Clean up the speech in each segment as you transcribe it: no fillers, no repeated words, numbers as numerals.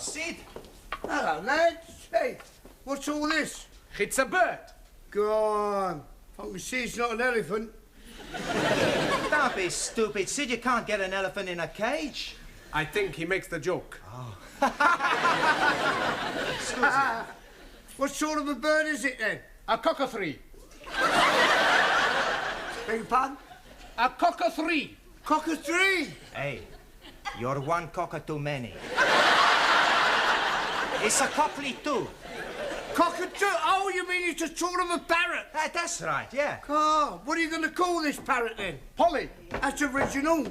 Sid. Hello, lads. Hey, what's all this? It's a bird. Go on. I can see it's not an elephant. Don't be stupid, Sid. You can't get an elephant in a cage. I think he makes the joke. Oh. Excuse me. What sort of a bird is it, then? A cockathree. Beg your pardon? A cockathree. Cockathree? Hey, you're one cocker too many. It's a cockatoo too. Cockatoo? Oh, you mean it's a sort of a parrot? That's right, yeah. Oh, what are you going to call this parrot, then? Polly. That's original.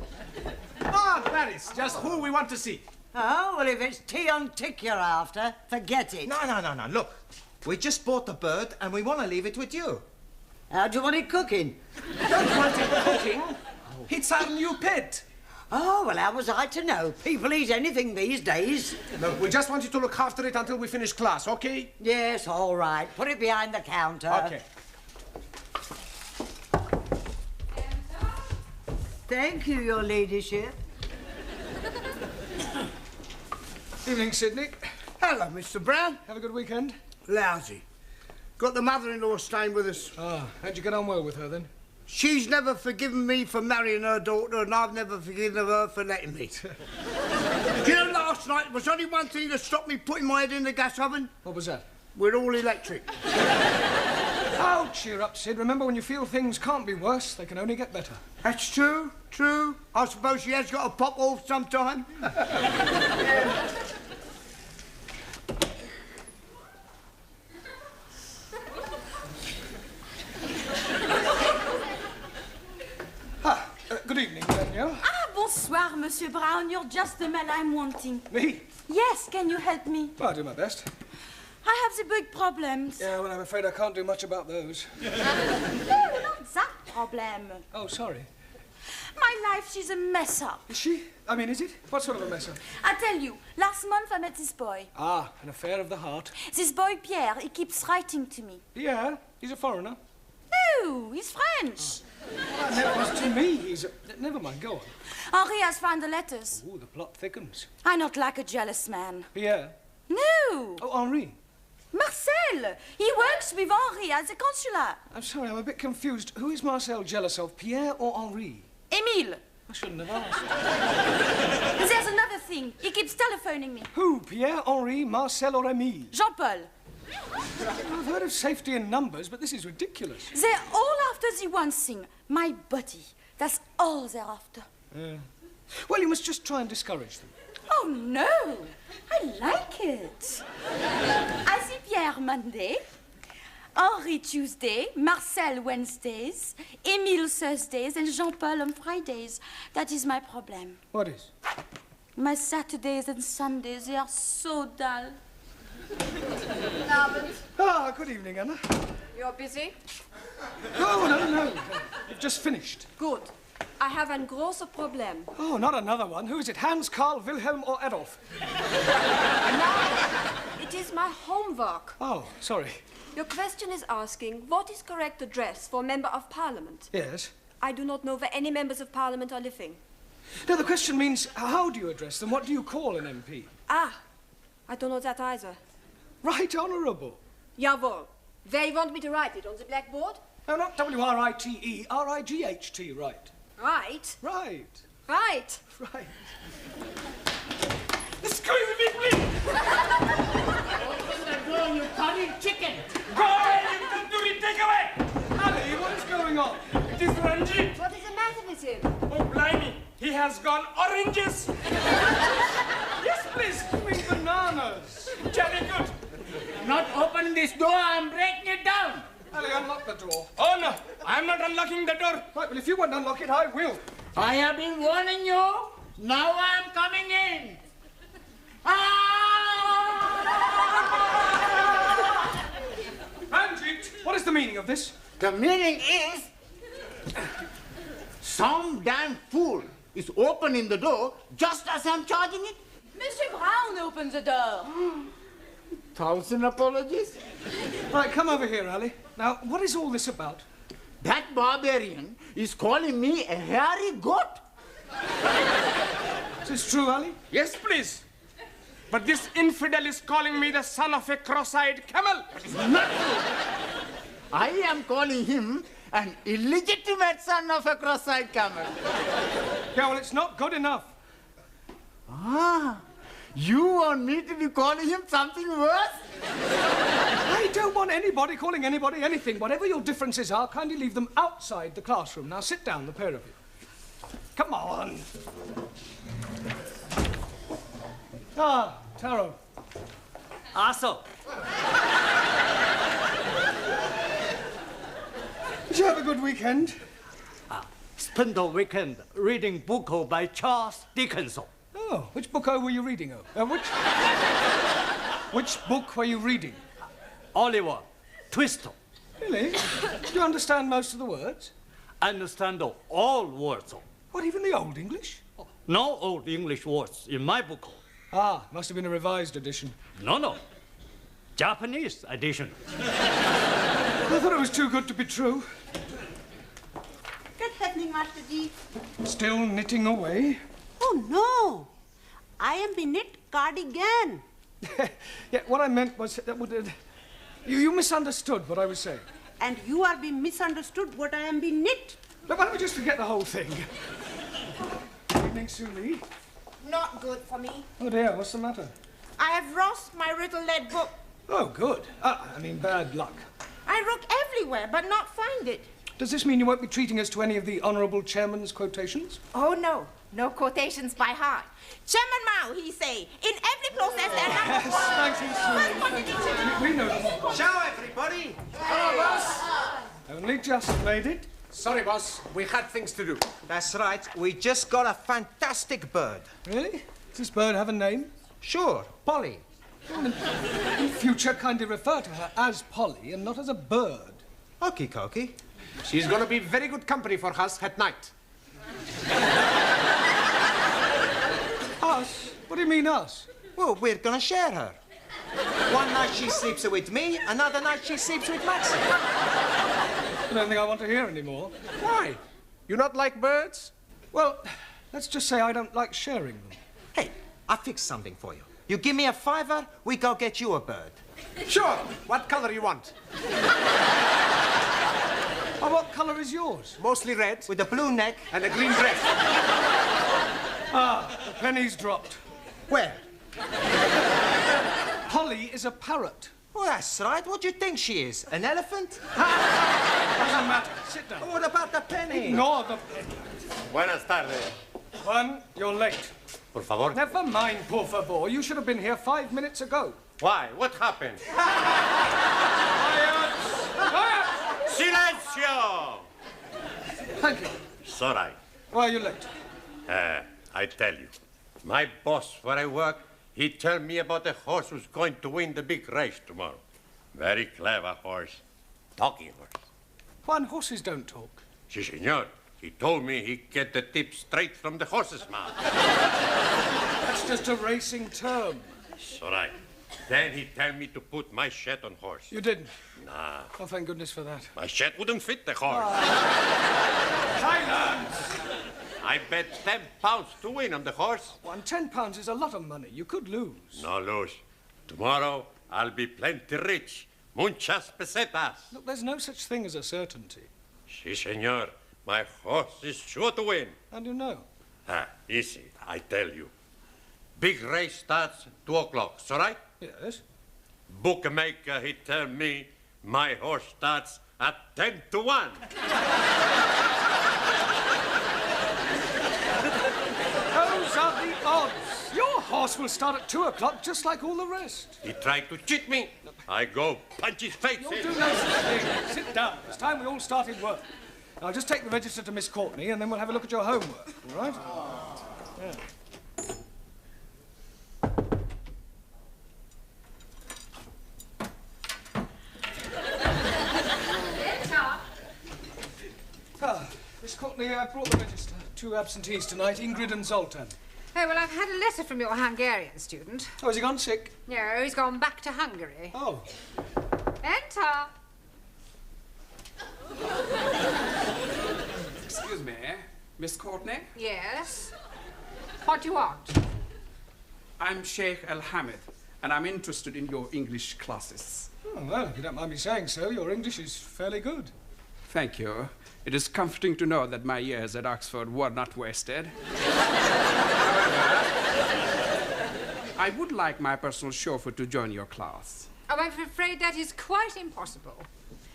Ah, that is just who we want to see. Oh, well, if it's tea on tick you're after, forget it. No. Look, we just bought the bird and we want to leave it with you. How do you want it cooking? Don't want it cooking. It's our new pet. Oh, well, how was I to know? People eat anything these days. Look, we just want you to look after it until we finish class, okay? Yes, all right. Put it behind the counter. Okay. Thank you, your ladyship. Evening, Sydney. Hello, Mr. Brown. Have a good weekend. Lousy. Got the mother-in-law staying with us. Ah, how'd you get on well with her, then? She's never forgiven me for marrying her daughter, and I've never forgiven her for letting me. Do you know, last night, there was only one thing that stopped me putting my head in the gas oven. What was that? We're all electric. Oh, cheer up, Sid. Remember, when you feel things can't be worse, they can only get better. That's true, true. I suppose she has got to pop off sometime. Good evening, Danielle. Ah, bonsoir, Monsieur Brown. You're just the man I'm wanting. Me? Yes, can you help me? Well, I'll do my best. I have the big problems. Yeah, well, I'm afraid I can't do much about those. No, not that problem. Oh, sorry. My life, she's a mess up. Is she? I mean, is it? What sort of a mess up? I tell you, last month I met this boy. Ah, an affair of the heart. This boy, Pierre, he keeps writing to me. Yeah, he's a foreigner. No, he's French. Well, that was to me. He's a... Never mind, go on. Henri has found the letters. Ooh, the plot thickens. I'm not like a jealous man. Pierre? No. Oh, Henri. Marcel. He works with Henri at the consulate. I'm sorry, I'm a bit confused. Who is Marcel jealous of, Pierre or Henri? Emile. I shouldn't have asked. There's another thing. He keeps telephoning me. Who? Pierre, Henri, Marcel or Emile? Jean-Paul. I've heard of safety in numbers, but this is ridiculous. They're all after the one thing, my body. That's all they're after. Well, you must just try and discourage them. Oh, no. I like it. I see Pierre Monday, Henri Tuesday, Marcel Wednesdays, Emile Thursdays, and Jean-Paul on Fridays. That is my problem. What is? My Saturdays and Sundays, they are so dull. Ah, good evening, Anna. You're busy? No. You've just finished. Good. I have ein großes Problem. Oh, not another one. Who is it? Hans, Karl, Wilhelm or Adolf? It is my homework. Oh, sorry. Your question is asking, what is correct address for a member of parliament? Yes. I do not know where any members of parliament are living. No, the question means, how do you address them? What do you call an MP? Ah, I don't know that either. Right Honourable. Jawohl. Where you want me to write it? On the blackboard? No, not W-R-I-T-E, R-I-G-H-T, right. Right. Right. Right. Right. Excuse me, please! Go, you cunning chicken! Go away, you tandoori, take away! Ali, what is going on? It is Ranjit. What is the matter with him? Oh, blimey. He has gone oranges. Yes, please. bananas. Jolly good. Not opening this door, I'm breaking it down. Ali, unlock the door. Oh, no. I'm not unlocking the door. Right, well, if you won't unlock it, I will. I have been warning you. Now I'm coming in. Ah! Ranjit, what is the meaning of this? The meaning is... some damn fool is opening the door just as I'm charging it. Monsieur Brown opens the door. 1,000 apologies. Right, come over here, Ali. Now, what is all this about? That barbarian is calling me a hairy goat. Is this true, Ali? Yes, please. But this infidel is calling me the son of a cross-eyed camel. Not true. I am calling him an illegitimate son of a cross-eyed camel. Yeah, well, it's not good enough. Ah, you want me to be calling him something worse? I don't want anybody calling anybody anything. Whatever your differences are, kindly leave them outside the classroom. Now, sit down, the pair of you. Come on. Ah, Taro. Also, Did you have a good weekend? spent the weekend reading book by Charles Dickens. Oh, which book were you reading? Which book were you reading? Oliver Twist. Really? Do you understand most of the words? Understand all words. What, even the Old English? No old English words in my book. Ah, must have been a revised edition. No. Japanese edition. I thought it was too good to be true. What's happening, Master Ji? Still knitting away? Oh, no. I am the knit cardigan. Yeah, what I meant was that you misunderstood what I was saying. And you are being misunderstood what I am being knit. Now, why don't we just forget the whole thing? Evening, Sue Lee. Not good for me. Oh, dear, what's the matter? I have lost my little lead book. Oh, good. I mean, bad luck. I look everywhere, but not find it. Does this mean you won't be treating us to any of the Honourable Chairman's quotations? Oh, no. No quotations by heart. Chairman Mao, he say, in every process there are... Thank you, Sue. We know them. Ciao, everybody. Hello, boss. Only just made it. Sorry, boss. We had things to do. That's right. We just got a fantastic bird. Really? Does this bird have a name? Sure, Polly. In future, kindly refer to her as Polly and not as a bird. Okie dokie. She's going to be very good company for us at night. Us? What do you mean, us? Well, we're gonna share her. One night she sleeps with me, another night she sleeps with Maxie. I don't think I want to hear any more. Why? You not like birds? Well, let's just say I don't like sharing them. Hey, I fixed something for you. You give me a $5, we go get you a bird. Sure. What color you want? Oh, what colour is yours? Mostly red With a blue neck. and a green dress. Ah, the penny's dropped. Where? Polly is a parrot. Well, that's right. What do you think she is? An elephant? Doesn't matter. Sit down. What about the penny? Ignore the penny. Buenas tardes. Juan, you're late. Por favor. Never mind, por favor. You should have been here 5 minutes ago. Why? What happened? Quiet! Silencio! Thank you. Sorry. Why are you late? I tell you. My boss where I work, he tell me about a horse who's going to win the big race tomorrow. Very clever horse. Talking horse. Juan, horses don't talk. Si, senor. He told me he get the tip straight from the horse's mouth. That's just a racing term. Sorry. Then he tell me to put my shed on horse. You didn't? Nah. Oh, thank goodness for that. My shed wouldn't fit the horse. Silence! I bet 10 pounds to win on the horse. Juan, £10 is a lot of money. You could lose. No lose. Tomorrow, I'll be plenty rich. Muchas pesetas. Look, there's no such thing as a certainty. Si, senor. My horse is sure to win. How do you know? Easy, I tell you. Big race starts 2 o'clock, so right? Yes. Bookmaker, he tell me my horse starts at 10 to 1. Those are the odds. Your horse boss will start at 2 o'clock, just like all the rest. He tried to cheat me. I go punch his face. You'll do no such thing. Sit down. It's time we all started work. Now, just take the register to Miss Courtney, and then we'll have a look at your homework, all right? Yeah. Miss Courtney, I brought the register. 2 absentees tonight, Ingrid and Zoltan. Oh, well, I've had a letter from your Hungarian student. Oh, has he gone sick? No, he's gone back to Hungary. Oh. Enter. Excuse me, Miss Courtney? Yes? What do you want? I'm Sheikh Al Hamid, and I'm interested in your English classes. Oh, well, if you don't mind me saying so, your English is fairly good. Thank you. It is comforting to know that my years at Oxford were not wasted. However, I would like my personal chauffeur to join your class. Oh, I'm afraid that is quite impossible.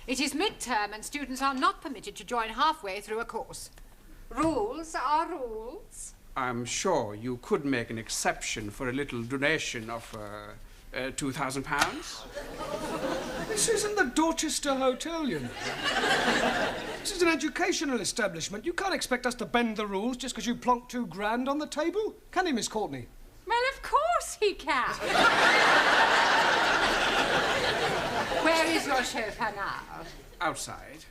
It is midterm and students are not permitted to join halfway through a course. Rules are rules. I'm sure you could make an exception for a little donation of £2,000. This isn't the Dorchester Hotel, you know. This is an educational establishment. You can't expect us to bend the rules just because you plonked £2,000 on the table. Can he, Miss Courtney? Well, of course he can. Where is your chauffeur now? Outside.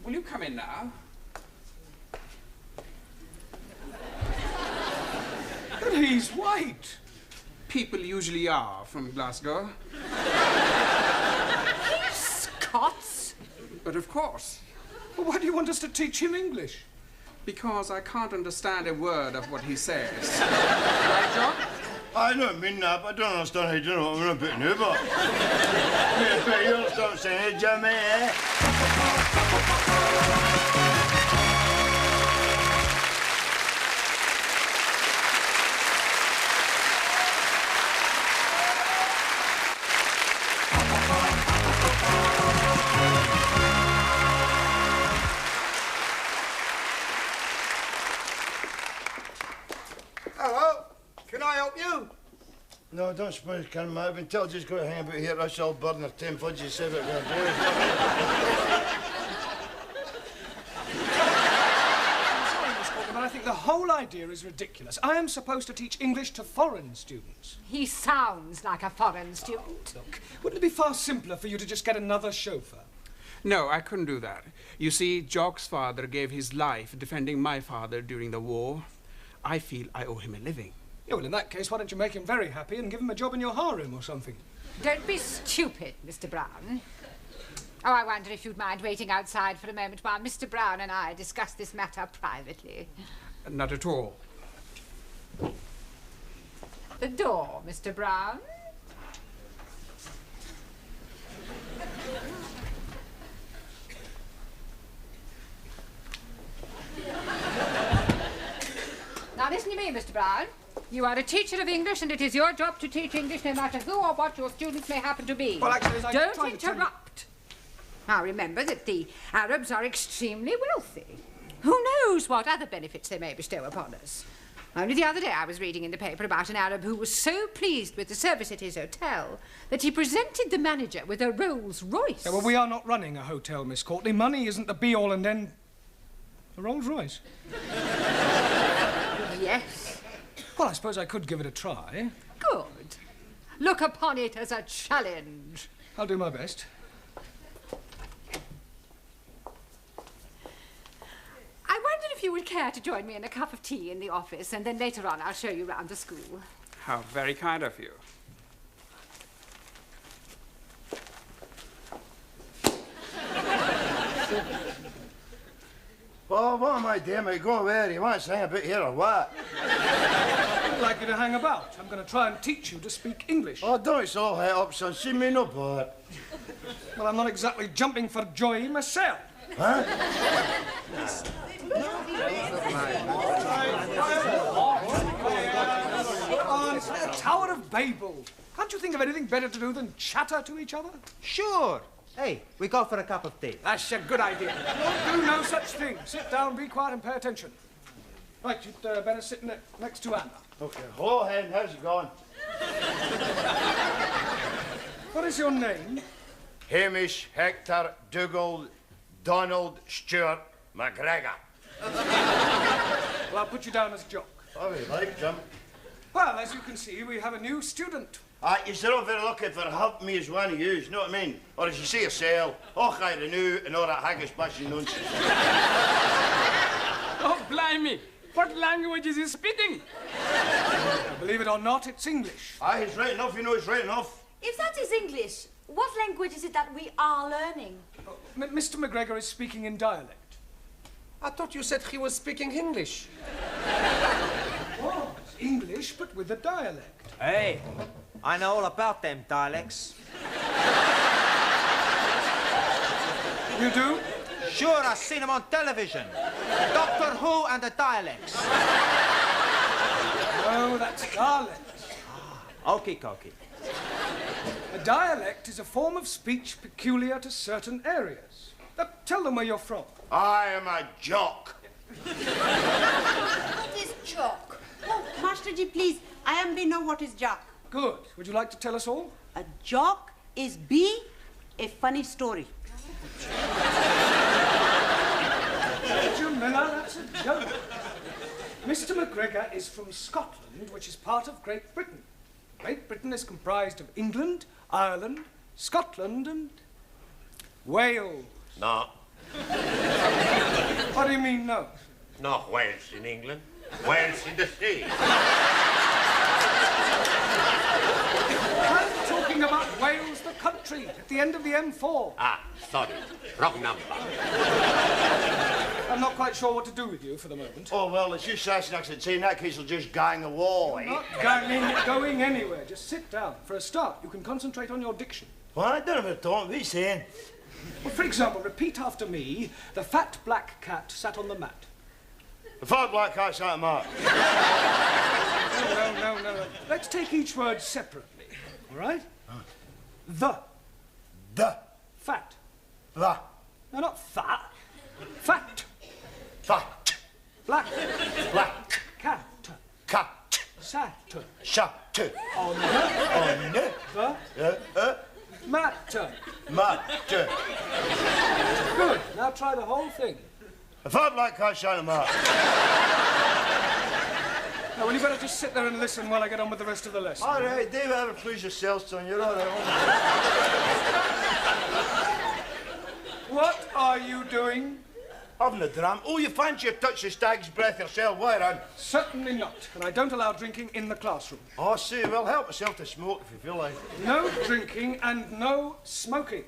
Will you come in now? But he's white. People usually are from Glasgow. He's Scots. But of course. Well, why do you want us to teach him English? Because I can't understand a word of what he says. Right, John? I don't mean that, but I don't understand how you do know what I'm a bit new, but... Yeah, but you understand what I'm saying, Jimmy, eh? Hello, can I help you? No, don't suppose you can, mate. I've been told just go to hang about here. I shall burn her 10 fudges, say what we're going to do. Sorry, Miss Courtney, but I think the whole idea is ridiculous. I am supposed to teach English to foreign students. He sounds like a foreign student. Look, wouldn't it be far simpler for you to just get another chauffeur? No, I couldn't do that. You see, Jock's father gave his life defending my father during the war. I feel I owe him a living. Yeah, well, in that case, why don't you make him very happy and give him a job in your harem or something? Don't be stupid, Mr. Brown. Oh, I wonder if you'd mind waiting outside for a moment while Mr. Brown and I discuss this matter privately. Not at all. The door, Mr. Brown. Now listen to me, Mr. Brown. You are a teacher of English, and it is your job to teach English no matter who or what your students may happen to be. Well, actually, don't interrupt. Now remember that the Arabs are extremely wealthy. Who knows what other benefits they may bestow upon us? Only the other day I was reading in the paper about an Arab who was so pleased with the service at his hotel that he presented the manager with a Rolls-Royce. Yeah, well, we are not running a hotel, Miss Courtney. Money isn't the be-all and end... A Rolls-Royce? Yes. Well, I suppose I could give it a try. Good. Look upon it as a challenge. I'll do my best. I wondered if you would care to join me in a cup of tea in the office, and then later on I'll show you round the school. How very kind of you. Well, what am I doing, mate? Go where? You want to hang a bit here or what? I'd like you to hang about. I'm going to try and teach you to speak English. Oh, don't it's all head up, son. See me no part. Well, I'm not exactly jumping for joy myself. Huh? It's the Tower of Babel. Can't you think of anything better to do than chatter to each other? Sure. Hey, we go for a cup of tea. That's a good idea. Don't do no such thing. Sit down, be quiet, and pay attention. Right, you'd better sit next to Anna. OK. Hello, Hen. How's it going? What is your name? Hamish Hector Dougal Donald Stuart McGregor. Well, I'll put you down as Jock. Oh, you like, Jim? Well, as you can see, we have a new student. You're not very lucky for helping me as one of you, you know what I mean? Or as you say yourself, I renew and all that haggis bashing nonsense. Oh, blimey. What language is he speaking? Believe it or not, it's English. Aye, he's right enough, you know he's right enough. If that is English, what language is it that we are learning? Mr. McGregor is speaking in dialect. I thought you said he was speaking English. Oh, it's English, but with a dialect. Hey, I know all about them dialects. You do? Sure, I've seen them on television. Doctor Who and the dialects. No, that's dialect. Okie dokie. A dialect is a form of speech peculiar to certain areas. Tell them where you're from. I am a jock. What is jock? Oh, Master G, please. I am we know what is jock. Good. Would you like to tell us all? A jock is a funny story. Jamila, that's a joke. Mr. McGregor is from Scotland, which is part of Great Britain. Great Britain is comprised of England, Ireland, Scotland, and Wales. No. What do you mean, no? No Wales in England. Wales in the sea. I'm talking about Wales, the country, at the end of the M4. Ah, sorry. Wrong number. I'm not quite sure what to do with you for the moment. Oh, well, as you Sassenachs would say, in that case, I'll just gang away. Not going anywhere. Just sit down. For a start, you can concentrate on your diction. What? I don't know what what are you saying? Well, for example, repeat after me. The fat black cat sat on the mat. The fat black cat sat on the mat. No. Let's take each word separately. All right? The. Fat. The. No, not fat. Fat. Fat. Black. Black. Cat. Cat. Sat. Shut. On the. Mat. Mat. Good. Now try the whole thing. The fat black cat sat on the mat. Now, well, you better just sit there and listen while I get on with the rest of the lesson. All right, David, ever please yourself, son. You're all right. What are you doing? Having a dram. Oh, you fancy a touch of stag's breath yourself, why, Ann? Certainly not. And I don't allow drinking in the classroom. Oh, see, well, help yourself to smoke if you feel like. No drinking and no smoking.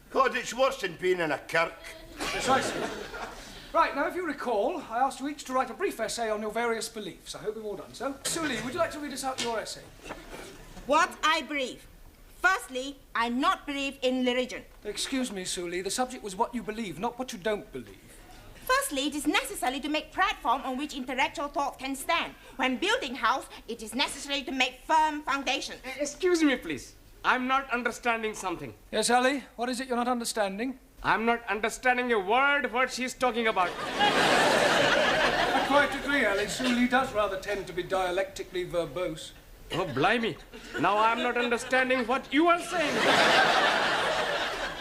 God, it's worse than being in a kirk. Precisely. Right, now, if you recall, I asked you each to write a brief essay on your various beliefs. I hope you've all done so. Suli, would you like to read us out your essay? What I believe. Firstly, I not believe in religion. Excuse me, Suli, the subject was what you believe, not what you don't believe. Firstly, it is necessary to make platform on which intellectual thought can stand. When building house, it is necessary to make firm foundation. Excuse me, please. I'm not understanding something. Yes, Ali? What is it you're not understanding? I'm not understanding a word what she's talking about. I quite agree, Ali. Suli does rather tend to be dialectically verbose. Oh, blimey. Now I'm not understanding what you are saying.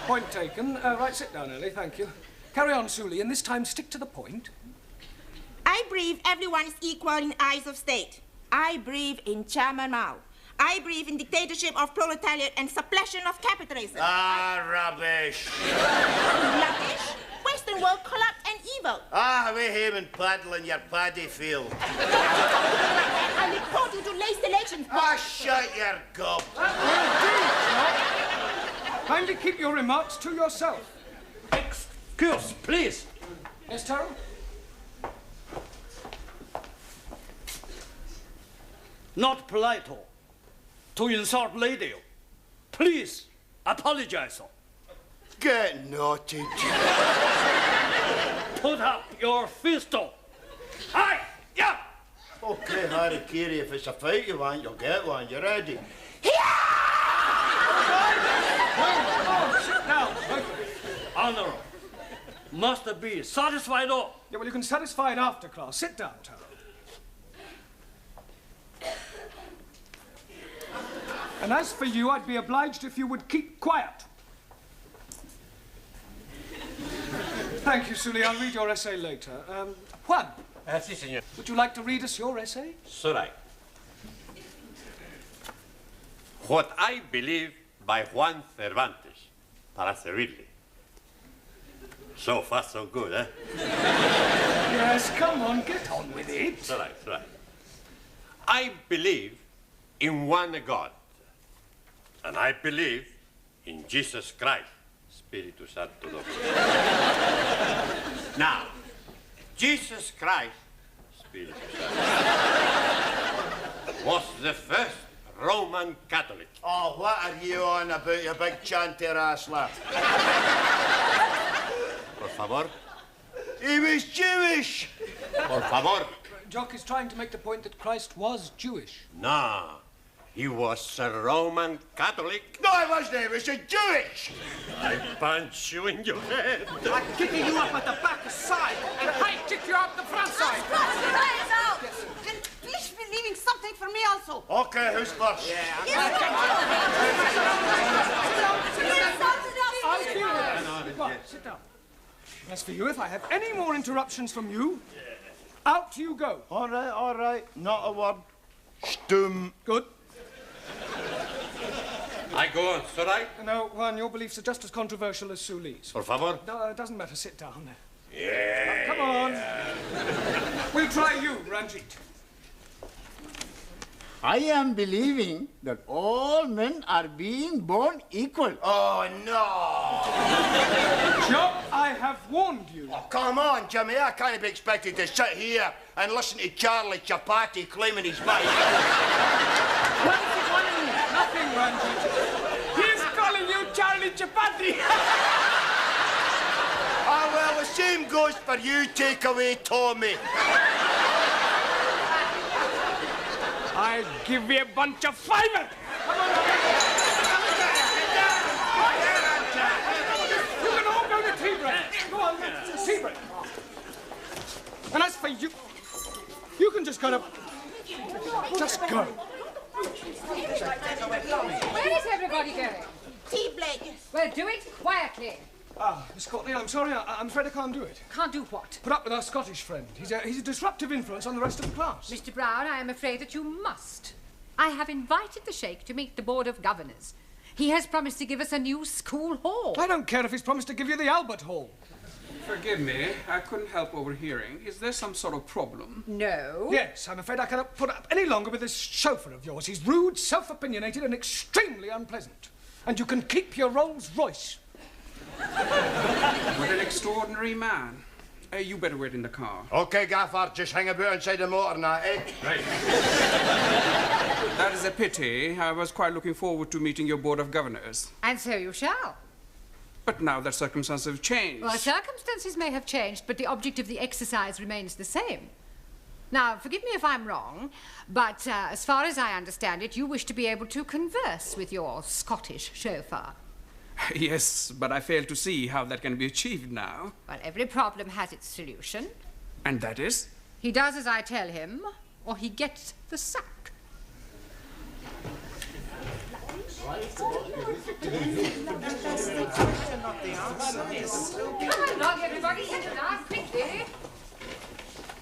Point taken. Right, sit down, Ali. Thank you. Carry on, Suli, and this time stick to the point. I believe everyone is equal in eyes of state. I believe in Chairman Mao. I believe in dictatorship of proletariat and suppression of capitalism. Ah, rubbish. Rubbish? Western world corrupt and evil. Ah, we him and paddle in your paddy field. I report you to late elections. Ah, shut your gob. Kindly keep your remarks to yourself. Excuse, please. Yes, Tyrrell? Not polite to insult lady. Please apologize. Get naughty. Put up your fist. Aye, yeah. Okay, Harry Carey, if it's a fight you want, you'll get one. You ready? Oh, sit down. Honour. Must be satisfied all. Yeah, well, you can satisfy it after class. Sit down, Taro. And as for you, I'd be obliged if you would keep quiet. Thank you, Sully. I'll read your essay later. Juan. Si, senor. Would you like to read us your essay? Should I? What I Believe by Juan Cervantes. Para servirle. So far, so good, eh? Yes, come on, get on with it. It's all right, it's all right. I believe in one God. And I believe in Jesus Christ, Spiritu Santo Dominus. Now, Jesus Christ, Spiritu Santo, was the first Roman Catholic. Oh, what are you on about, you big chanter ass lad? Por favor. He was Jewish. Por favor. Jock is trying to make the point that Christ was Jewish. No, he was a Roman Catholic. No, he wasn't. He was a Jewish. I punch you in your head. I'm kicking you up at the back side, and I kick you out the front side. Out. And please be leaving something for me also. Okay, who's first? I'll deal with it. Go on, sit down. As for you, if I have any more interruptions from you, out you go. All right. Not a word. Stum. Good. I go on, should I? No, Juan, your beliefs are just as controversial as Sully's. Por favor. No, it doesn't matter. Sit down. Yeah. Come on. We'll try you, Ranjit. I am believing that all men are being born equal. Oh, no. Jock, I have warned you. Oh, come on, Jimmy. I can't be expected to sit here and listen to Charlie Chapati claiming he's mine. What is he calling you? Nothing, Ranjit. He's calling you Charlie Chapati. Ah, well, the same goes for you, takeaway Tommy. I'll give you a bunch of fiver. You can all go to tea break. Go on, tea break. And as for you, you can just kind of... Just go. Where is everybody going? Tea break. Well, do it quietly. Ah, Miss Courtney, I'm sorry. I'm afraid I can't do it. Can't do what? Put up with our Scottish friend. He's a disruptive influence on the rest of the class. Mr. Brown, I am afraid that you must. I have invited the Sheikh to meet the Board of Governors. He has promised to give us a new school hall. I don't care if he's promised to give you the Albert Hall. Forgive me, I couldn't help overhearing. Is there some sort of problem? No. Yes, I'm afraid I cannot put up any longer with this chauffeur of yours. He's rude, self-opinionated, and extremely unpleasant. And you can keep your Rolls Royce. What an extraordinary man. You better wait in the car. Okay, Gaffer, just hang about inside the motor now, eh? Right. That is a pity. I was quite looking forward to meeting your Board of Governors. And so you shall. But now that circumstances have changed. Well, circumstances may have changed, but the object of the exercise remains the same. Now, forgive me if I'm wrong, but as far as I understand it, you wish to be able to converse with your Scottish chauffeur. Yes, but I fail to see how that can be achieved now. Well, every problem has its solution. And that is? He does as I tell him, or he gets the sack. Come along, everybody, sit down quickly.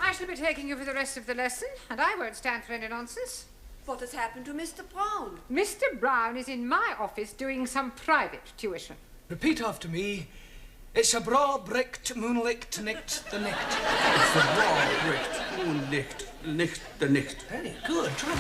I shall be taking you for the rest of the lesson, and I won't stand for any nonsense. What has happened to Mr. Brown? Mr. Brown is in my office doing some private tuition. Repeat after me. It's a bra bricht moonlicht nicht the nicht. It's the bra bricht moonlicht nicht the nicht. Very good. Try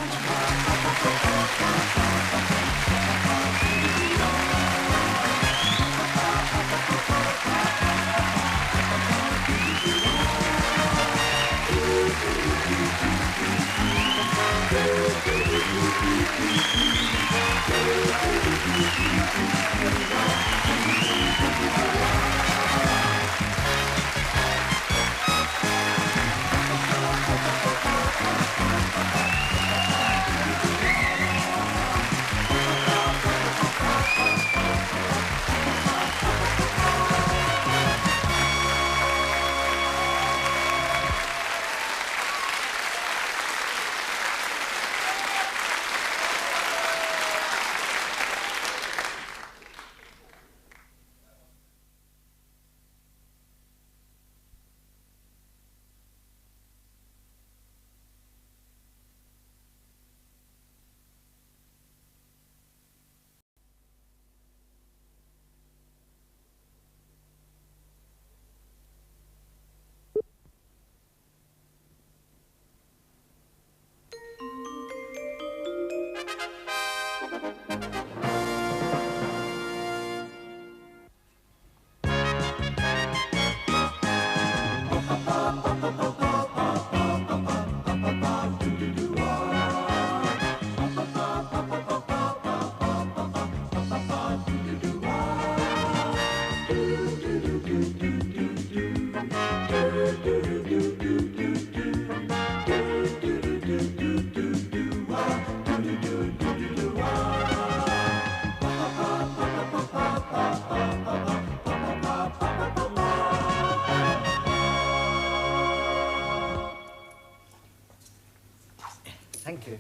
Thank you.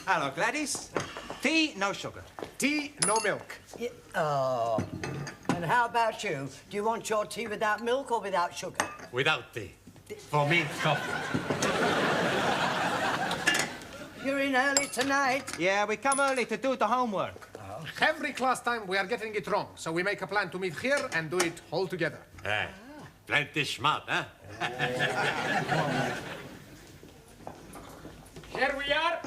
Hello, Gladys. Tea, no sugar. Tea, no milk. Oh. And how about you? Do you want your tea without milk or without sugar? Without tea. For me, coffee. You're in early tonight. Yeah, we come early to do the homework. Every class time we are getting it wrong, so we make a plan to meet here and do it all together. Plenty smart, huh? Here we are.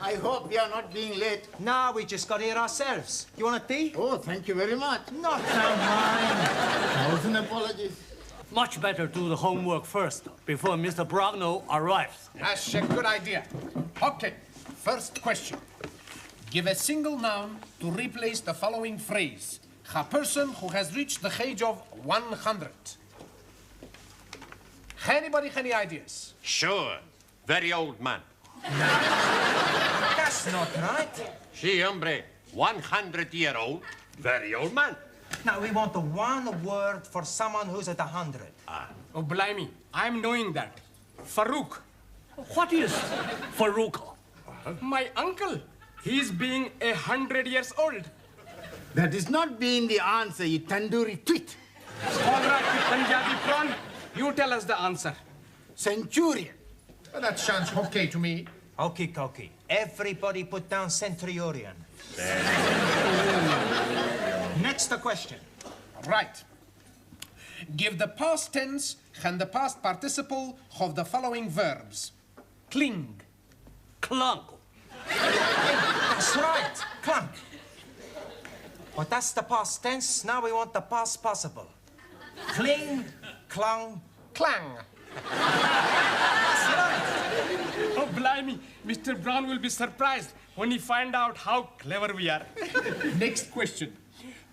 I hope we are not being late. No, we just got here ourselves. You want a tea? Oh, thank you very much. Not so mine. Thousand apologies. Much better do the homework first, before Mr. Brownell arrives. That's a good idea. Okay, first question. Give a single noun to replace the following phrase. A person who has reached the age of 100. Anybody, any ideas? Sure. Very old man. That's not right. Si, hombre. 100-year-old, very old man. No, we want the one word for someone who's at 100. Oh, blimey. I'm knowing that. Farouk. What is Farouk? My uncle. He's being 100 years old. That is not being the answer, you tandoori twit. All right, Punjabi prawn. You tell us the answer. Centurion. Well, that sounds okay to me. Okie dokie. Everybody put down centurion. Next question. Right. Give the past tense and the past participle of the following verbs. Cling. Clunk. That's right. Clunk. But that's the past tense. Now we want the past possible. Cling, clung, clang. That's right. Oh, blimey. Mr. Brown will be surprised when he finds out how clever we are. Next question.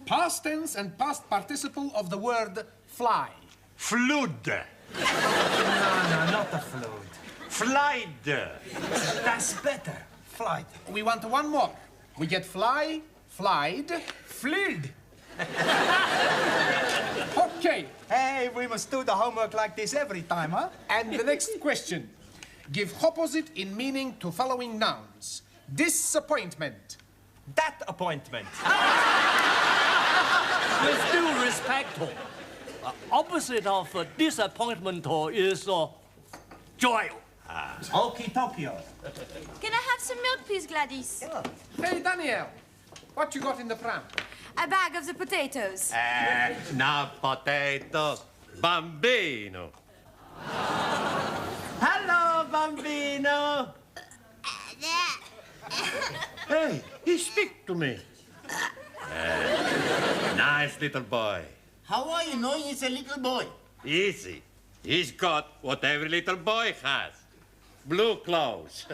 Past tense and past participle of the word fly. Flood. No, not the flood. Flight. That's better. Flight. We want one more. We get fly, flied, fleed. Okay. Hey, we must do the homework like this every time, huh? And the next question. Give opposite in meaning to following nouns. Disappointment. That appointment. With due respect, opposite of disappointment is joy. Okie Tokyo. Can I have some milk, please, Gladys? Hey, Danielle. What you got in the pram? A bag of the potatoes. Not potatoes. Bambino. Hello, Bambino. Hey, he speak to me. Nice little boy. How are you knowing he's a little boy? Easy. He's got what every little boy has. Blue clothes.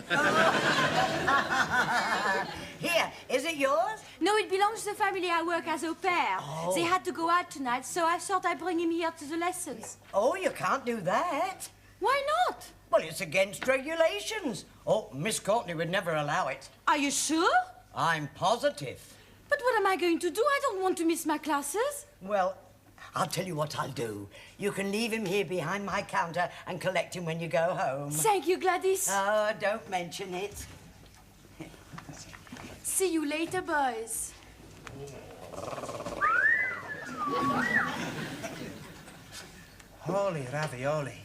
Here, is it yours? No, it belongs to the family I work as au pair. Oh. They had to go out tonight, so I thought I'd bring him here to the lessons. Oh, you can't do that. Why not? Well, it's against regulations. Oh, Miss Courtney would never allow it. Are you sure? I'm positive. But what am I going to do? I don't want to miss my classes. Well, I'll tell you what I'll do. You can leave him here behind my counter and collect him when you go home. Thank you, Gladys. Oh, don't mention it. See you later, boys. Holy ravioli.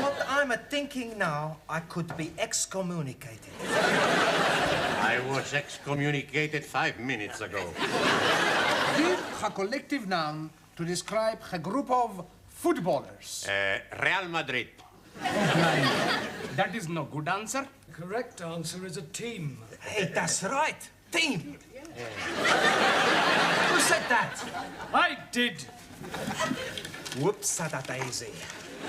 What I'm thinking now, I could be excommunicated. I was excommunicated 5 minutes ago. Give a collective noun to describe a group of footballers. Real Madrid. That is no good answer. The correct answer is a team. Hey, that's right. Team. Who said that? I did. Whoops, daisy.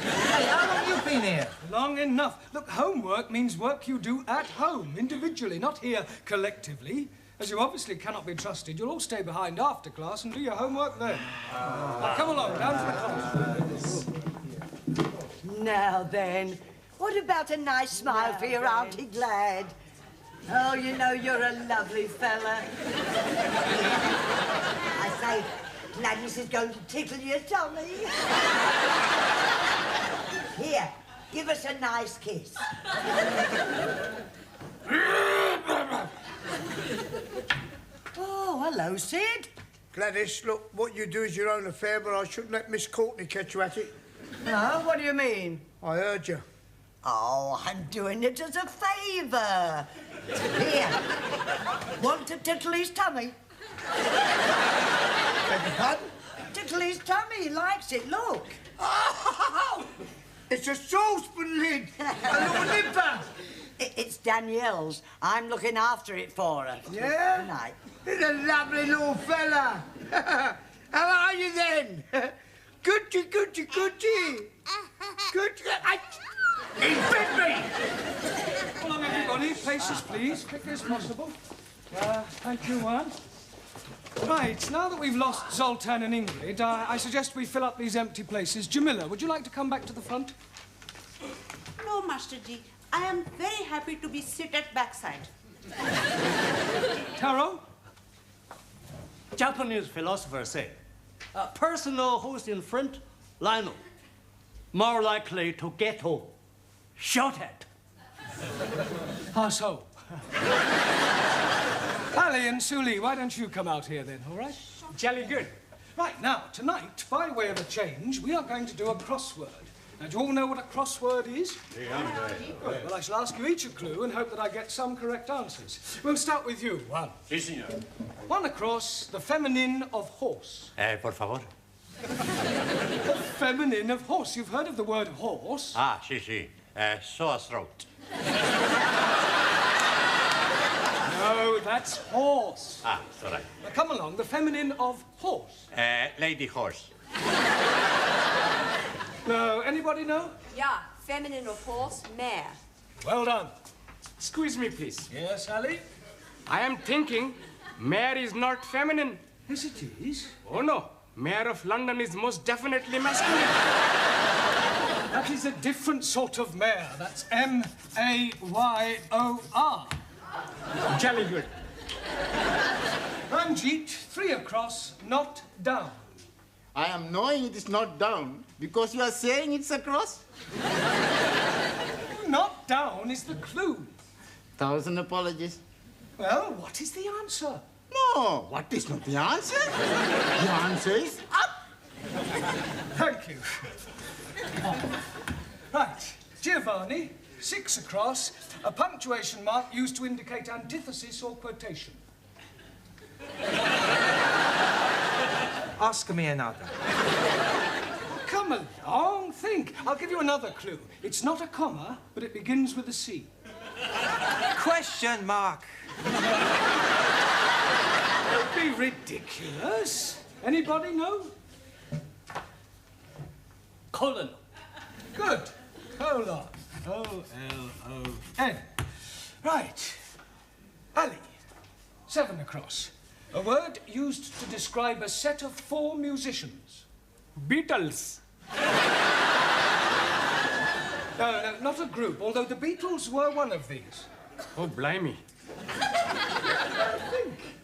Hey, how long you been here? Long enough. Look, homework means work you do at home, individually, not here collectively. As you obviously cannot be trusted, you'll all stay behind after class and do your homework then. Now, come along, down to the class. Now then, what about a nice smile for your Auntie Glad? Oh, you know, you're a lovely fella. I say, Gladys is going to tickle your tummy. Here, give us a nice kiss. Oh, hello, Sid. Gladys, look, what you do is your own affair, but I shouldn't let Miss Courtney catch you at it. No, what do you mean? I heard you. Oh, I'm doing it as a favour. Here. Want to tickle his tummy? Beg your pardon? Tickle his tummy. He likes it. Look. Oh, it's a saucepan lid. A little nipper. It's Danielle's. I'm looking after it for her. Yeah? Good night. He's a lovely little fella. How are you then? Gucci, Gucci, Gucci. Gucci. He bit me. Come along, everybody. Places, please. Quickly as possible. Thank you, Juan. Right, now that we've lost Zoltan and Ingrid, I suggest we fill up these empty places. Jamila, would you like to come back to the front? No, Master G. I am very happy to be seated backside. Taro? Japanese philosophers say, a person who's in front, Lionel, more likely to get shot at. How so? Ali and Suli, why don't you come out here then, all right? Jolly good. Right, now, tonight, by way of a change, we are going to do a crossword. Now, do you all know what a crossword is? Good. Well, I shall ask you each a clue and hope that I get some correct answers. We'll start with you, Juan. Sí, señor. One across, the feminine of horse. Por favor. The feminine of horse. You've heard of the word horse? Ah, sí, sí. Sore throat. No, that's horse. Ah, it's all right. Now, come along, the feminine of horse. Lady horse. No, anybody know? Yeah, feminine of horse, mare. Well done. Excuse me, please. Yes, Ali? I am thinking mayor is not feminine. Yes, it is. Oh, no. Mayor of London is most definitely masculine. That is a different sort of mare. That's M-A-Y-O-R. Jolly good. Ranjit, 3 across, not down. I am knowing it is not down because you are saying it's across. Not down is the clue. 1,000 apologies. Well, what is the answer? No, what is not the answer? The answer is up. Thank you. Right, Giovanni, 6 across, a punctuation mark used to indicate antithesis or quotation. Ask me another. Come along, think. I'll give you another clue. It's not a comma, but it begins with a C. Question mark. Don't be ridiculous. Anybody know? Colon. Good. Colon. O-L-O-N. Right. Ali, 7 across. A word used to describe a set of 4 musicians. Beatles. No, not a group, although the Beatles were one of these. Oh, blimey.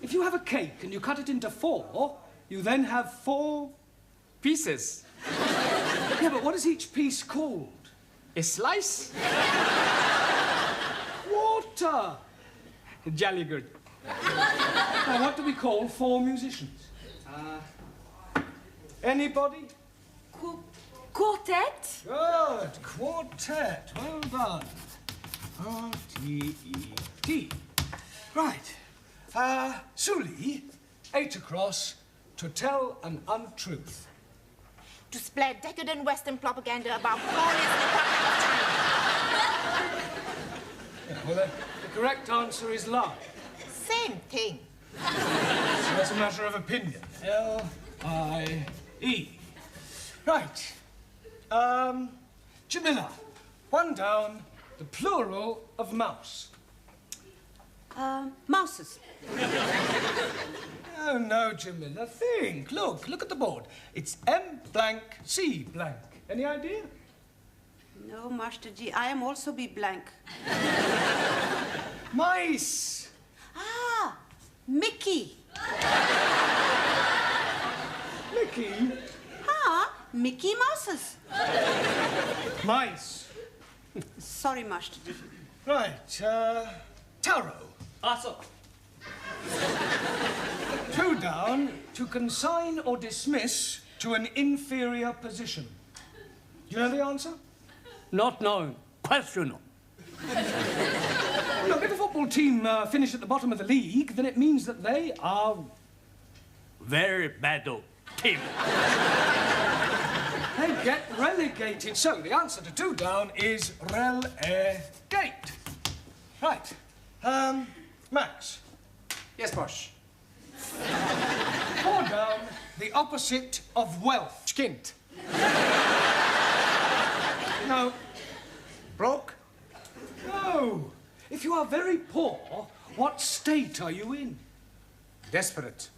If you have a cake and you cut it into 4, you then have 4 pieces. Yeah, but what is each piece called? A slice? Water. Jolly good. Now, what do we call 4 musicians? Anybody? Quartet? Good. Quartet. Well done. R-T-E-T. Right. Suli, 8 across, to tell an untruth. To spread decadent Western propaganda about glorious Republic of China. Yeah, well, the correct answer is lie. Same thing. So that's a matter of opinion. L-I-E. Right. Jamila, 1 down, the plural of mouse. Mouses. Oh, no, Jamila, think. Look at the board. It's M blank, C blank. Any idea? No, Master G, I am also be blank. Mice. Ah, Mickey. Mickey Mouses. Mice. Sorry, Master G. Right, Taro. Also. 2 down, to consign or dismiss to an inferior position. Do you know the answer? Not knowing. Questionable. Look, if a football team finish at the bottom of the league, then it means that they are... Very bad team. They get relegated. So the answer to 2 down is relegate. Right. Max. Yes, boss. 4 down, the opposite of wealth. Skint. No. Broke? No. If you are very poor, what state are you in? Desperate.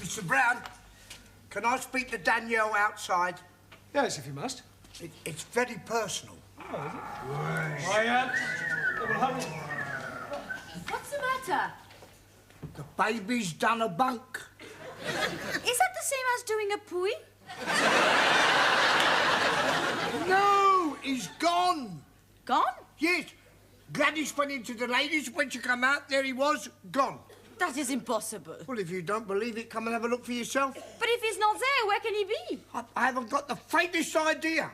Mr. Brown, can I speak to Danielle outside? Yes, if you must. It's very personal. Oh, is it? Quiet. What's the matter? The baby's done a bunk. Is that the same as doing a pooey? No, he's gone. Gone? Yes. Gladys went into the ladies. When she come out, there he was, gone. That is impossible. Well, if you don't believe it, come and have a look for yourself. But if he's not there, where can he be? I haven't got the faintest idea.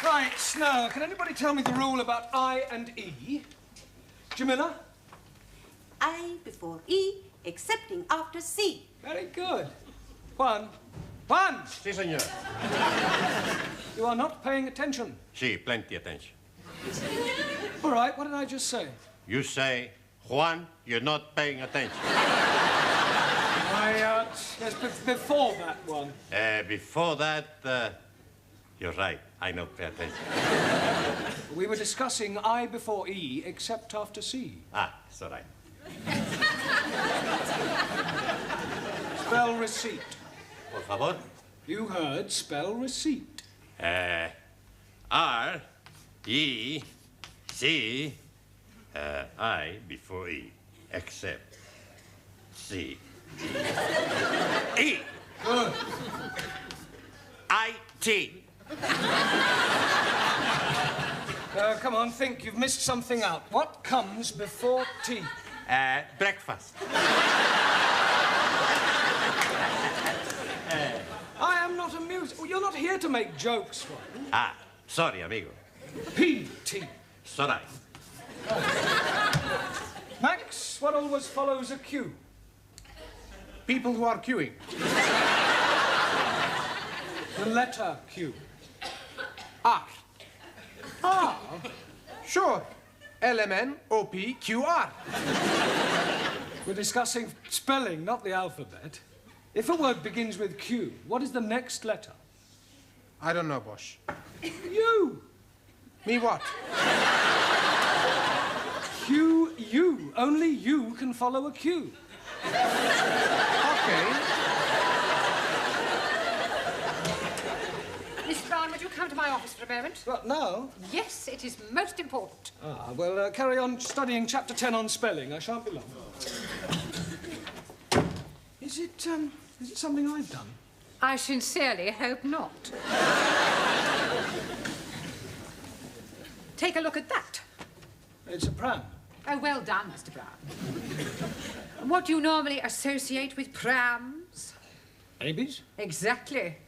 Right, now, can anybody tell me the rule about I and E? Jamila? I before E, excepting after C. Very good. Juan. Si, senor. You are not paying attention. Si, plenty attention. All right, what did I just say? You say, Juan, you're not paying attention. Yes, before that one. Before that, you're right. I not pay attention. We were discussing I before E, except after C. Ah, it's all right. Spell receipt. Por favor. You heard spell receipt. R, E, C, I before E, except C. E. Good. I-T. Come on, think. You've missed something out. What comes before tea? Breakfast. I am not amused. You're not here to make jokes, Juan. Ah, sorry, amigo. P-T. It's all right. Max, what always follows a Q? People who are queuing. The letter Q. R. R? Sure. LMNOPQR. We're discussing spelling, not the alphabet. If a word begins with Q, what is the next letter? I don't know, Bosch. U. Me what? Q, U. Only you can follow a Q. Okay. Miss Brown, would you come to my office for a moment? What, now? Yes, it is most important. Ah, well, carry on studying chapter 10 on spelling. I shan't be long. Is it something I've done? I sincerely hope not. Take a look at that. It's a pram. Oh, well done, Mr. Brown. What do you normally associate with prams? Babies? Exactly.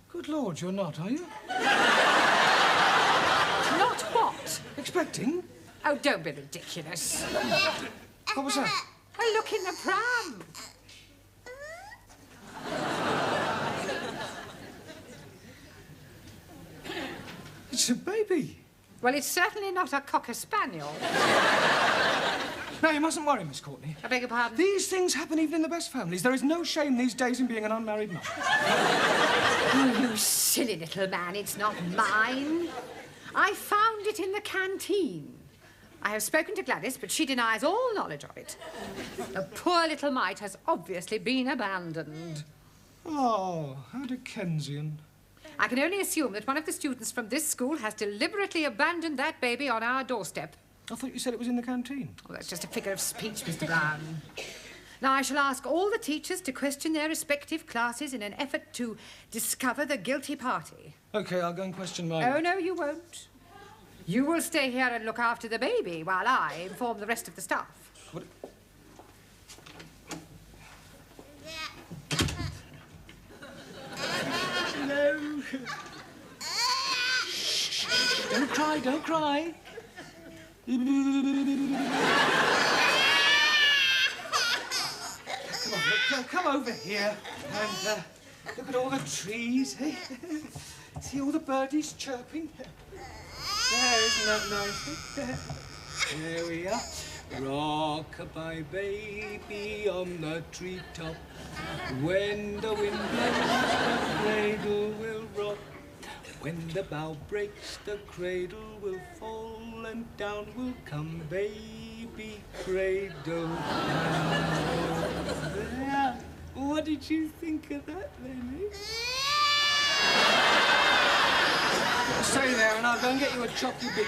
Good Lord, you're not, are you? Not what? Expecting? Oh, don't be ridiculous. What was that? A look in the pram. It's a baby. Well, it's certainly not a cocker spaniel. Now, you mustn't worry, Miss Courtney. I beg your pardon? These things happen even in the best families. There is no shame these days in being an unmarried man. Oh, you silly little man, it's not mine. I found it in the canteen. I have spoken to Gladys, but she denies all knowledge of it. The poor little mite has obviously been abandoned. Oh, how Dickensian. I can only assume that one of the students from this school has deliberately abandoned that baby on our doorstep. I thought you said it was in the canteen. Oh, that's just a figure of speech, Mr. Brown. Now, I shall ask all the teachers to question their respective classes in an effort to discover the guilty party. OK, I'll go and question my... Oh, no, you won't. You will stay here and look after the baby while I inform the rest of the staff. What? No. Shh. Don't cry, don't cry. Come on, look, come over here and look at all the trees. Eh? See all the birdies chirping? There, isn't that nice? There we are. Rock-a-bye baby on the treetop. When the wind blows, the cradle will rock. When the bough breaks, the cradle will fall, and down will come baby cradle. There. What did you think of that, Lenny? Stay there, and I'll go and get you a chocolate bit.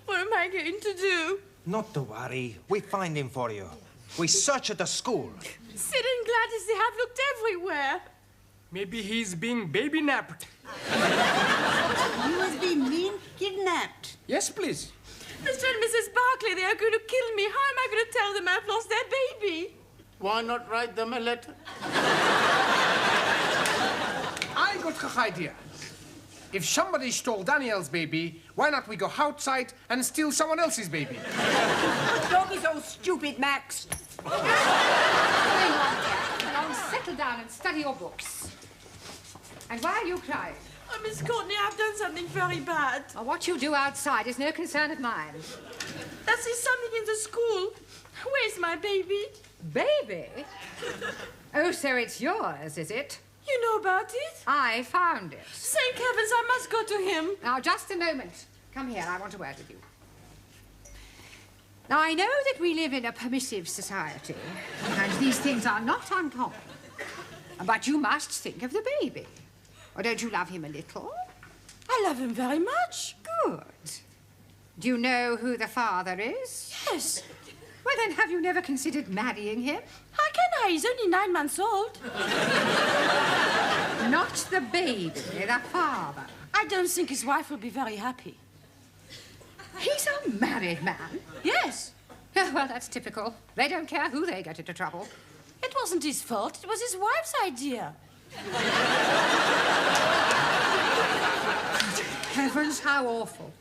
What am I going to do? Not to worry. We find him for you. We search at the school. Sid and Gladys, they have looked everywhere. Maybe he's being baby-napped. You must be mean kidnapped. Yes, please. Mr. and Mrs. Barclay, they are going to kill me. How am I going to tell them I've lost their baby? Why not write them a letter? I got an idea. If somebody stole Daniel's baby, why not we go outside and steal someone else's baby? Don't be so stupid, Max. Come on, settle down and study your books. And why are you crying? Oh, Miss Courtney, I've done something very bad. Oh, what you do outside is no concern of mine. That is something in the school. Where's my baby? Baby? Oh, so it's yours, is it? You know about it? I found it. Thank heavens, I must go to him. Now, just a moment. Come here, I want a word with you. Now, I know that we live in a permissive society, and these things are not uncommon. But you must think of the baby. Or don't you love him a little? I love him very much. Good. Do you know who the father is? Yes. Well, then, have you never considered marrying him? How can I? He's only 9 months old. Not the baby, the father. I don't think his wife will be very happy. He's a married man? Yes. Well, that's typical. They don't care who they get into trouble. It wasn't his fault. It was his wife's idea. Heavens, how awful.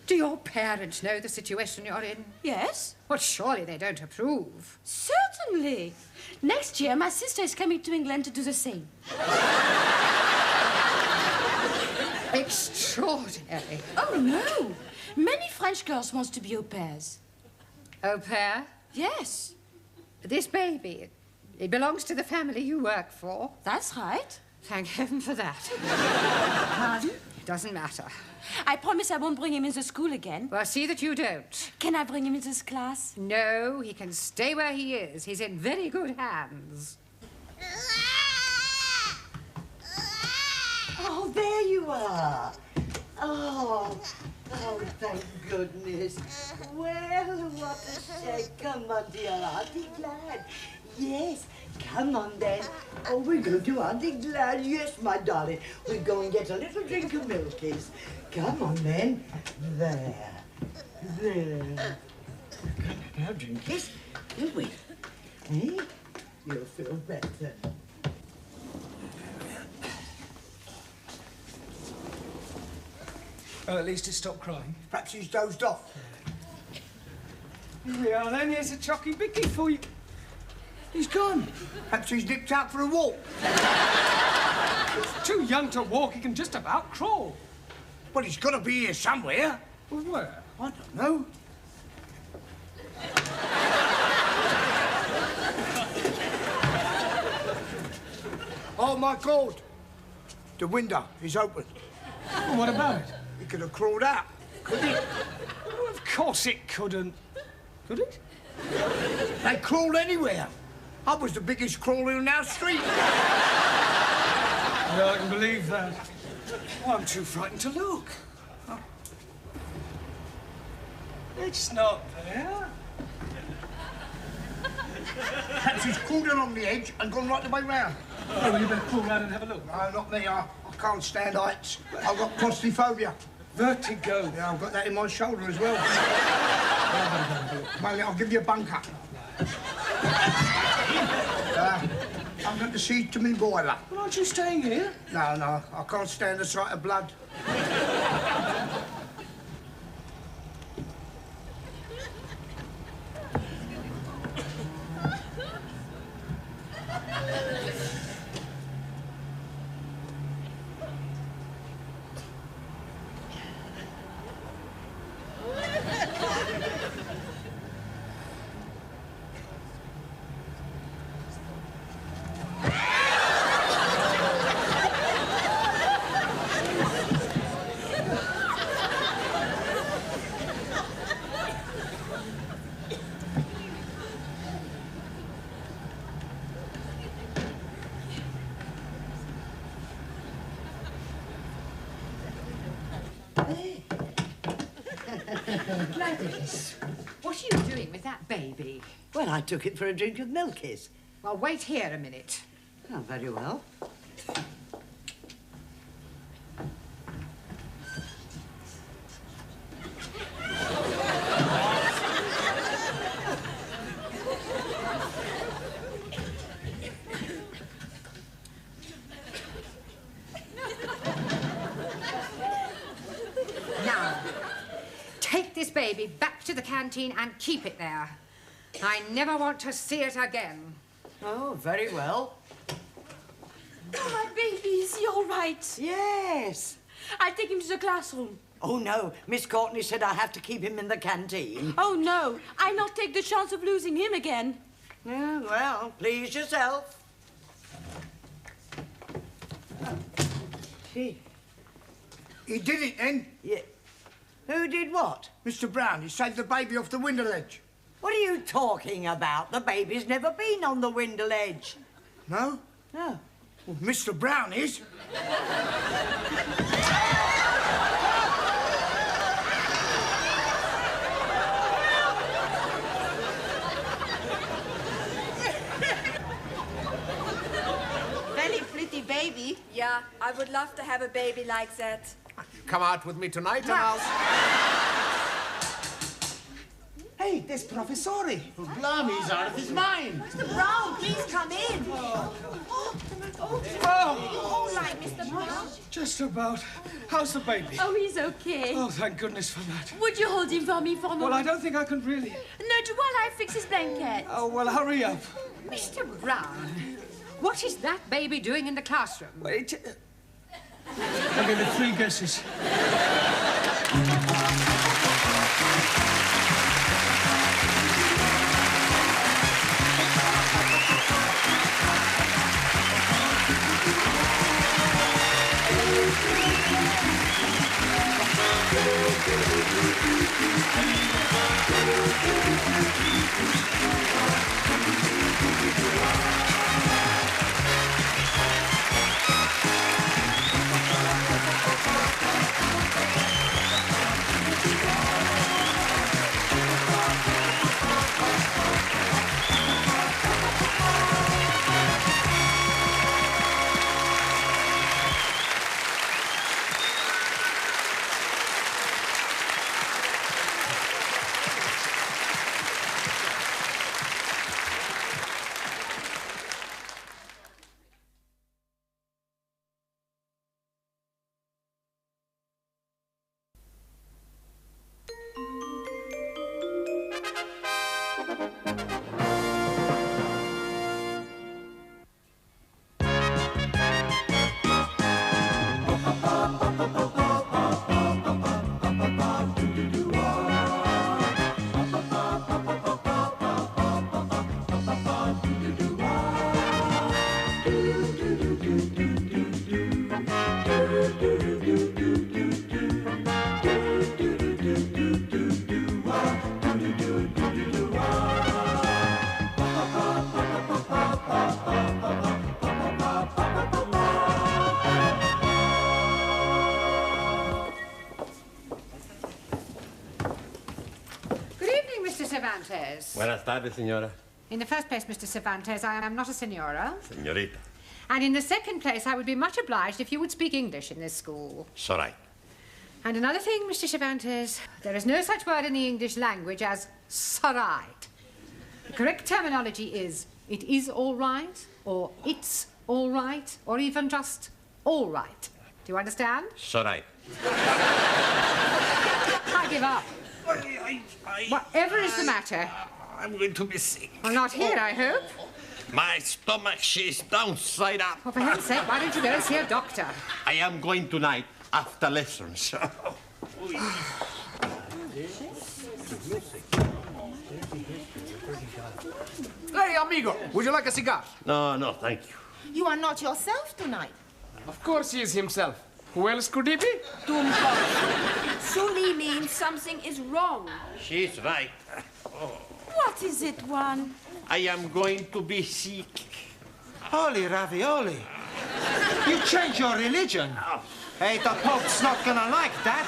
Do your parents know the situation you're in? Yes. Well, surely they don't approve. Certainly. Next year, my sister is coming to England to do the same. Extraordinary. Oh, no. Many French girls want to be au pairs. Au pair? Yes. This baby, it belongs to the family you work for. That's right. Thank heaven for that. Pardon? It doesn't matter. I promise I won't bring him in the school again. Well, see that you don't. Can I bring him in this class? No, he can stay where he is. He's in very good hands. Oh, there you are. Oh, thank goodness. Well, what a shake. Come on, dear Auntie Glad. Yes, come on then. Oh, we're going to Auntie Glad. Yes, my darling. We'll go and get a little drink of milkies. Come on then. There. There. Now, drinkies. You wait. Eh? You'll feel better. At least he stopped crying. Perhaps he's dozed off. Here we are then. Here's a chocky bicky for you. He's gone. Perhaps he's nipped out for a walk. He's too young to walk. He can just about crawl. Well, he's got to be here somewhere. Well, where? I don't know. Oh, my God. The window is open. Well, what about it? He could have crawled out, couldn't he? Oh, of course it couldn't. Could it? They crawl anywhere. I was the biggest crawler in our street. Yeah, I can believe that. Oh, I'm too frightened to look. Oh. It's not there. Perhaps he's crawled along the edge and gone right the way round. Oh, well, you better crawl round and have a look. No, not me. I can't stand heights. I've got claustrophobia. Vertigo. Yeah, I've got that in my shoulder as well. Well, I'll give you a bunker. I'm going to see to me boiler. Well, aren't you staying here? No, I can't stand the sight of blood. Gladys, what are you doing with that baby? Well, I took it for a drink of Milky's. Well, wait here a minute. Oh, very well. Now, take this baby back to the canteen and keep it there. I never want to see it again. Oh, very well. Oh, my baby, is he all right? Yes. I'll take him to the classroom. Oh, no. Miss Courtney said I have to keep him in the canteen. Oh, no. I'll not take the chance of losing him again. Yeah, well, please yourself. He did it then? Yeah. Who did what? Mr. Brown, he saved the baby off the window ledge. What are you talking about? The baby's never been on the window ledge. No? No. Well, Mr. Brown is. Very pretty baby. Yeah, I would love to have a baby like that. Come out with me tonight and I'll... Hey, there's Professore. Blimey's out of his mind. Mr. Brown, please come in. All right, Mr. Brown. Just about. How's the baby? Oh, he's okay. Oh, thank goodness for that. Would you hold him for me for a moment? Well, I don't think I can really. No, while I fix his blanket. Oh, well, hurry up. Mr. Brown, what is that baby doing in the classroom? Wait. I'll give you 3 guesses. Cervantes. Buenas tardes, señora. In the first place, Mr. Cervantes, I am not a senora. Señorita. And in the second place, I would be much obliged if you would speak English in this school. It's all right. And another thing, Mr. Cervantes, there is no such word in the English language as sorite. The correct terminology is it is all right, or it's all right, or even just all right. Do you understand? It's all right. I give up. Whatever is the matter? I'm going to be sick. Well, not here, I hope. My stomach, she's downside up. Well, for heaven's sake, why don't you go and see a doctor? I am going tonight after lessons. Hey, amigo, would you like a cigar? No, no, thank you. You are not yourself tonight. Of course he is himself. Who else could he be? Sully means something is wrong. She's right. What is it, Juan? I am going to be sick. Holy ravioli. You change your religion. Hey, the Pope's not gonna like that.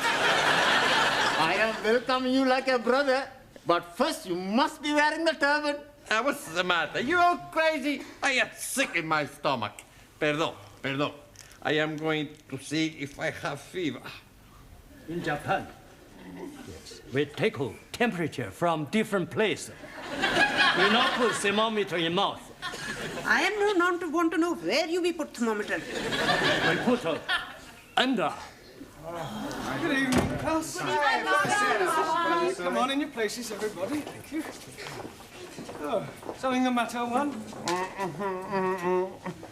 I am welcoming you like a brother, but first you must be wearing the turban. What's the matter? You all crazy? I am sick in my stomach. Perdón, perdón. I am going to see if I have fever. In Japan, we take temperature from different places. We not put thermometer in mouth. I am known to want to know where you will put thermometer. We put under. Good evening, class. Come on in your places, everybody. Thank you. Oh, something the matter, one?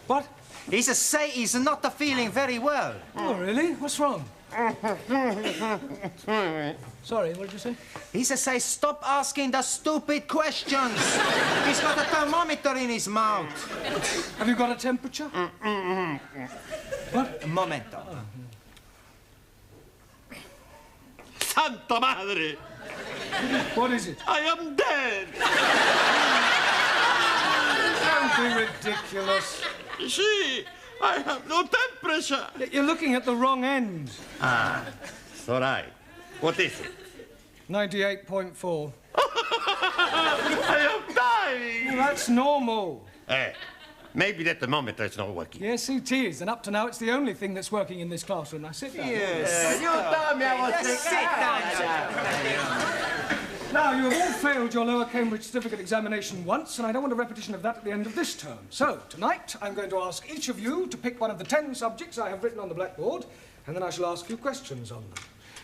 What? He's say he's not feeling very well. Oh, really? What's wrong? Sorry, what did you say? He say stop asking the stupid questions. He's got a thermometer in his mouth. Have you got a temperature? What? A momento. Santa Madre! What is it? I am dead! Don't be ridiculous. See, I have no temperature. You're looking at the wrong end. Ah, it's all right. What is it? 98.4. I am dying. Well, that's normal. Hey, maybe the thermometer is not working. Yes, it is. And up to now, it's the only thing that's working in this classroom. Now, sit down. Yes. You told me I was sick. Sit down, Now, you have all failed your lower Cambridge certificate examination once, and I don't want a repetition of that at the end of this term. So, tonight, I'm going to ask each of you to pick one of the 10 subjects I have written on the blackboard, and then I shall ask you questions on them.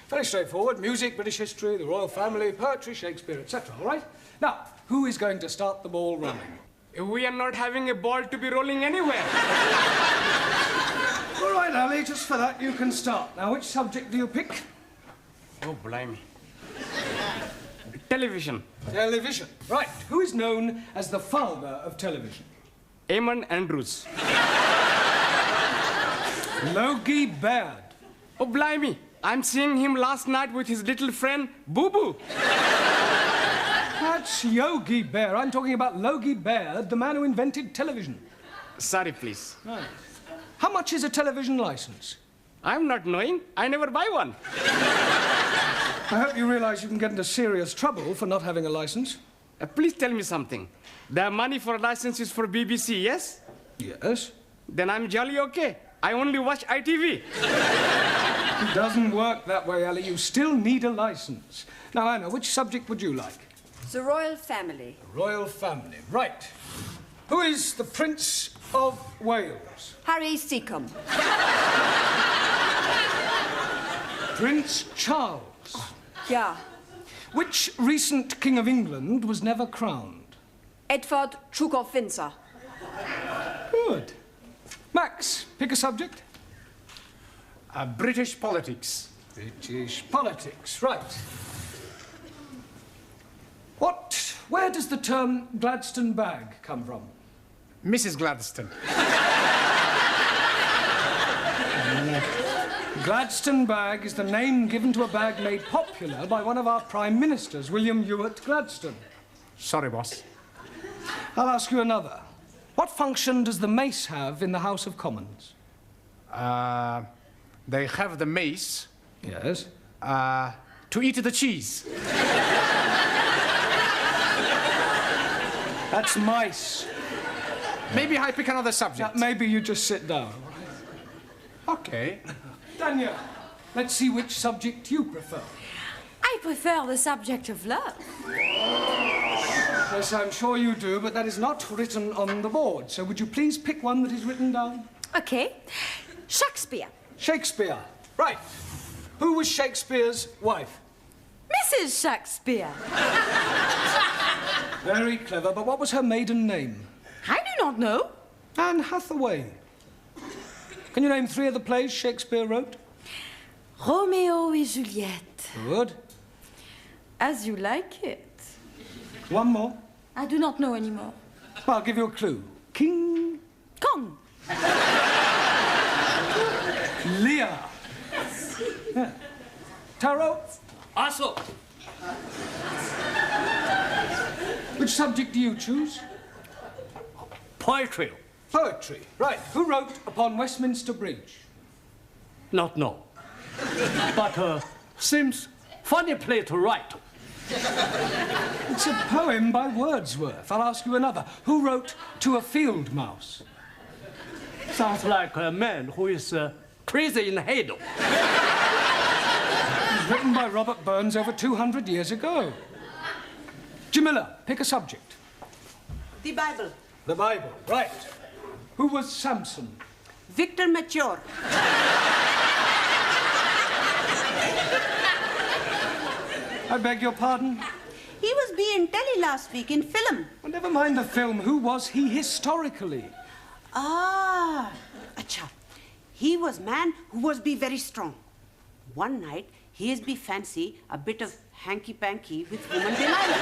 Very straightforward. Music, British history, the royal family, poetry, Shakespeare, etc. All right? Now, who is going to start the ball rolling? We are not having a ball to be rolling anywhere. All right, Ali, just for that, you can start. Now, which subject do you pick? Oh, blimey. Television. Television. Right. Who is known as the father of television? Eamon Andrews. Logie Baird. Oh, blimey. I'm seeing him last night with his little friend, Boo Boo. That's Yogi Bear. I'm talking about Logie Baird, the man who invented television. Sorry, please. Right. How much is a television license? I'm not knowing. I never buy one. I hope you realize you can get into serious trouble for not having a license. Please tell me something. The money for license is for BBC, yes? Yes. Then I'm jolly okay. I only watch ITV. It doesn't work that way, Ali. You still need a license. Now, Anna, which subject would you like? The royal family. The royal family. Right. Who is the Prince of Wales? Harry Seacombe. Prince Charles. Yeah. Which recent King of England was never crowned? Edward, Duke of Windsor. Good. Max, pick a subject. British politics. British politics, right. Where does the term Gladstone bag come from? Mrs. Gladstone. Gladstone bag is the name given to a bag made popular by one of our prime ministers, William Ewart Gladstone. Sorry, boss. I'll ask you another. What function does the mace have in the House of Commons? They have the mace. Yes. To eat the cheese. That's mice. Maybe I pick another subject. Maybe you just sit down. Okay. Danya, let's see which subject you prefer. I prefer the subject of love. Yes, I'm sure you do, but that is not written on the board. So would you please pick one that is written down? Okay. Shakespeare. Shakespeare. Right. Who was Shakespeare's wife? Mrs. Shakespeare. Very clever, but what was her maiden name? I do not know. Anne Hathaway. Can you name 3 of the plays Shakespeare wrote? Romeo et Juliette. Good. As You Like It. One more. I do not know anymore. I'll give you a clue. King Kong. Lear. Yeah. Taro. Also, Which subject do you choose? poetry. Poetry. Right. Who wrote Upon Westminster Bridge? Not know. But seems funny play to write. It's a poem by Wordsworth. I'll ask you another. Who wrote To a Field Mouse? Sounds like a man who is crazy in the head. It was written by Robert Burns over 200 years ago. Jamila, pick a subject. The Bible. The Bible. Right. Who was Samson? Victor Mature. I beg your pardon? He was being telly last week in film. Well, never mind the film. Who was he historically? Ah, acha. He was man who was be very strong. One night, he is be fancy a bit of hanky-panky with woman Delilah.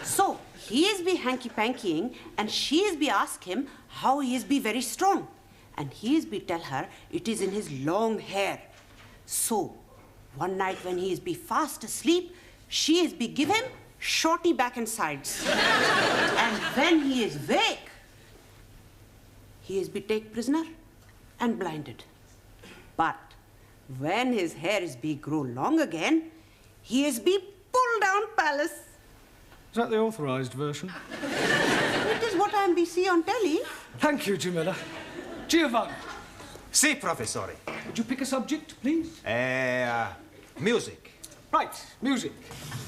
So, he is be hanky-pankying and she is be ask him how he is be very strong. And he is be tell her it is in his long hair. So, one night when he is be fast asleep, she is be give him shorty back and sides. And when he is wake, he is be take prisoner and blinded. But when his hair is be grow long again, he is be pulled down palace. Is that the authorized version? It is what I am be see on telly. Thank you, Jamila. Giovanni. Si, professore. Would you pick a subject, please? Music. Right, music.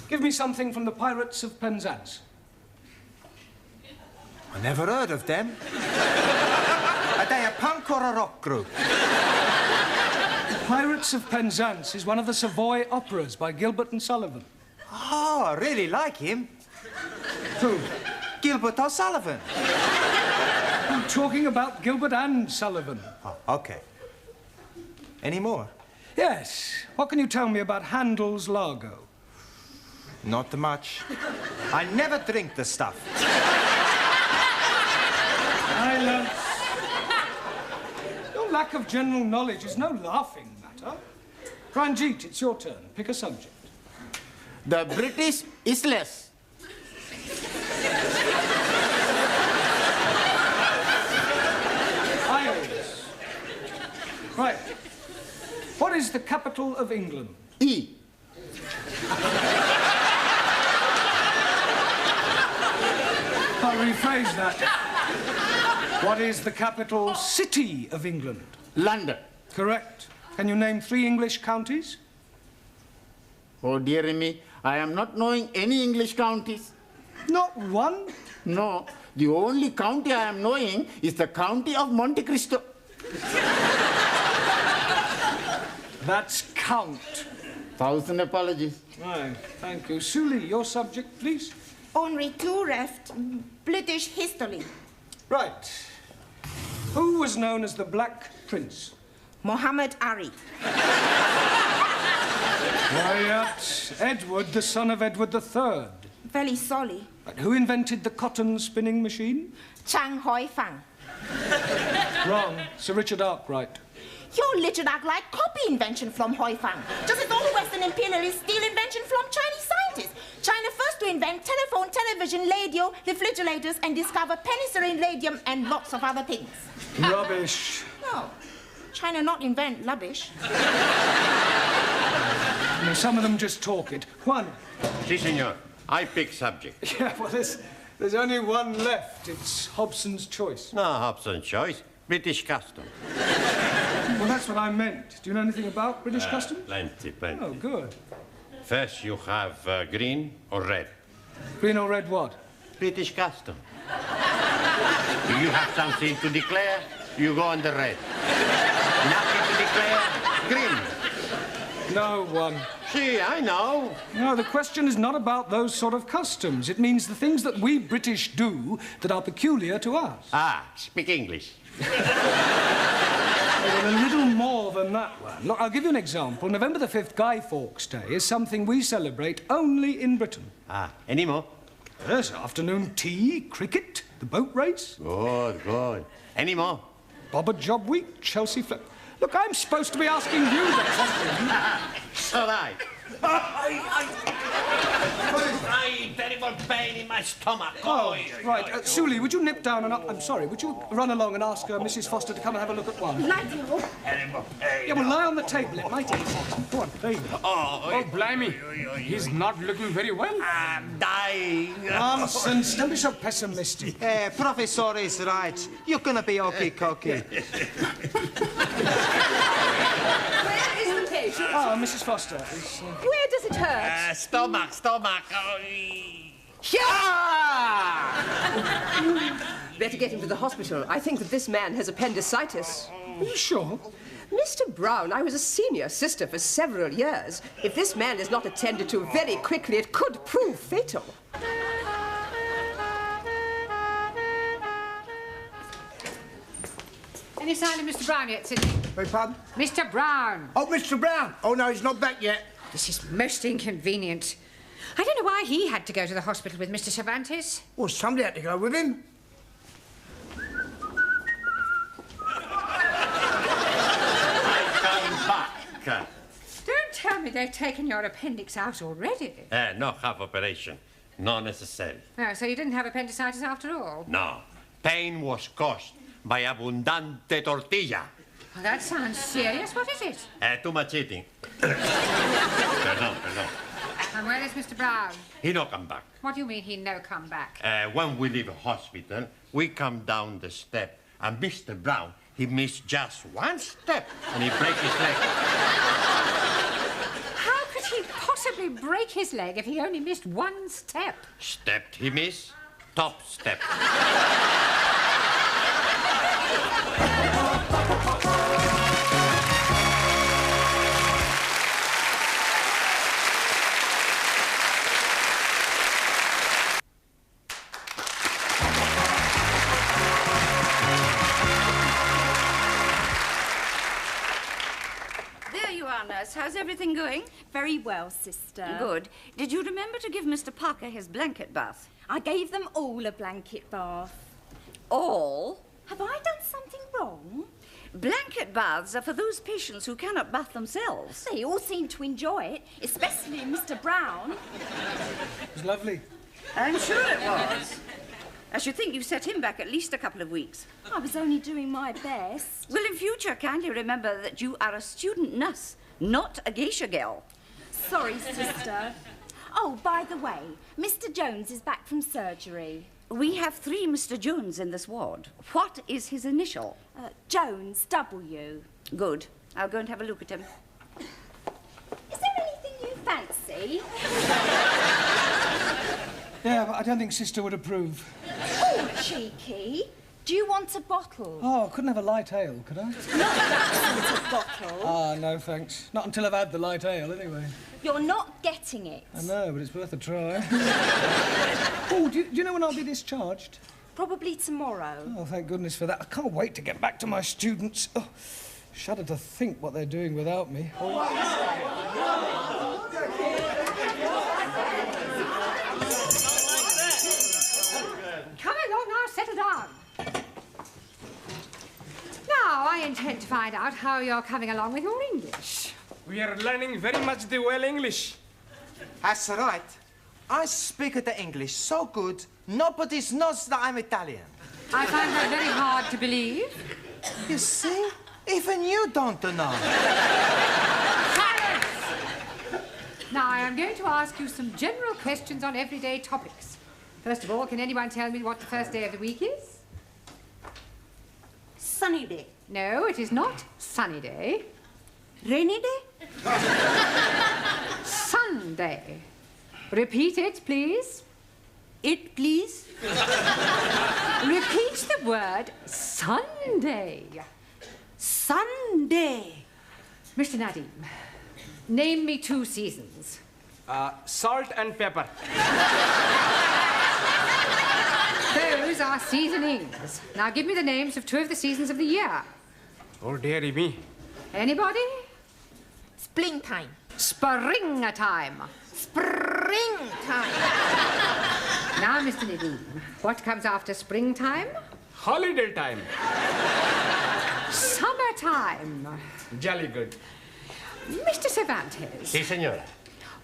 Give me something from the Pirates of Penzance. I never heard of them. Are they a punk or a rock group? The Pirates of Penzance is one of the Savoy operas by Gilbert and Sullivan. Oh, I really like him. Who? Gilbert O'Sullivan. I'm talking about Gilbert and Sullivan. Oh, okay. Any more? Yes. What can you tell me about Handel's Largo? Not much. I never drink the stuff. Silence. Your lack of general knowledge is no laughing matter. Ranjit, it's your turn. Pick a subject. The British Isles. Isles. Right. What is the capital of England? E. I'll rephrase that. What is the capital city of England? London. Correct. Can you name 3 English counties? Oh, dear me, I am not knowing any English counties. Not one? No, the only county I am knowing is the county of Monte Cristo. That's count. 1,000 apologies. Right, thank you. Suli, your subject, please. Only 2 left. British history. Right. Who was known as the Black Prince? Muhammad Ali. Quiet. Edward, the son of Edward III. Very sorry. But who invented the cotton spinning machine? Chang Hoi Fang. Wrong. Sir Richard Arkwright. Your Richard Arkwright copy invention from Hoi Fang. Just as all the Western imperialists steal invention from Chinese scientists. China first to invent telephone, television, radio, refrigerators, and discover penicillin, radium, and lots of other things. Rubbish. No. China not invent rubbish. Some of them just talk it. Juan. Si, senor. I pick subject. Yeah, well, there's There's only one left. It's Hobson's choice. No, Hobson's choice. British custom. Well, that's what I meant. Do you know anything about British custom? Plenty. Oh, good. First, you have green or red. Green or red what? British custom. If you have something to declare, you go on the red. Nothing to declare, green. No one. See, I know. No, the question is not about those sort of customs. It means the things that we British do that are peculiar to us. Ah, speak English. Well, a little more than that one. Look, I'll give you an example. November the 5th, Guy Fawkes Day, is something we celebrate only in Britain. Ah, any more? Yes, afternoon tea, cricket, the boat race. Good. Any more? Bobber Job Week, Chelsea Flip. Look, I'm supposed to be asking you the question. So right. Terrible pain in my stomach. Oh, right. Suli, would you nip down and... I'm sorry, would you run along and ask Mrs. Foster to come and have a look at one? Nigel. Terrible pain. Yeah, well, lie on the table. It might eat. Go on, there you go. Oh, blimey. He's not looking very well. I'm dying. Nonsense. Don't be so pessimistic. Professor is right. You're gonna be okay. Where is the patient? Ah, Mrs. Foster. Where does it hurt? Stomach. Better get him to the hospital. I think that this man has appendicitis. Are you sure? Mr. Brown, I was a senior sister for several years. If this man is not attended to very quickly, it could prove fatal. Any sign of Mr. Brown yet, Sidney? Beg pardon? Mr. Brown. Oh, Mr. Brown. Oh, no, he's not back yet. This is most inconvenient. I don't know why he had to go to the hospital with Mr. Cervantes. Well, somebody had to go with him. Come back. Don't tell me they've taken your appendix out already. No half operation. Not necessary. Oh, so you didn't have appendicitis after all? No. Pain was caused by abundante tortilla. Well, that sounds serious. What is it? Too much eating. Perdón. And where is Mr. Brown? He no come back. What do you mean he no come back? When we leave a hospital, we come down the step, and Mr. Brown, he missed just one step, and he break his leg. How could he possibly break his leg if he only missed one step? Stepped he miss, top step. There you are, nurse. How's everything going? Very well, sister. Good. Did you remember to give Mr. Parker his blanket bath? I gave them all a blanket bath. All? Have I done something wrong? Blanket baths are for those patients who cannot bath themselves. They all seem to enjoy it, especially Mr. Brown. It was lovely. I'm sure it was. I should think you set him back at least a couple of weeks. I was only doing my best. Well, in future, kindly remember that you are a student nurse, not a geisha girl. Sorry, sister. Oh, by the way, Mr. Jones is back from surgery. We have 3 Mr. Jones in this ward. What is his initial? Jones, W. Good. I'll go and have a look at him. Is there anything you fancy? Yeah, but I don't think Sister would approve. Oh, cheeky. Do you want a bottle? Oh, I couldn't have a light ale, could I? Not that sort of bottle. Ah, no, thanks. Not until I've had the light ale, anyway. You're not getting it. I know, but it's worth a try. Oh, do you know when I'll be discharged? Probably tomorrow. Oh, thank goodness for that. I can't wait to get back to my students. Oh, shudder to think what they're doing without me. Come along now, settle down. Now, I intend to find out how you're coming along with your English. We are learning very much the well English. That's right. I speak the English so good, nobody knows that I'm Italian. I find that very hard to believe. You see? Even you don't know. Now, I am going to ask you some general questions on everyday topics. First of all, can anyone tell me what the first day of the week is? Sunny day. No, it is not sunny day. Rainy day? Sunday. Repeat it, please. It, please. Repeat the word Sunday. Sunday. Mr. Nadim, name me 2 seasons. Salt and pepper. Those are seasonings. Now give me the names of 2 of the seasons of the year. Oh, dearie me. Anybody? Springtime. Springtime. Springtime. Now, Mr. Nadim, what comes after springtime? Holiday time. Summertime. Jolly good. Mr. Cervantes. Sí, señora.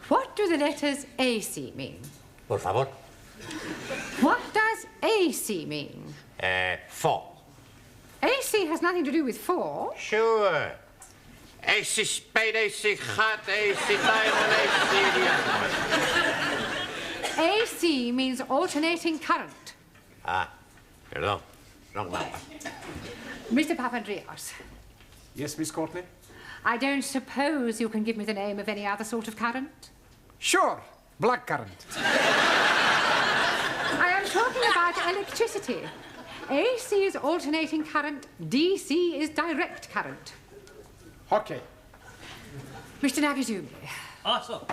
What do the letters AC mean? Por favor. What does AC mean? 4. AC has nothing to do with 4. Sure. AC spade, AC hot, AC diamond, AC... AC means alternating current. Ah, perdón. Wrong number. Mr. Papandreou. Yes, Miss Courtney? I don't suppose you can give me the name of any other sort of current? Sure. Black current. I am talking about electricity. AC is alternating current, DC is direct current. Okay. Mr. Nagazumi. Awesome.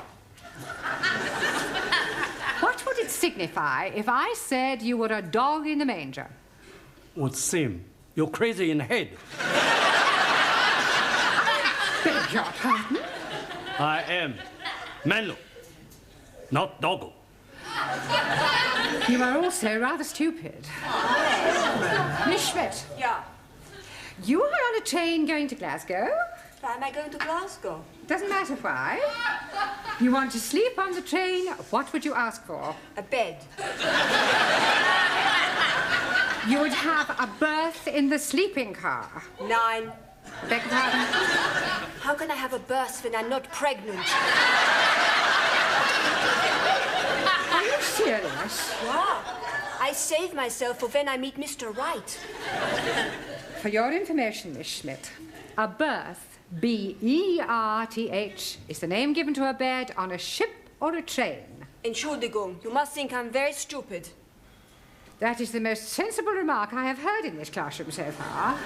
What would it signify if I said you were a dog in the manger? Would seem you're crazy in the head. Beg your pardon? I am Menlo, not Doggo. You are also rather stupid. Miss Schmidt. Yeah. You are on a train going to Glasgow? Why am I going to Glasgow? Doesn't matter why. You want to sleep on the train, what would you ask for? A bed. You would have a berth in the sleeping car. 9. Beg your pardon? How can I have a berth when I'm not pregnant? Are you serious? Yeah. I save myself for when I meet Mr. Wright. For your information, Miss Schmidt, a berth, B-E-R-T-H, is the name given to a bed on a ship or a train. Entschuldigung, you must think I'm very stupid. That is the most sensible remark I have heard in this classroom so far.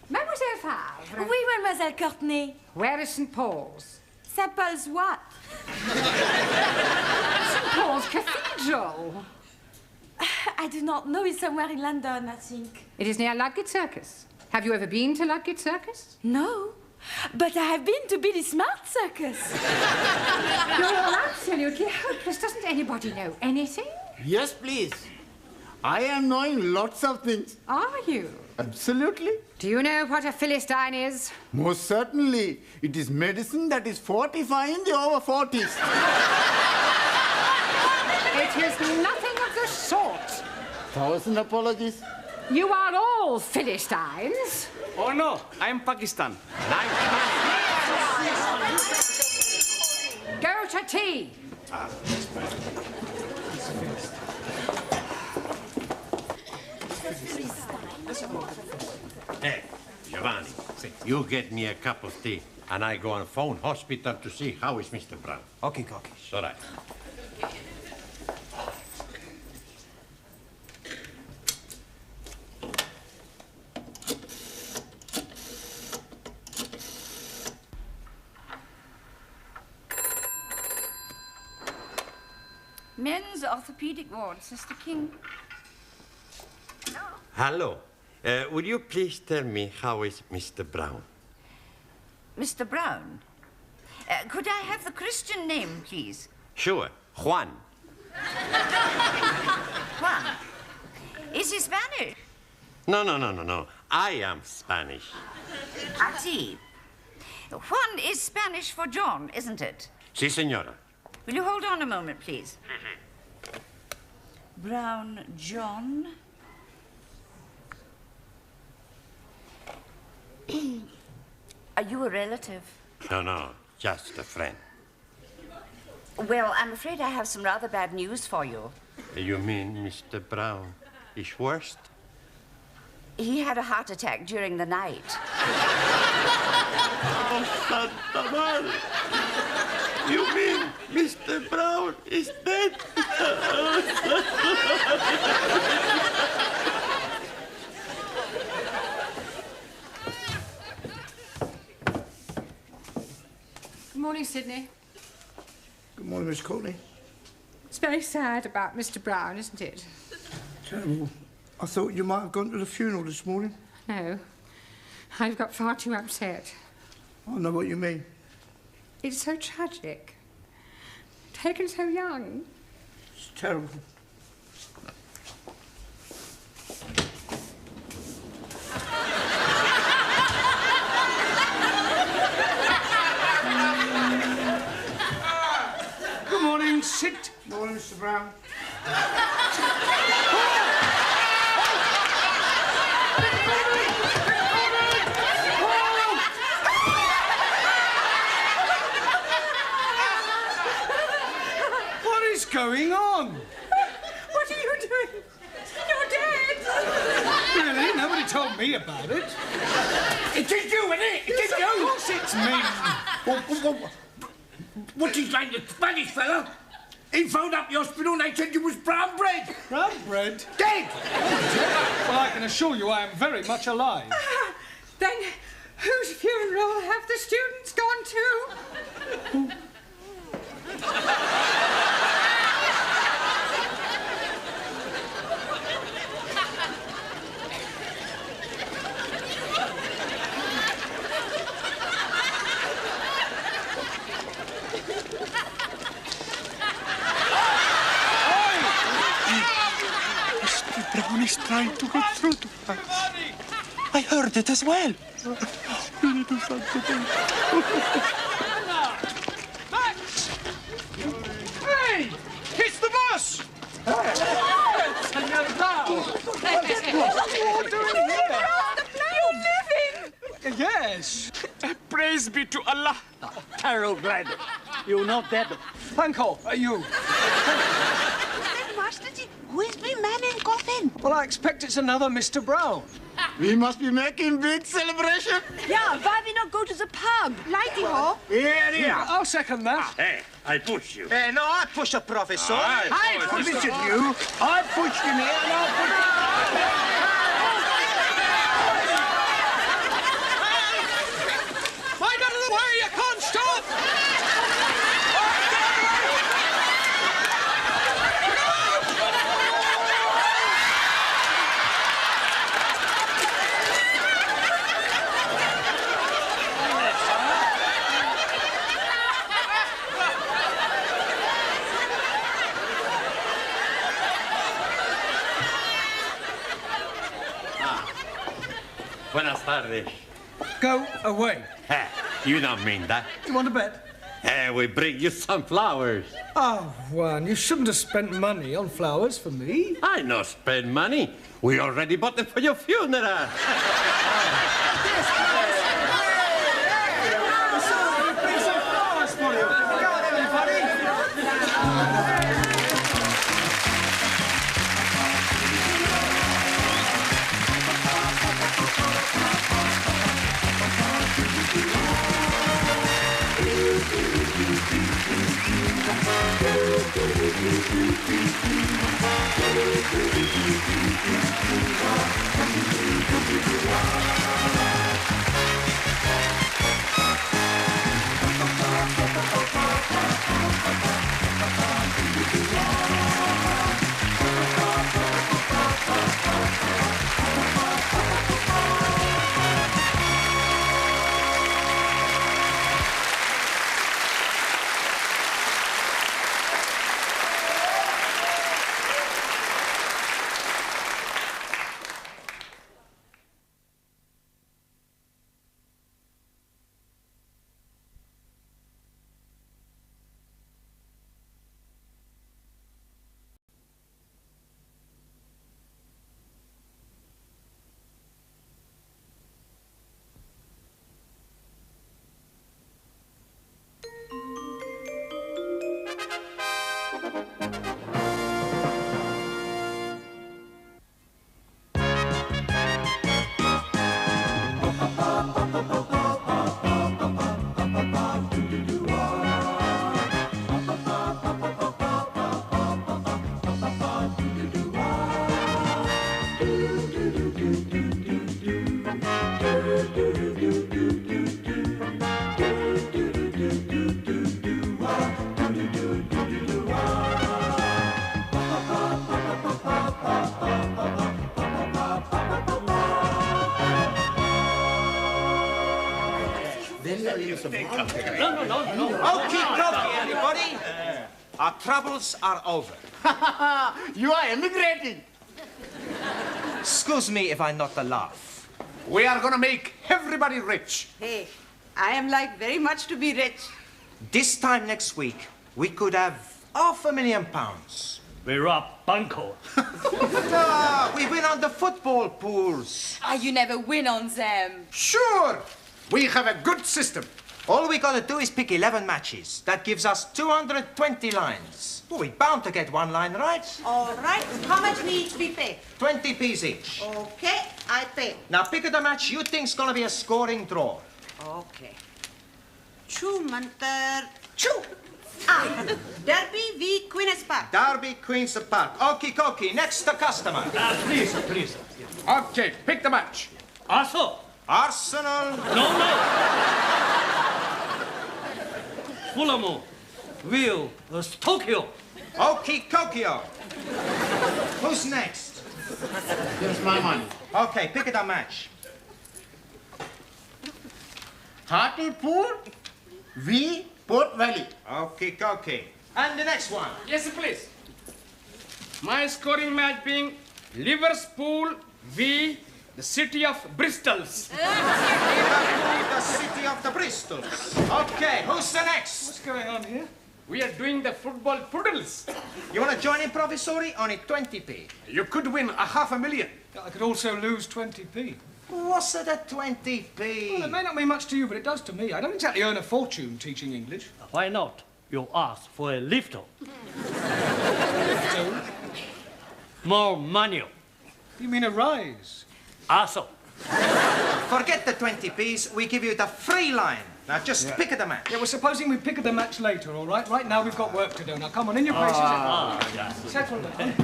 Mademoiselle Favre. Oui, Mademoiselle Courtney. Where is St. Paul's? St. Paul's what? St. Paul's Cathedral. I do not know. It's somewhere in London, I think. It is near Ludgate Circus. Have you ever been to Ludgate Circus? No. But I have been to Billy Smart Circus. You're all absolutely hopeless. Doesn't anybody know anything? Yes, please. I am knowing lots of things. Are you? Absolutely. Do you know what a Philistine is? Most certainly. It is medicine that is fortifying the over 40s. It is nothing of the sort. 1,000 apologies. You are all Philistines. Oh, no. I'm Pakistan. Go to tea. Hey, Giovanni, you get me a cup of tea, and I go on phone hospital to see how is Mr. Brown. Okay, okay. It's all right. Men's orthopedic ward, Sister King. Hello. Would you please tell me how is Mr. Brown? Mr. Brown? Could I have the Christian name, please? Sure, Juan. Juan. Is he Spanish? No. I am Spanish. I see. Juan is Spanish for John, isn't it? Sí, señora. Will you hold on a moment, please? Brown John. Are you a relative? No, just a friend. Well, I'm afraid I have some rather bad news for you. You mean Mr. Brown is worst? He had a heart attack during the night. Oh, Santa Madre. You mean Mr. Brown is dead? Good morning, Sydney. Good morning, Miss Courtney. It's very sad about Mr. Brown, isn't it? Terrible. I thought you might have gone to the funeral this morning. No. I've got far too upset. I know what you mean. It's so tragic. Taken so young. It's terrible. Good morning, Sid. Morning, Mr. Brown. What is going on? What are you doing? You're dead! Really? Nobody told me about it. It is you, isn't it? It is you! Of course it's me. What's he saying, the Spanish fella? He phoned up the hospital and they said you was brown bread. Brown bread? Dead! Well, I can assure you I am very much alive. Then whose funeral have the students gone to? Mr. Brown is trying to get through to us. I heard it as well. Spiritu Santo. Hey! It's the boss! Senor Brown! What are you doing here? You're living! Yes. Praise be to Allah. Terrible glad. You're not dead. Uncle, are you? Masterji, who is the man in coffin? Well, I expect it's another Mr. Brown. We must be making big celebration. Yeah, why we not go to the pub? Lighty ho. Here. I'll second that. Hey, I push you. No, I push a professor. I pushed you. I pushed him here and I'll push Mind out of the way, you can't stop! Buenas tardes. Go away. You don't mean that. You want to bet? We bring you some flowers. Oh, Juan, you shouldn't have spent money on flowers for me. I no spend money. We already bought them for your funeral. Mr. Brown. Okay, dokie, everybody. Our troubles are over. You are emigrating. Excuse me if I not the laugh. We are going to make everybody rich. Hey, I am like very much to be rich. This time next week, we could have £500,000. We rob Bunko. We win on the football pools. You never win on them. Sure. We have a good system. All we gotta do is pick 11 matches. That gives us 220 lines. Well, we're bound to get one line right. All right. How much we each be paid? 20p each. Okay, I pay. Now pick the match you think's gonna be a scoring draw. Okay. Chu Mantar. Chu. Derby v Queen's Park. Derby, Queen's Park. Okie dokie. Next the customer. Please. Okay, pick the match. Arsenal. Arsenal. No. Fulham. Will. Tokyo. Okie Tokyo. Who's next? Here's my money. Okay, pick the match. Hartlepool v Port Valley. Okie dokie. And the next one. Yes, please. My scoring match being Liverpool v the city of Bristols. The city of the Bristols. Okay, who's the next? What's going on here? We are doing the football poodles. You want to join in, Provisori? Only 20p. You could win $500,000. I could also lose 20p. What's it at 20p? Well, it may not mean much to you, but it does to me. I don't exactly earn a fortune teaching English. Why not? You ask for a lift. More money. You mean a rise? Also. Forget the 20p's. We give you the free line. Now just pick the match. Yeah, well, supposing we pick the match later, all right? Right now we've got work to do. Now come on, in your places. Settle down.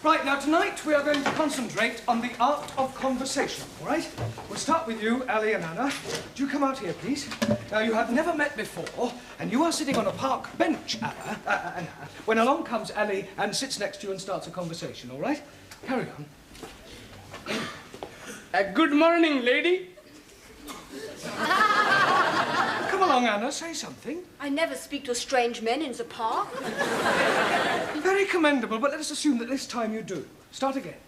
Right, now tonight we are going to concentrate on the art of conversation, all right? We'll start with you, Ali and Anna. Do you come out here, please? Now, you have never met before, and you are sitting on a park bench, Anna, when along comes Ali and sits next to you and starts a conversation, all right? Carry on. Good morning, lady. Come along, Anna, say something. I never speak to strange men in the park. Very commendable, but let us assume that this time you do. Start again.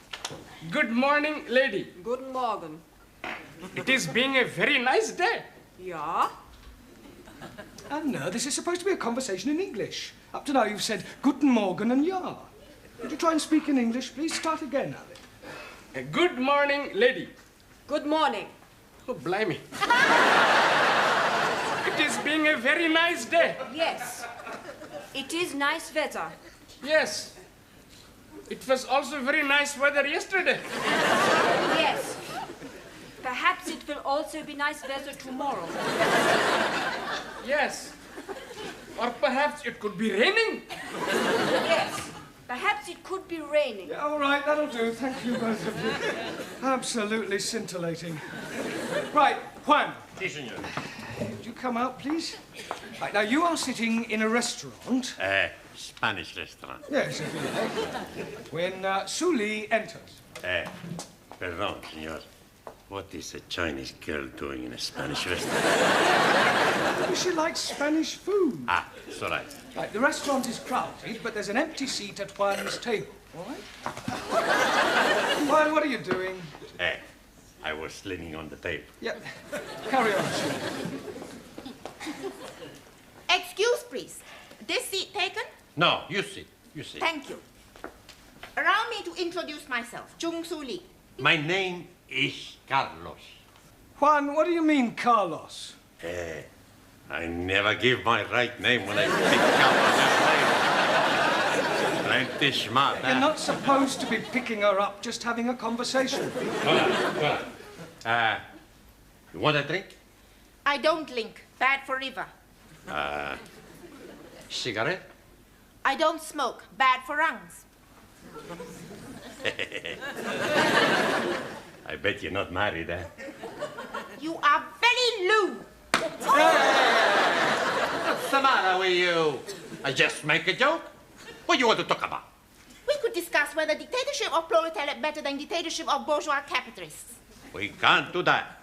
Good morning, lady. Guten Morgen. It is being a very nice day. Ja? Anna, this is supposed to be a conversation in English. Up to now you've said Guten Morgen and Ja. Would you try and speak in English, please? Start again, Ali. Good morning, lady. Good morning. Oh, blimey. It is being a very nice day. Yes. It is nice weather. Yes. It was also very nice weather yesterday. Yes. Perhaps it will also be nice weather tomorrow. Yes. Or perhaps it could be raining. Yes. Perhaps it could be raining. Yeah, all right, that'll do. Thank you, both of you. Absolutely scintillating. Right, Juan. Si, senor. Would you come out, please? Right, now you are sitting in a restaurant. Spanish restaurant. Yes, if you like. When Suli enters. Perdón, senor. What is a Chinese girl doing in a Spanish restaurant? She likes Spanish food. Ah, it's all right. Right, the restaurant is crowded, but there's an empty seat at Juan's table, all right? Juan, what are you doing? I was leaning on the table. Yeah, carry on, Suli. Excuse, please. This seat taken? No, you sit. You sit. Thank you. Allow me to introduce myself, Chung Su Lee. My name is Carlos. Juan, what do you mean, Carlos? I never give my right name when I pick up a name. Plenty smart, You're not supposed to be picking her up, just having a conversation. Hold on. You want a drink? I don't link. Bad for liver. Cigarette? I don't smoke. Bad for lungs. I bet you're not married, eh? You are very lewd. What's the matter with you? I just make a joke. What do you want to talk about? We could discuss whether dictatorship of proletariat better than dictatorship of bourgeois capitalists. We can't do that.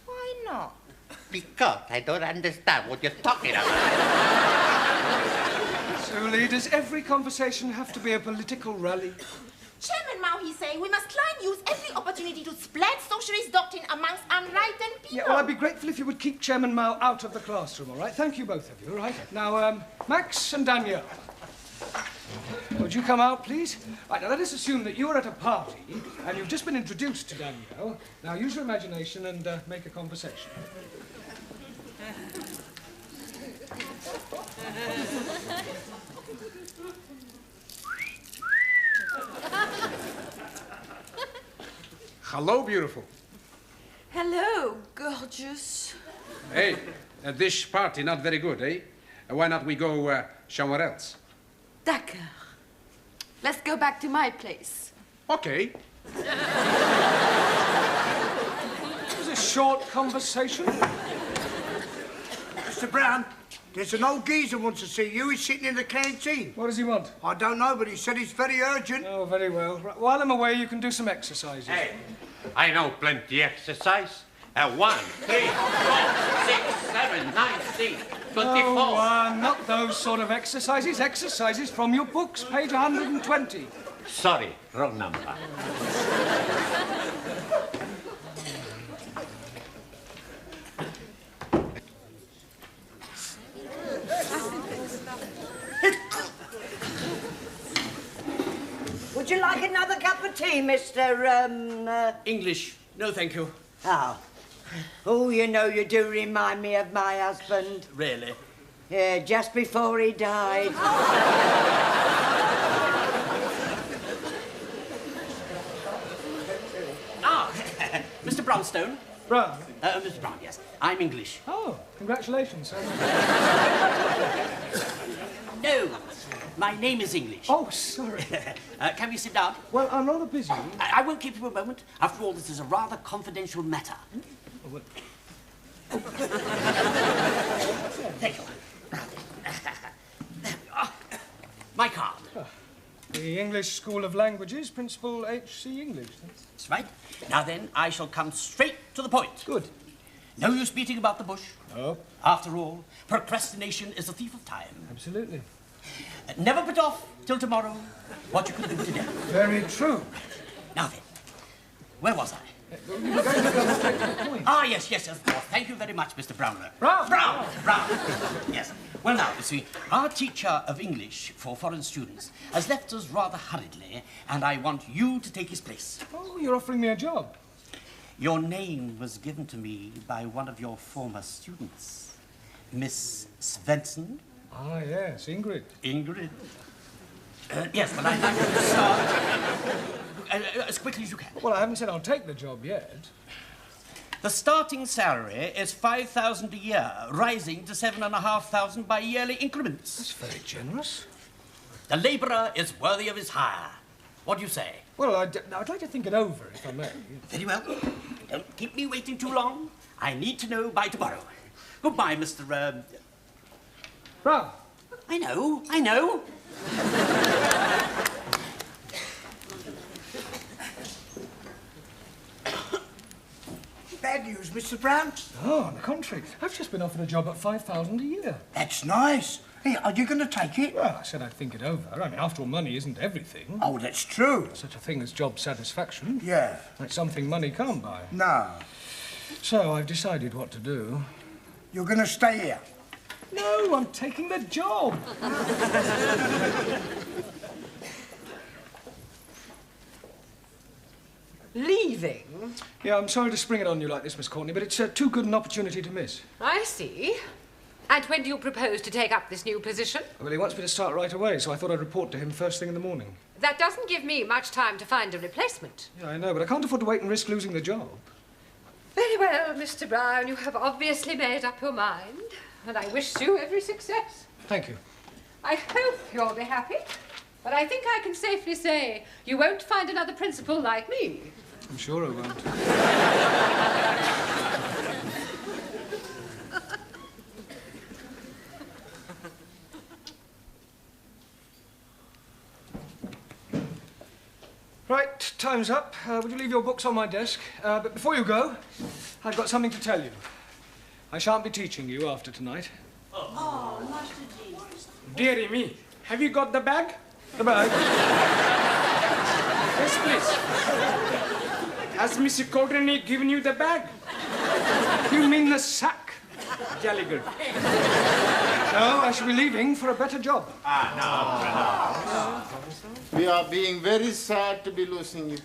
Why not? Because I don't understand what you're talking about. So, leaders, every conversation have to be a political rally. Chairman Mao, he say, we must try and use every opportunity to spread socialist doctrine amongst unenlightened people. Yeah, well, I'd be grateful if you would keep Chairman Mao out of the classroom, all right? Thank you, both of you, all right? Now, Max and Danielle. Would you come out, please? Right, now let us assume that you are at a party and you've just been introduced to Danielle. Now use your imagination and make a conversation. Hello, beautiful. Hello, gorgeous. Hey, this party not very good, eh? Why not we go somewhere else? D'accord. Let's go back to my place. Okay. It was a short conversation. Mr. Brown, there's an old geezer wants to see you. He's sitting in the canteen. What does he want? I don't know, but he said it's very urgent. Oh, very well. Right, while I'm away, you can do some exercises. Hey, I know plenty exercise. 1, 3, 4, 6, 7, 9, 10, 24. Oh, not those sort of exercises. Exercises from your books, page 120. Sorry, wrong number. Would you like another cup of tea, Mr. English. No, thank you. Oh. Oh, you know, you do remind me of my husband. Really? Yeah, just before he died. Mr. Brownstone. Brown? Mr. Brown, yes. I'm English. Oh, congratulations. No, my name is English. Oh, sorry. Can we sit down? Well, I'm rather busy. I won't keep you a moment. After all, this is a rather confidential matter. Thank you. My card. The English School of Languages, Principal H.C. English. That's right. Now then, I shall come straight to the point. Good. No use beating about the bush. Oh. After all, procrastination is a thief of time. Absolutely. Never put off till tomorrow what you can do today. Very true. Now then, where was I? Yes, of course. Thank you very much, Mr. Browner. Brown! Yes. Well, now, you see, our teacher of English for foreign students has left us rather hurriedly, and I want you to take his place. Oh, you're offering me a job. Your name was given to me by one of your former students, Miss Svensson. Ah, yes, Ingrid. Ingrid? Yes, but I'd like you to start as quickly as you can. Well, I haven't said I'll take the job yet. The starting salary is $5,000 a year, rising to $7,500 by yearly increments. That's very generous. The labourer is worthy of his hire. What do you say? Well, I'd like to think it over, if I may. Very well. Don't keep me waiting too long. I need to know by tomorrow. Goodbye, Mr. Brown. I know. Bad news, Mr. Brown. Oh, on the contrary. I've just been offered a job at $5,000 a year. That's nice. Hey, are you going to take it? Well, I said I'd think it over. I mean, after all, money isn't everything. Oh, that's true. Such a thing as job satisfaction. Yeah. That's something money can't buy. No. So I've decided what to do. You're going to stay here? No, I'm taking the job. Leaving? Yeah, I'm sorry to spring it on you like this, Miss Courtney, but it's too good an opportunity to miss. I see. And when do you propose to take up this new position? Well, he wants me to start right away, so I thought I'd report to him first thing in the morning. That doesn't give me much time to find a replacement. Yeah, I know, but I can't afford to wait and risk losing the job. Very well, Mr. Brown, you have obviously made up your mind, and I wish you every success. Thank you. I hope you'll be happy, but I think I can safely say you won't find another principal like me. I'm sure I won't. Right, time's up. Would you leave your books on my desk? But before you go, I've got something to tell you. I shan't be teaching you after tonight. Oh, Master G. Dearie me, have you got the bag? The bag? Yes, please. Has Mr. Courtney given you the bag? You mean the sack? Jolly good. No, I shall be leaving for a better job. We are being very sad to be losing you.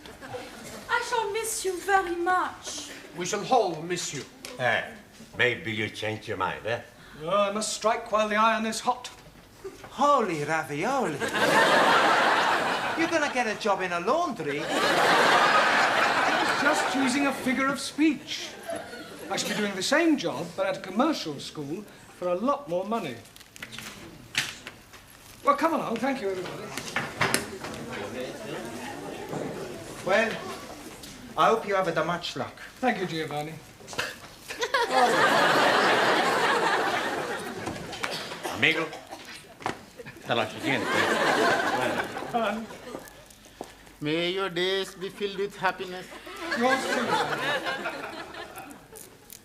I shall miss you very much. We shall all miss you. Maybe you change your mind, eh? Oh, I must strike while the iron is hot. Holy ravioli. You're gonna get a job in a laundry? Just using a figure of speech. I shall be doing the same job, but at a commercial school for a lot more money. Well, come along. Thank you, everybody. Well, I hope you have the much luck. Thank you, Giovanni. Amigo, tell us again, please. May your days be filled with happiness. Yours too.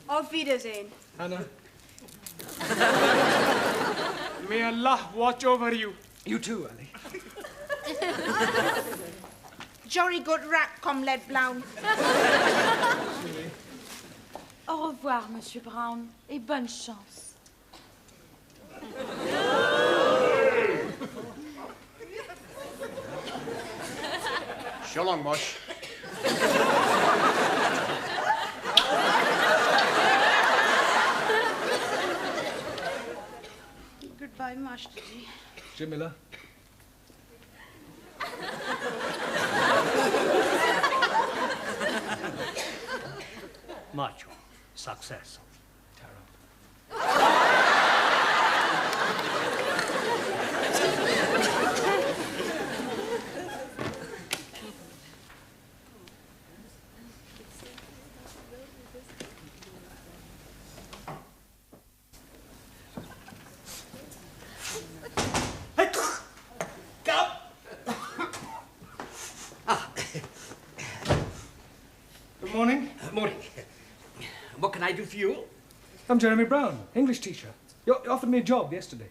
Auf Wiedersehen. Anna. May Allah watch over you. You too, Annie. Jolly good rap, Comrade Brown. Au revoir, Monsieur Brown, et bonne chance. So long, Mosh. Goodbye, Master G. Jamila. Macho. Success. Good morning. Morning. What can I do for you? I'm Jeremy Brown, English teacher. You offered me a job yesterday.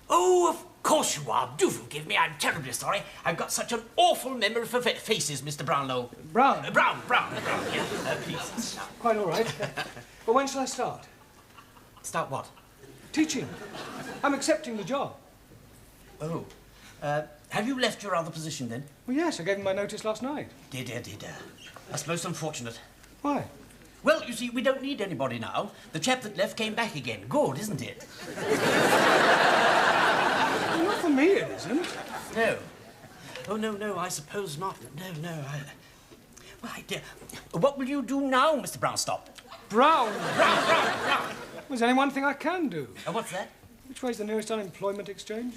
Oh, of course you are. Do forgive me. I'm terribly sorry. I've got such an awful memory for faces, Mr. Brownlow. Brown? Brown. Yeah. Please. Quite all right. But when shall I start? Start what? Teaching. I'm accepting the job. Oh. Have you left your other position then? Well, yes, I gave him my notice last night. Did. That's most unfortunate. Why? Well, you see, we don't need anybody now. The chap that left came back again. Good, isn't it? Well, not for me, it isn't. No. Oh, no, I suppose not. No. Right, dear. What will you do now, Mr. Brownstop? Brown? Brown. There's only one thing I can do. What's that? Which way's the nearest unemployment exchange?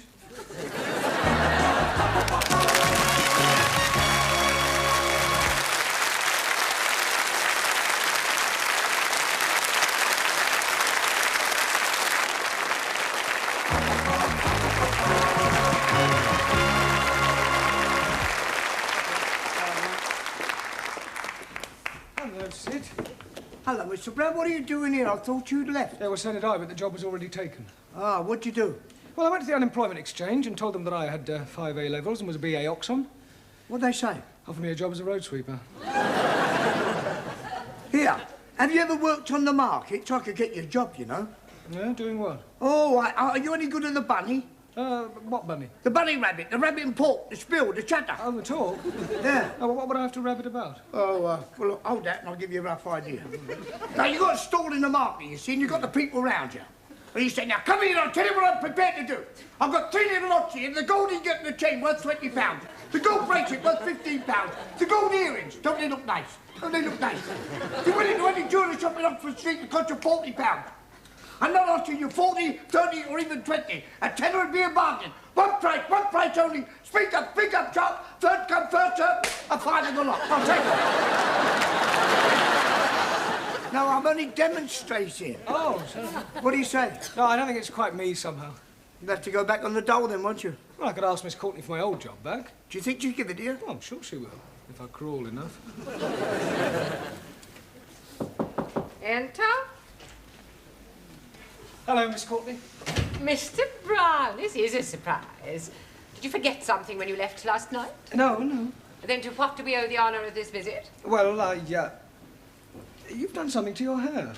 Hello, Sid. Hello, Mr. Brown. What are you doing here? I thought you'd left. Yeah, well, so did I, but the job was already taken. Ah, what'd you do? Well, I went to the unemployment exchange and told them that I had 5 A-levels and was a BA Oxon. What'd they say? Offered me a job as a road sweeper. Here, have you ever worked on the market? So I could get you a job, you know. Yeah, doing what? Oh, are you any good at the bunny? What bunny? The bunny rabbit, the rabbit and pork, the spill, the chatter. Oh, the talk? Yeah. Oh, what would I have to rabbit about? Oh, well, look, hold that and I'll give you a rough idea. Now, you've got a stall in the market, you see, and you've got the people around you. And you say, now, come here, I'll tell you what I'm prepared to do. I've got 3 little lots here, the gold ingot and the chain worth £20. The gold bracelet worth £15. The gold earrings, don't they look nice? Don't they look nice? You're willing to any jewellery shop in Oxford Street that cost you £40. I'm not asking you 40, 30, or even 20. A tenner would be a bargain. One price only. Speak up, chap. Third come, first serve. A five in the lot. I'll take it. No, I'm only demonstrating. Oh, so... What do you say? No, I don't think it's quite me somehow. You'll have to go back on the dole then, won't you? Well, I could ask Miss Courtney for my old job back. Do you think she'd give it to you? Oh, I'm sure she will, if I crawl enough. Enter. Hello, Miss Courtney. Mr. Brown, this is a surprise. Did you forget something when you left last night? No, no. Then to what do we owe the honour of this visit? Well, you've done something to your hair.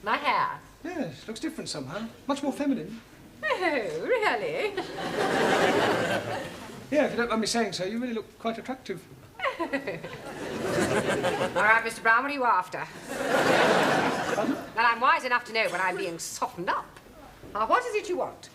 My hair? Yes, looks different somehow. Much more feminine. Oh, really? Yeah, if you don't mind me saying so, you really look quite attractive. All right, Mr. Brown, what are you after? Well, I'm wise enough to know when I'm being softened up. Now, what is it you want?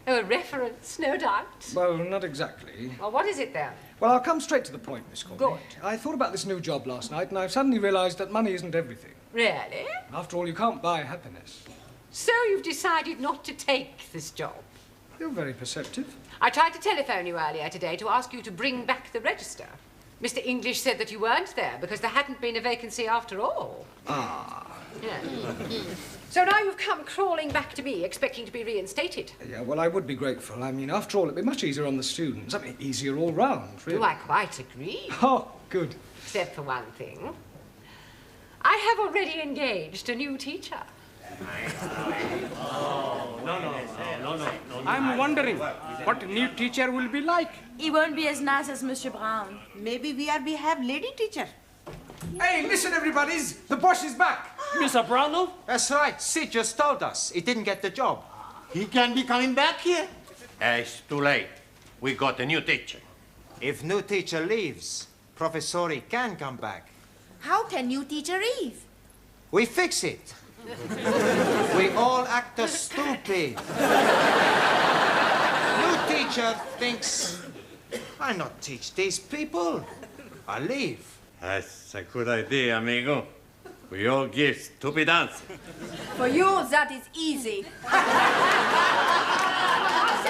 Oh, a reference, no doubt. Well, not exactly. Well, what is it then? Well, I'll come straight to the point, Miss Courtney. Good. I thought about this new job last night, and I've suddenly realised that money isn't everything. Really? After all, you can't buy happiness. So you've decided not to take this job? You're very perceptive. I tried to telephone you earlier today to ask you to bring back the register. Mr. English said that you weren't there because there hadn't been a vacancy after all. Ah. Yeah. So now you've come crawling back to me, expecting to be reinstated. Yeah, well, I would be grateful. I mean, after all, it'd be much easier on the students. I mean, easier all round, really. Do I quite agree? Oh, good. Except for one thing. I have already engaged a new teacher. I'm wondering what new teacher will be like. He won't be as nice as Monsieur Brown. Maybe we have lady teacher. Hey, listen, everybody's. The boss is back. Mr. Brownell? That's right. Sid just told us he didn't get the job. He can be coming back here. It's too late. We got a new teacher. If new teacher leaves, Professori can come back. How can new teacher leave? We fix it. We all act as stupid. New teacher thinks, I not teach these people. I leave. That's a good idea, amigo. We all give stupid answers. For you, that is easy. Sit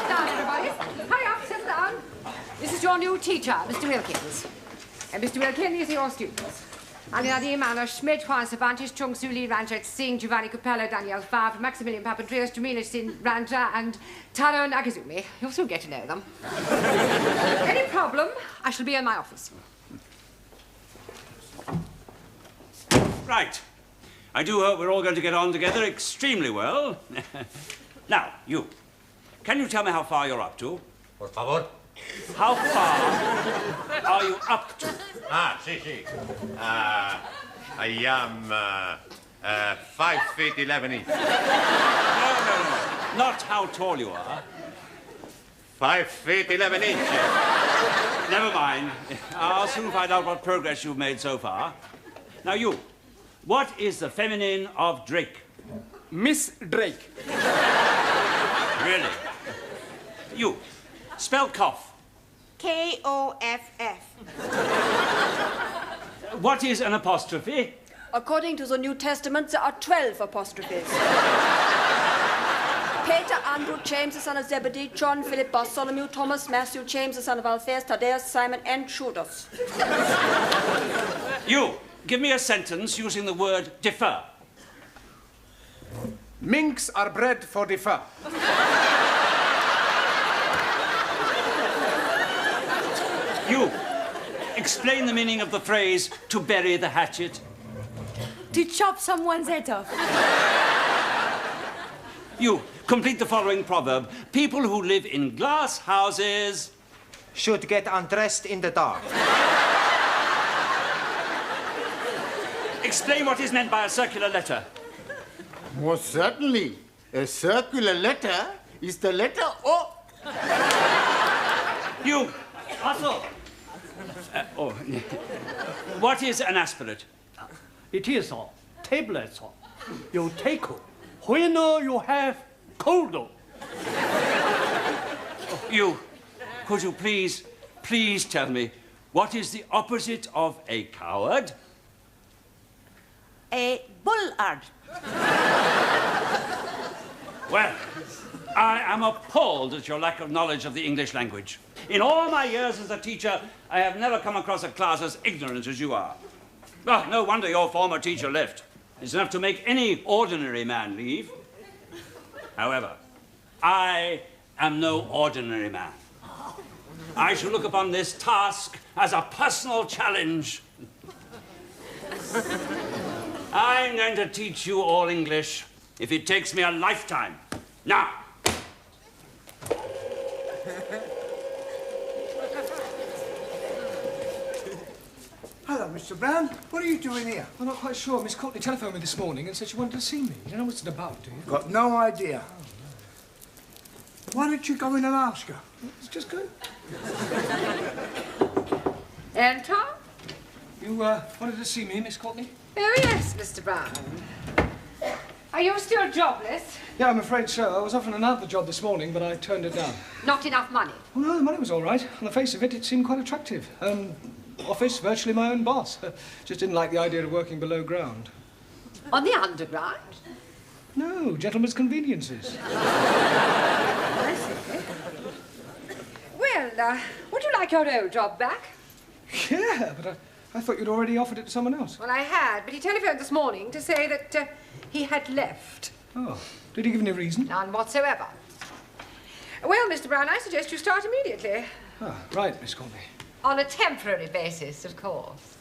down, everybody. Hurry up, sit down. This is your new teacher, Mr. Wilkins. And Mr. Wilkins, these are your students. Alina Manor, Schmidt, Juan Cervantes, Chung Su Lee, Ranjit Singh, Giovanni Capello, Daniel Favre, Maximilian Papandreou, Jamila Sin Ranja, and Taro Nagazumi. You'll soon get to know them. Any problem, I shall be in my office. Right. I do hope we're all going to get on together extremely well. Now, you. Can you tell me how far you're up to? Por favor. How far are you up to? Sí. I am 5 feet 11 inches. No. Not how tall you are. 5 feet 11 inches. Never mind. I'll soon find out what progress you've made so far. Now, you. What is the feminine of Drake? Miss Drake. Really? You. Spell cough. Koff. What is an apostrophe? According to the New Testament, there are 12 apostrophes. Peter, Andrew, James, the son of Zebedee, John, Philip, Bartholomew, Thomas, Matthew, James, the son of Alphaeus, Thaddeus, Simon, and Judas. You. Give me a sentence using the word defer. Minks are bred for defer. You. Explain the meaning of the phrase, to bury the hatchet. To chop someone's head off. You. Complete the following proverb. People who live in glass houses should get undressed in the dark. Explain what is meant by a circular letter. Most certainly. A circular letter is the letter O. You. Also. What is an aspirate? It is a tablet. You take when you have cold. You. Could you please tell me what is the opposite of a coward? A bullard. Well, I am appalled at your lack of knowledge of the English language. In all my years as a teacher, I have never come across a class as ignorant as you are. Well, no wonder your former teacher left. It's enough to make any ordinary man leave. However, I am no ordinary man. I shall look upon this task as a personal challenge. I'm going to teach you all English if it takes me a lifetime. Now! Hello, Mr. Brown. What are you doing here? I'm not quite sure. Miss Courtney telephoned me this morning and said she wanted to see me. You don't know what it's about, do you? Got no idea. Why don't you go in and ask her? It's just good. Anton? You wanted to see me, Miss Courtney? Oh, yes, Mr. Brown. Are you still jobless? Yeah, I'm afraid so. I was offered another job this morning, but I turned it down. Not enough money? Oh, no, the money was all right. On the face of it, it seemed quite attractive. Office, virtually my own boss. Just didn't like the idea of working below ground. On the underground? No, gentlemen's conveniences. I see. Well, would you like your old job back? Yeah, but I thought you'd already offered it to someone else. Well, I had, but he telephoned this morning to say that he had left. Oh, did he give any reason? None whatsoever. Well, Mr. Brown, I suggest you start immediately. Ah, right, Miss Courtney. On a temporary basis, of course.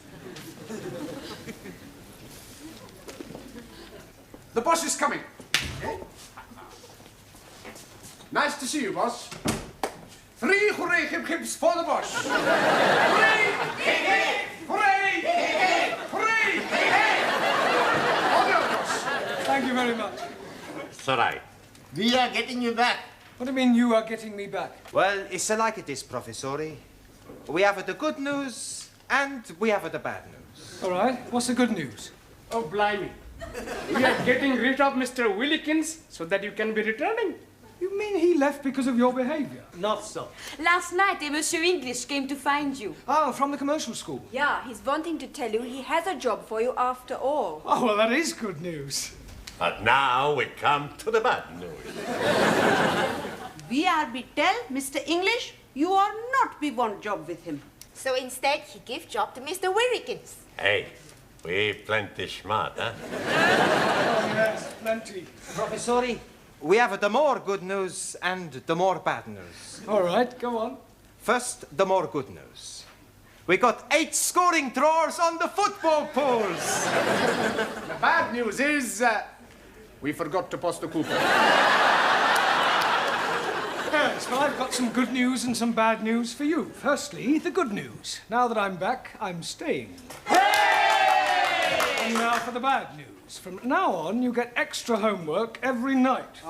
The boss is coming. Nice to see you, boss. 3 hooray hip-hips for the boss. Hooray! Hip-hip! Hooray! Hip-hip! Hooray! Hip-hip! All the other boss. Thank you very much. It's all right. We are getting you back. What do you mean you are getting me back? Well, it's like this, Professore. We have the good news and we have the bad news. All right. What's the good news? Oh, blimey. We are getting rid of Mr. Willikins so that you can be returning. You mean he left because of your behavior? Not so. Last night, Monsieur English came to find you. Oh, from the commercial school. Yeah, he's wanting to tell you he has a job for you after all. Oh, well, that is good news. But now we come to the bad news. We are be tell Mr. English, you are not be want job with him. So instead, he give job to Mr. Willikins. Hey, we plenty smart, huh? Oh, yes, plenty. Professore, we have the more good news and the more bad news. All right, go on. First, the more good news. We got 8 scoring drawers on the football pools. The bad news is we forgot to post the coupon. Yes, well, I've got some good news and some bad news for you. Firstly, the good news. Now that I'm back, I'm staying. Hey! And now for the bad news. From now on, you get extra homework every night.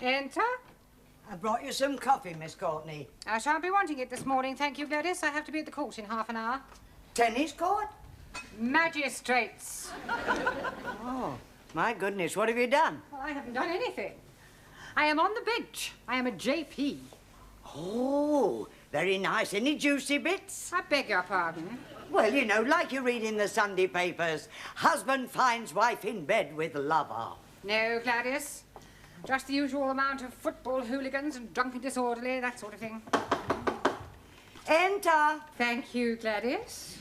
Enter. I brought you some coffee, Miss Courtney. I shan't be wanting it this morning, thank you, Gladys. I have to be at the court in half an hour. Tennis court? Magistrates. Oh, my goodness, what have you done? Well, I haven't done anything. I am on the bench. I am a JP. Oh, very nice. Any juicy bits? I beg your pardon. Well, you know, like you read in the Sunday papers, husband finds wife in bed with lover. No, Gladys. just the usual amount of football hooligans and drunken disorderly, that sort of thing. Enter. Thank you, Gladys.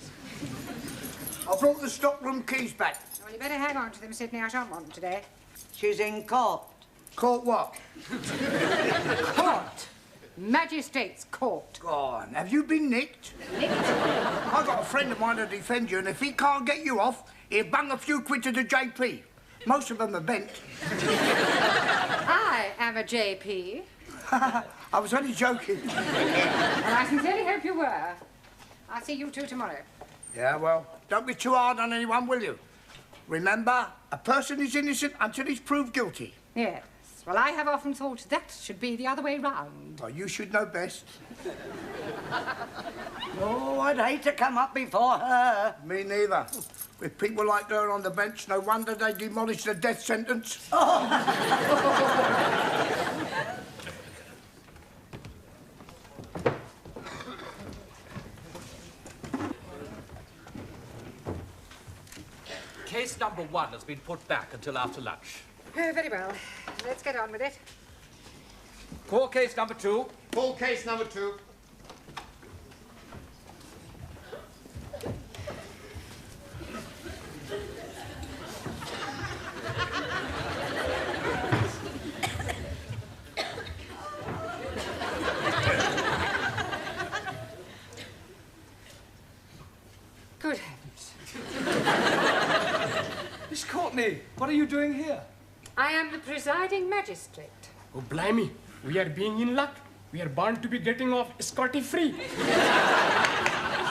I brought the stockroom keys back. Well, you better hang on to them, Sidney. I shan't want them today. She's in court. Court what? Court. Magistrate's court. Go on, have you been nicked? Nicked? I've got a friend of mine to defend you, and if he can't get you off, he'll bung a few quid to the JP. Most of them are bent. I am a JP. I was only joking. Well, I sincerely hope you were. I'll see you two tomorrow. Yeah, well, don't be too hard on anyone, will you? Remember, a person is innocent until he's proved guilty. Yes. Well, I have often thought that should be the other way round. Well, you should know best. Oh, I'd hate to come up before her. Me neither. With people like her on the bench, no wonder they demolished the death sentence. Case number 1 has been put back until after lunch. Oh, very well. Let's get on with it. Call case number 2. Call case number 2. Good heavens. Miss Courtney, what are you doing here? I am the presiding magistrate. Oh, blimey. We are being in luck. We are bound to be getting off scotty-free.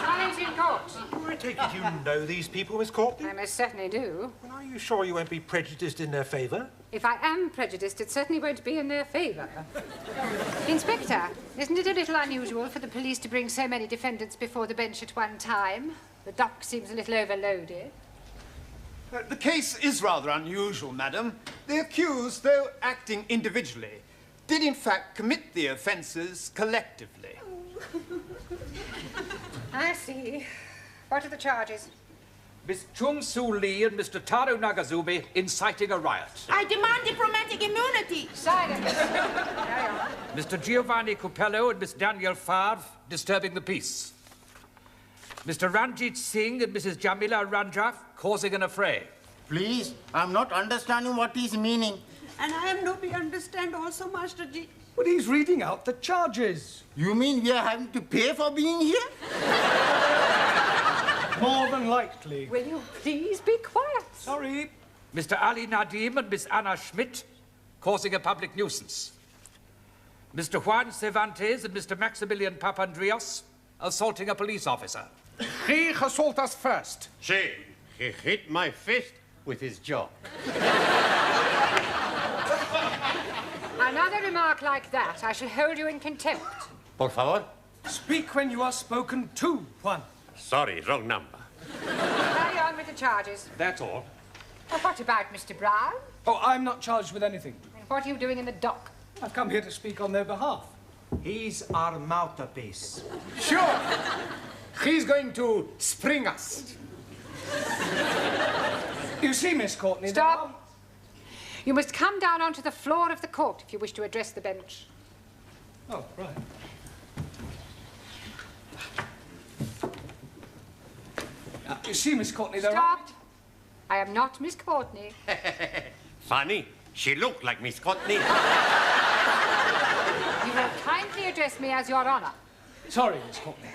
Silence in court. I take it you know these people, Miss Courtney? I most certainly do. And are you sure you won't be prejudiced in their favour? If I am prejudiced, it certainly won't be in their favour. Inspector, isn't it a little unusual for the police to bring so many defendants before the bench at one time? The dock seems a little overloaded. The case is rather unusual, madam. The accused, though acting individually, did in fact commit the offences collectively. I see. What are the charges? Miss Chung Soo Lee and Mr. Taro Nagazubi inciting a riot. I demand diplomatic immunity. Silence. Carry on. Mr. Giovanni Cupello and Miss Danielle Favre disturbing the peace. Mr. Ranjit Singh and Mrs. Jamila Ranjaf causing an affray. Please, I'm not understanding what he's meaning. And I am not be understand also, Master Ji. But he's reading out the charges. You mean we are having to pay for being here? More than likely. Will you please be quiet? Sorry. Mr. Ali Nadim and Miss Anna Schmidt causing a public nuisance. Mr. Juan Cervantes and Mr. Maximilian Papandreou assaulting a police officer. He assaulted us first. See, he hit my fist with his jaw. Another remark like that, I shall hold you in contempt. Por favor? Speak when you are spoken to, Juan. Sorry, wrong number. Carry on with the charges. That's all. Well, what about Mr. Brown? Oh, I'm not charged with anything. And what are you doing in the dock? I've come here to speak on their behalf. He's our mouthpiece. Sure. He's going to spring us. You see, Miss Courtney... Stop. You must come down onto the floor of the court if you wish to address the bench. Oh, right. You see, Miss Courtney, there are... Stop. I am not Miss Courtney. Funny. She looked like Miss Courtney. You will kindly address me as Your Honour. Sorry, Miss Courtney.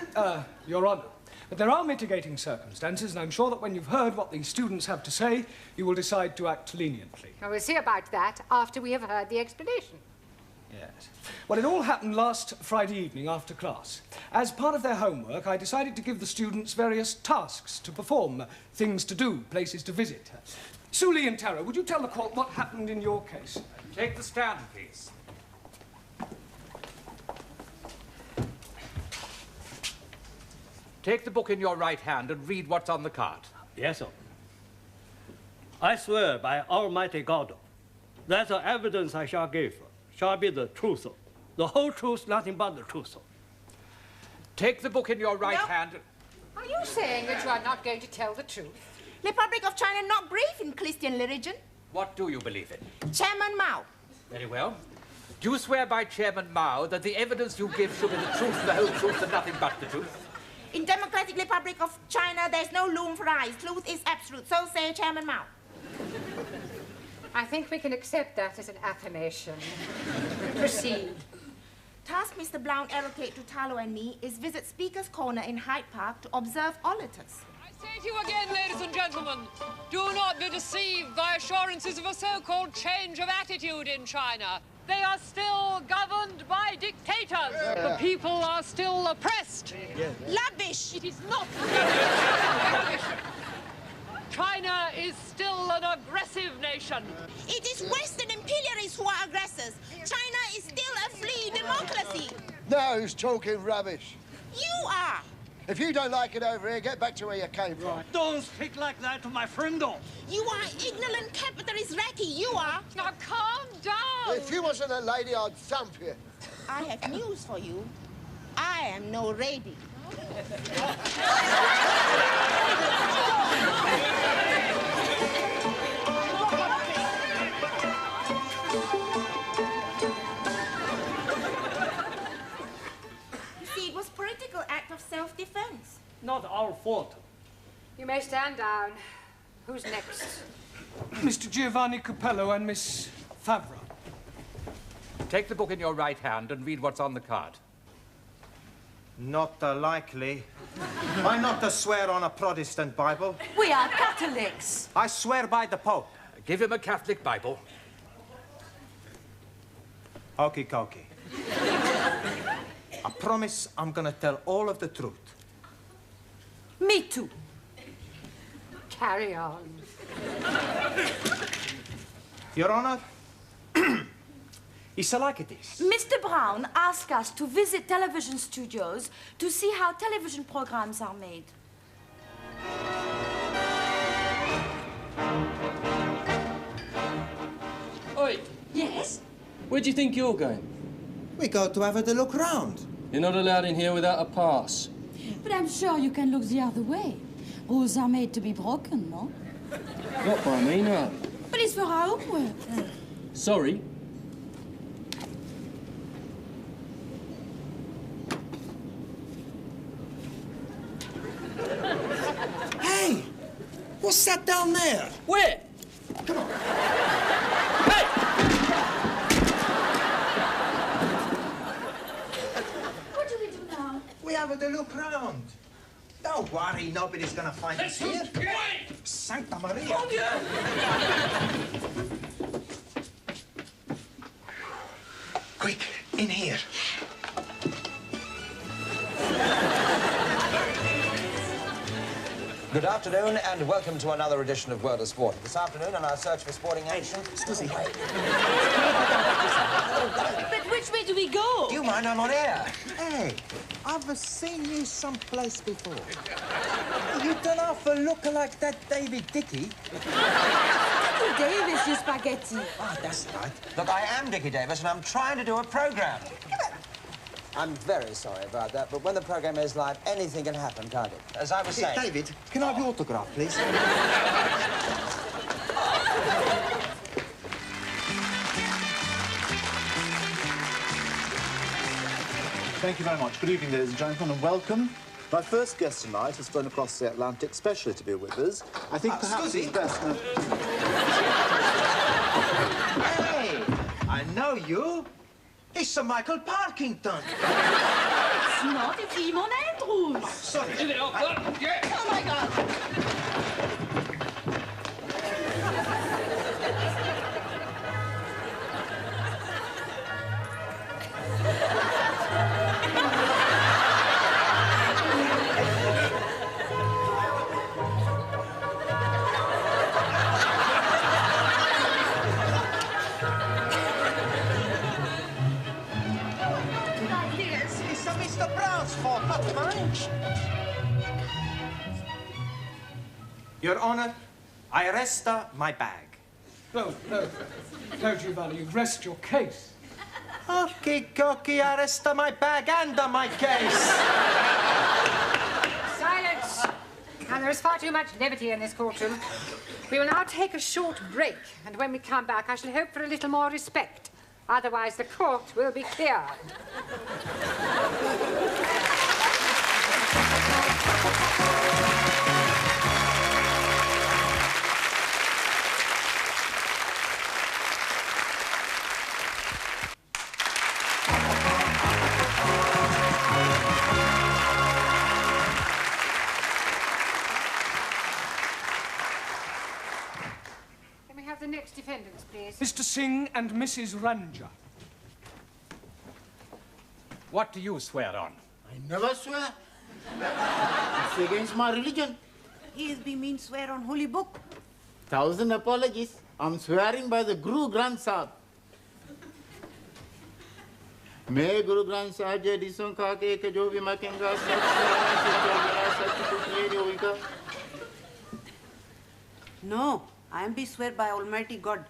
Your Honour. But there are mitigating circumstances, and I'm sure that when you've heard what the students have to say, you will decide to act leniently. Well, we'll see about that after we have heard the explanation. Yes. Well, it all happened last Friday evening after class. As part of their homework, I decided to give the students various tasks to perform, things to do, places to visit. Suli and Tara, would you tell the court what happened in your case? Take the stand, please. Take the book in your right hand and read what's on the card. Yes, sir. I swear by Almighty God that the evidence I shall give shall be the truth, the whole truth, nothing but the truth. Take the book in your right hand. Are you saying that you are not going to tell the truth? Republic of China not brief in Christian religion. What do you believe in? Chairman Mao. Very well. Do you swear by Chairman Mao that the evidence you give shall be the truth, the whole truth, and nothing but the truth? In Democratic Republic of China, there's no loom for eyes. Truth is absolute. So say Chairman Mao. I think we can accept that as an affirmation. Proceed. Task Mr. Blount allocate to Talo and me is visit Speaker's Corner in Hyde Park to observe auditors. I say to you again, ladies and gentlemen, do not be deceived by assurances of a so-called change of attitude in China. They are still governed by dictators. The people are still oppressed. Lavish! It is not rubbish. China is still an aggressive nation. It is Western imperialists who are aggressors. China is still a free democracy. Now who's talking rubbish? You are. If you don't like it over here, get back to where you came from. Don't speak like that to my friendo. You are ignorant capitalist ratty. You are. Now calm down. If you wasn't a lady, I'd thump you. I have news for you. I am no lady. You see, it was political act of self-defense. Not our fault. You may stand down. Who's next? Mr. Giovanni Capello and Miss Favre. Take the book in your right hand and read what's on the card. Not likely. I not swear on a Protestant Bible. We are Catholics. I swear by the Pope. Give him a Catholic Bible. Okie dokie. I promise I'm gonna tell all of the truth. Me too. Carry on. Your Honor, it's like it is. Mr. Brown asked us to visit television studios to see how television programs are made. Oi! Yes? Where do you think you're going? We go to have a look round. You're not allowed in here without a pass. But I'm sure you can look the other way. Rules are made to be broken, no? Not by me, no. But it's for our homework. Sorry. Hey! What's that down there? Where? Come on. Hey! What do we do now? We have a look round. Don't worry, nobody's gonna find us here. Santa Maria. Quick, in here. Good afternoon and welcome to another edition of World of Sport. This afternoon on our search for sporting action... Excuse me. But which way do we go? Do you mind? I'm on air. Hey, I've seen you someplace before. You don't have a look like that David Dickey. Dickie Davis, you spaghetti. Ah, that's right. Look, I am Dickie Davis and I'm trying to do a programme. I'm very sorry about that, but when the programme is live, anything can happen, can't it? As I was saying... David, can I have your autograph, please? Thank you very much. Good evening, ladies and gentlemen, and welcome. My first guest tonight has flown across the Atlantic specially to be with us. I think perhaps it's best... Hey, I know you. It's Sir Michael Parkington. It's not, it's Eamon Andrews. Oh, sorry. Oh my God. It's Mr. Brown's fault, not mine. Your Honor, I arrest my bag. No, Giovanni, you rest your case. Okie dokie, arrest my bag and my case. Silence! Now, there is far too much levity in this courtroom. We will now take a short break, and when we come back, I shall hope for a little more respect. Otherwise, the court will be cleared. Can we have the next defendants, please? Mr. Singh and Mrs. Ranja. What do you swear on? I never swear. It's against my religion. He has been mean swear on holy book. 1,000 apologies. I'm swearing by the Guru Granth Sahib. मैं गुरु ग्रंथ साहब जी डिसों खा के एक जो भी मैं कहूँगा सच No, I am be swear by Almighty God.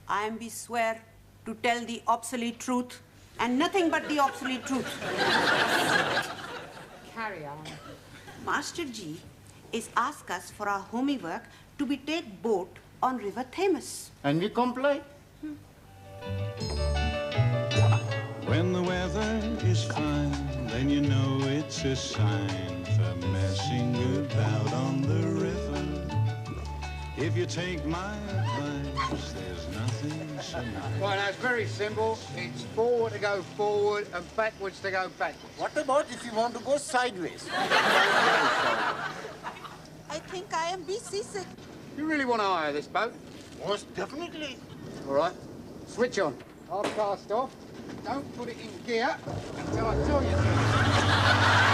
I am be swear to tell the obsolete truth and nothing but the obsolete truth. Carry on. Master Ji is asked us for our homework to be take boat on River Thames. And we comply. When the weather is fine, then you know it's a sign for messing about on the river. If you take my advice, there's nothing so nice. Right, now it's very simple. It's forward to go forward and backwards to go backwards. What about if you want to go sideways? I think I am be seasick. You really want to hire this boat? Most definitely. All right, switch on. I'll cast off. Don't put it in gear until I tell you to.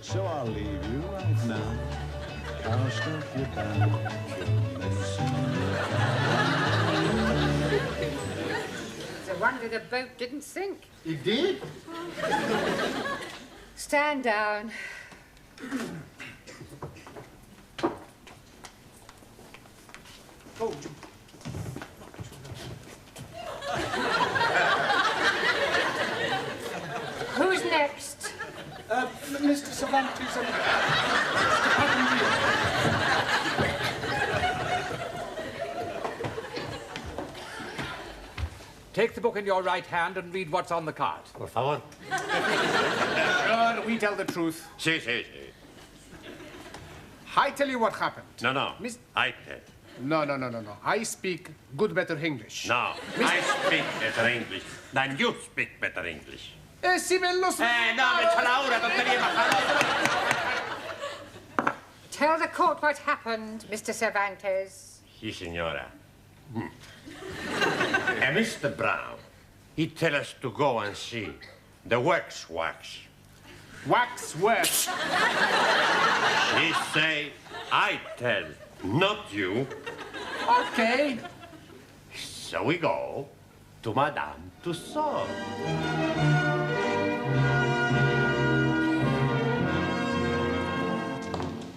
So I'll leave you right now. I'll stuff you down. It's a wonder the boat didn't sink. It did? Stand down. Oh, Who's next? Mr. Cervantes and Mr. Take the book in your right hand and read what's on the card. Por favor. We tell the truth. Sí, sí, sí. I tell you what happened. No, no. Miss- I tell. No. I speak good, better English. No, I speak better English than you speak better English. Si me lo no, me echa la hora, tontería bajada. Tell the court what happened, Mr. Cervantes. Sí, señora. And Mr. Brown, he tell us to go and see the wax. Wax works. He say, I tell, not you. Okay. So we go to Madame Tussauds.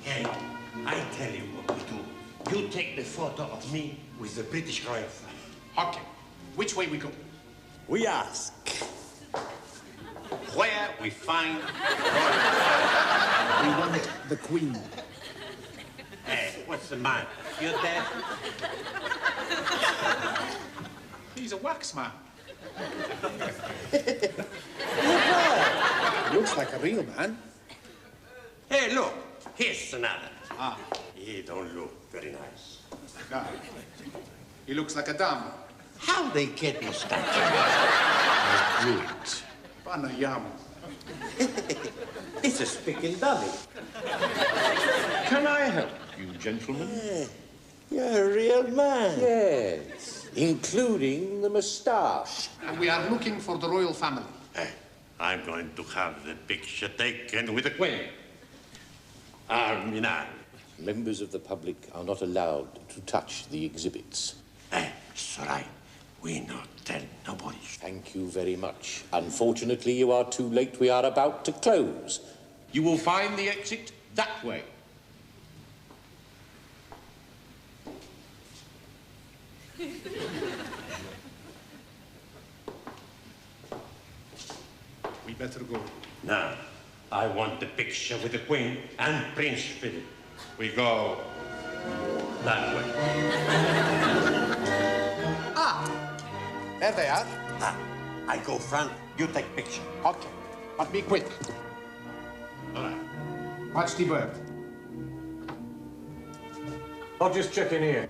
Hey, I tell you what we do. You take the photo of me with the British Royal flag. Okay. Which way we go? We ask where we find We want the Queen. Hey, what's the matter? You dead? He's a wax man. Looks like a real man. Hey, look, here's another. He don't look very nice. No. He looks like a dumb. How they get mustache? Good. Panayam. It's a spick and dolly. Can I help you, gentlemen? You're a real man. Yes, including the moustache. And we are looking for the royal family. I'm going to have the picture taken with the Queen. Arminal. Members of the public are not allowed to touch the exhibits. It's all right. We not tell nobody. Thank you very much. Unfortunately, you are too late. We are about to close. You will find the exit that way. We better go. Now, I want the picture with the Queen and Prince Philip. We go that way. There they are. I go front, you take picture. Okay, but be quick. All right. Watch the bird. I'll just check in here.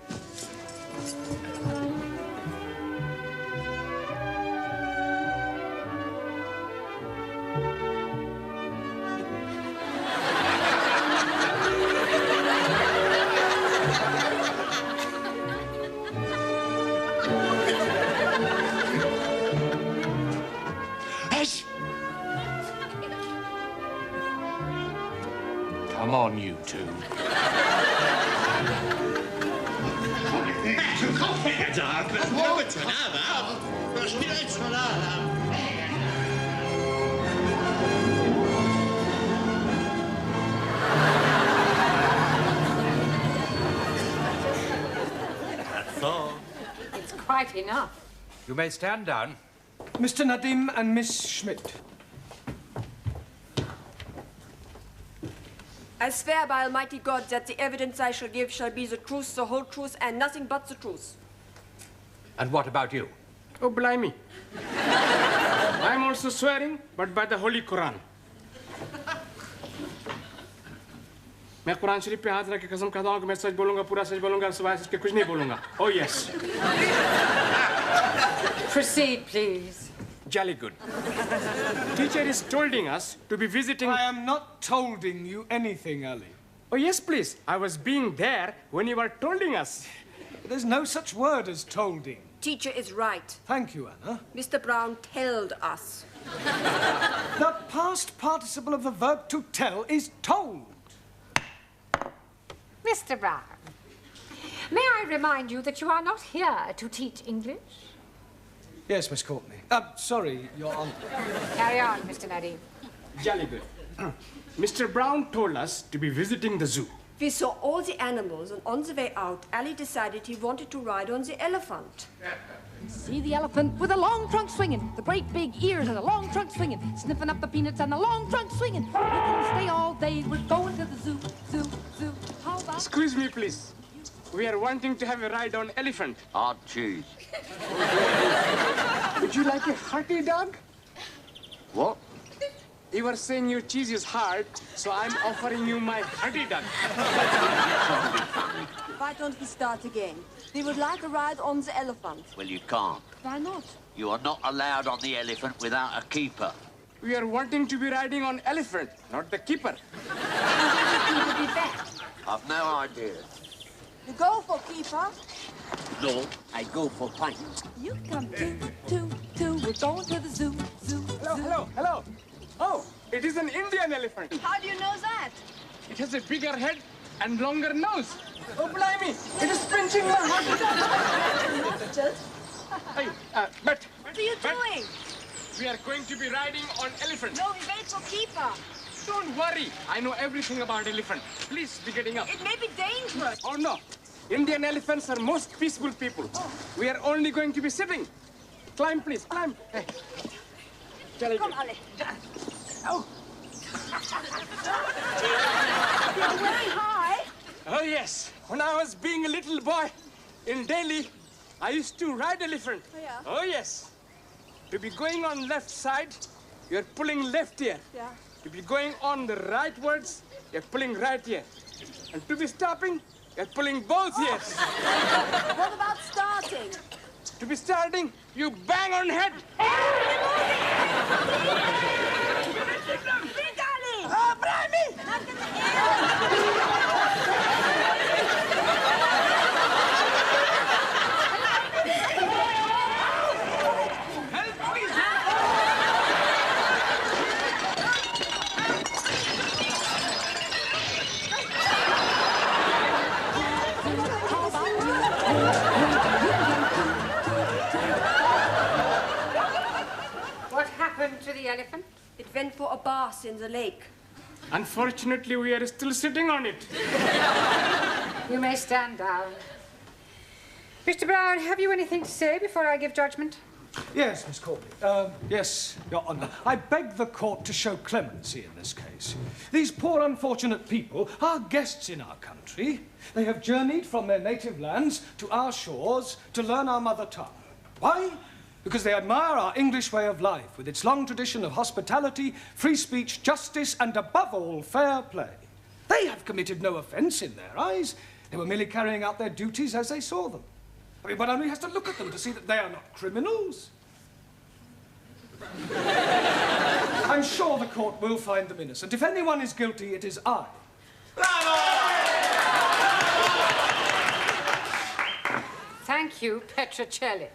Come on, you two. That's all. It's quite enough. You may stand down. Mr. Nadim and Miss Schmidt. I swear by Almighty God that the evidence I shall give shall be the truth, the whole truth, and nothing but the truth. And what about you? Oh, blimey. I'm also swearing, but by the Holy Quran. मैं कुरान शरीफ पे हाथ रख के कसम खाता हूँ कि मैं सच बोलूँगा, पूरा सच बोलूँगा, सिवाय इसके कुछ नहीं बोलूँगा. Oh, yes. Proceed, please. Jolly good. Teacher is tolding us to be visiting... I am not tolding you anything, Ali. Oh, yes, please. I was being there when you were tolding us. There's no such word as tolding. Teacher is right. Thank you, Anna. Mr. Brown told us. The past participle of the verb to tell is told. Mr. Brown, may I remind you that you are not here to teach English? Yes, Miss Courtney. Sorry, Your Honor. Carry on, Mr. Nadim. Jolly good. Mr. Brown told us to be visiting the zoo. We saw all the animals, and on the way out, Ali decided he wanted to ride on the elephant. See the elephant with the long trunk swinging, the great big ears and the long trunk swinging, sniffing up the peanuts and the long trunk swinging. We can stay all day, we're going to the zoo, zoo, zoo. How about... Excuse me, please. We are wanting to have a ride on elephant. Hard cheese. Would you like a hearty dog? What? You were saying your cheese is hard, so I'm offering you my hearty dog. Why don't we start again? We would like a ride on the elephant. Well, you can't. Why not? You are not allowed on the elephant without a keeper. We are wanting to be riding on elephant, not the keeper. I've no idea. You go for keeper. No, I go for pint. You come two, we're going to the zoo, zoo, Hello. Oh, it is an Indian elephant. How do you know that? It has a bigger head and longer nose. Oh, blimey, it is pinching my heart. Richard? Hey, but... What are you doing? We are going to be riding on elephant. No, we wait for keeper. Don't worry. I know everything about elephant. Please be getting up. It may be dangerous. Oh, no. Indian elephants are most peaceful people. Oh. We are only going to be sitting. Climb, please. Climb. Hey. Come, Ali. Oh. You're very high. Oh, yes. When I was being a little boy in Delhi, I used to ride elephant. Oh, yeah? Oh, yes. To be going on left side, you're pulling left here. Yeah. To be going on the rightwards, you're pulling right here. And to be stopping, you're pulling both ears. What about starting? To be starting, you bang on head. Big Ali! Oh, Brahmi! grass in the lake. Unfortunately, we are still sitting on it. You may stand down. Mr. Brown, have you anything to say before I give judgment? Yes, Miss Corby. Yes, Your Honour. I beg the court to show clemency in this case. These poor unfortunate people are guests in our country. They have journeyed from their native lands to our shores to learn our mother tongue. Why? Because they admire our English way of life, with its long tradition of hospitality, free speech, justice, and above all, fair play. They have committed no offence in their eyes. They were merely carrying out their duties as they saw them. I mean, one only has to look at them to see that they are not criminals. I'm sure the court will find them innocent. If anyone is guilty, it is I. Thank you, Petrocelli.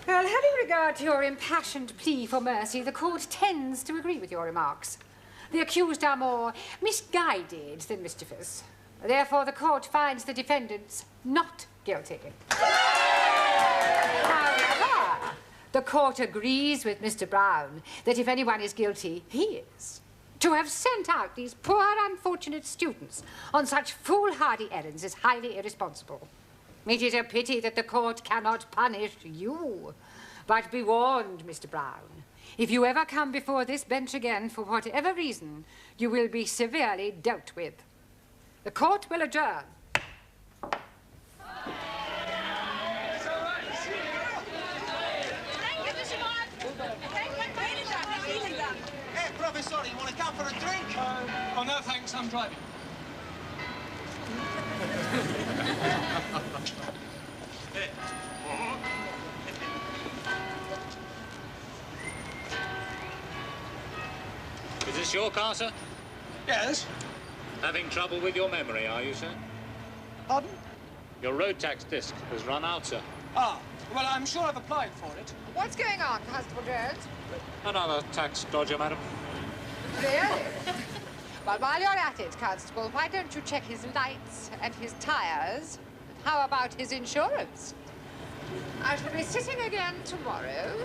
Well, having regard to your impassioned plea for mercy, the court tends to agree with your remarks. The accused are more misguided than mischievous. Therefore, the court finds the defendants not guilty. However, the court agrees with Mr. Brown that if anyone is guilty, he is. To have sent out these poor, unfortunate students on such foolhardy errands is highly irresponsible. It is a pity that the court cannot punish you. But be warned, Mr. Brown. If you ever come before this bench again, for whatever reason, you will be severely dealt with. The court will adjourn. Hey, Professor, you want to come for a drink? Oh, no, thanks. I'm driving. Is this your car, sir? Yes. Having trouble with your memory, are you, sir? Pardon? Your road tax disc has run out, sir. Ah, well, I'm sure I've applied for it. What's going on, Constable Jones? Another tax dodger, madam. Really? Well, while you're at it, Constable, why don't you check his lights and his tires? And how about his insurance? I shall be sitting again tomorrow.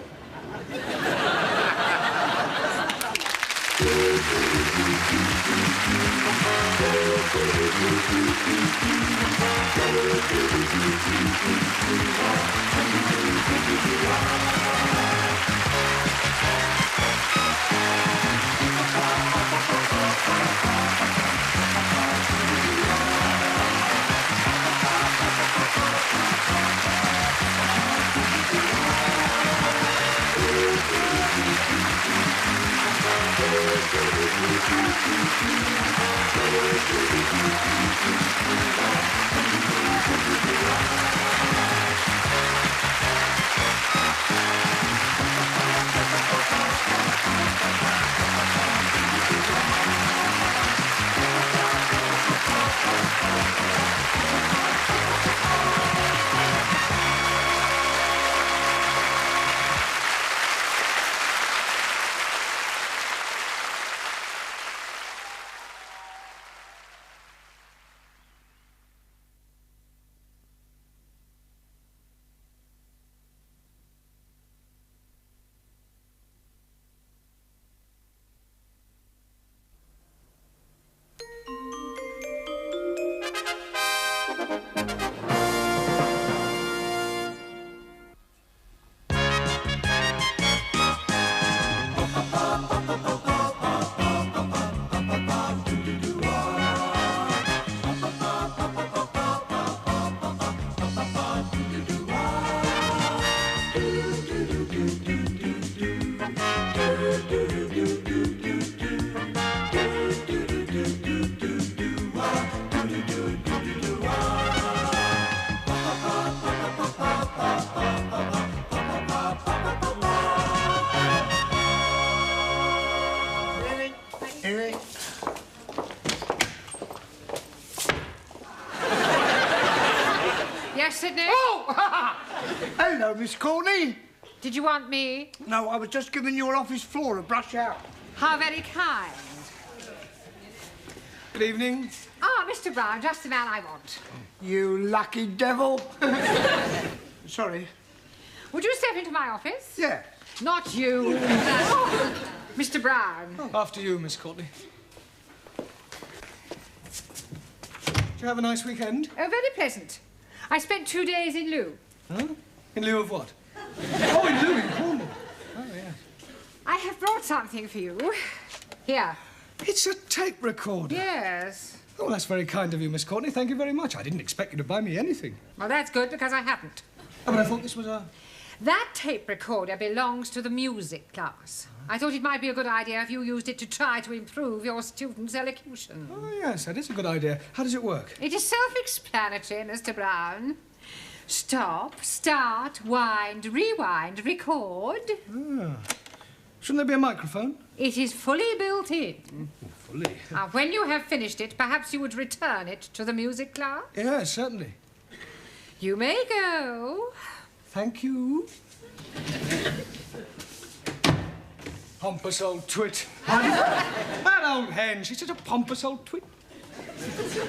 Yes, Sidney? Oh! Hello, Miss Courtney. Did you want me? No, I was just giving your office floor a brush out. How very kind. Good evening. Ah, Mr. Brown, just the man I want. You lucky devil. Sorry. Would you step into my office? Yeah. Not you. Mr. Brown. After you, Miss Courtney. Did you have a nice weekend? Oh, very pleasant. I spent 2 days in lieu. Huh? In lieu of what? Oh, in lieu in Cornwall. Oh, yeah. I have brought something for you. Here. It's a tape recorder. Yes. Oh, that's very kind of you, Miss Courtney. Thank you very much. I didn't expect you to buy me anything. Well, that's good, because I haven't. Oh, but I thought this was a... That tape recorder belongs to the music class. I thought it might be a good idea if you used it to try to improve your students' elocution. Oh, yes, that is a good idea. How does it work? It is self-explanatory, Mr. Brown. Stop, start, wind, rewind, record. Ah. Shouldn't there be a microphone? It is fully built in. Fully? Now, when you have finished it, perhaps you would return it to the music class? Yes, certainly. You may go. Thank you. Pompous old twit. That old hen, she's such a pompous old twit.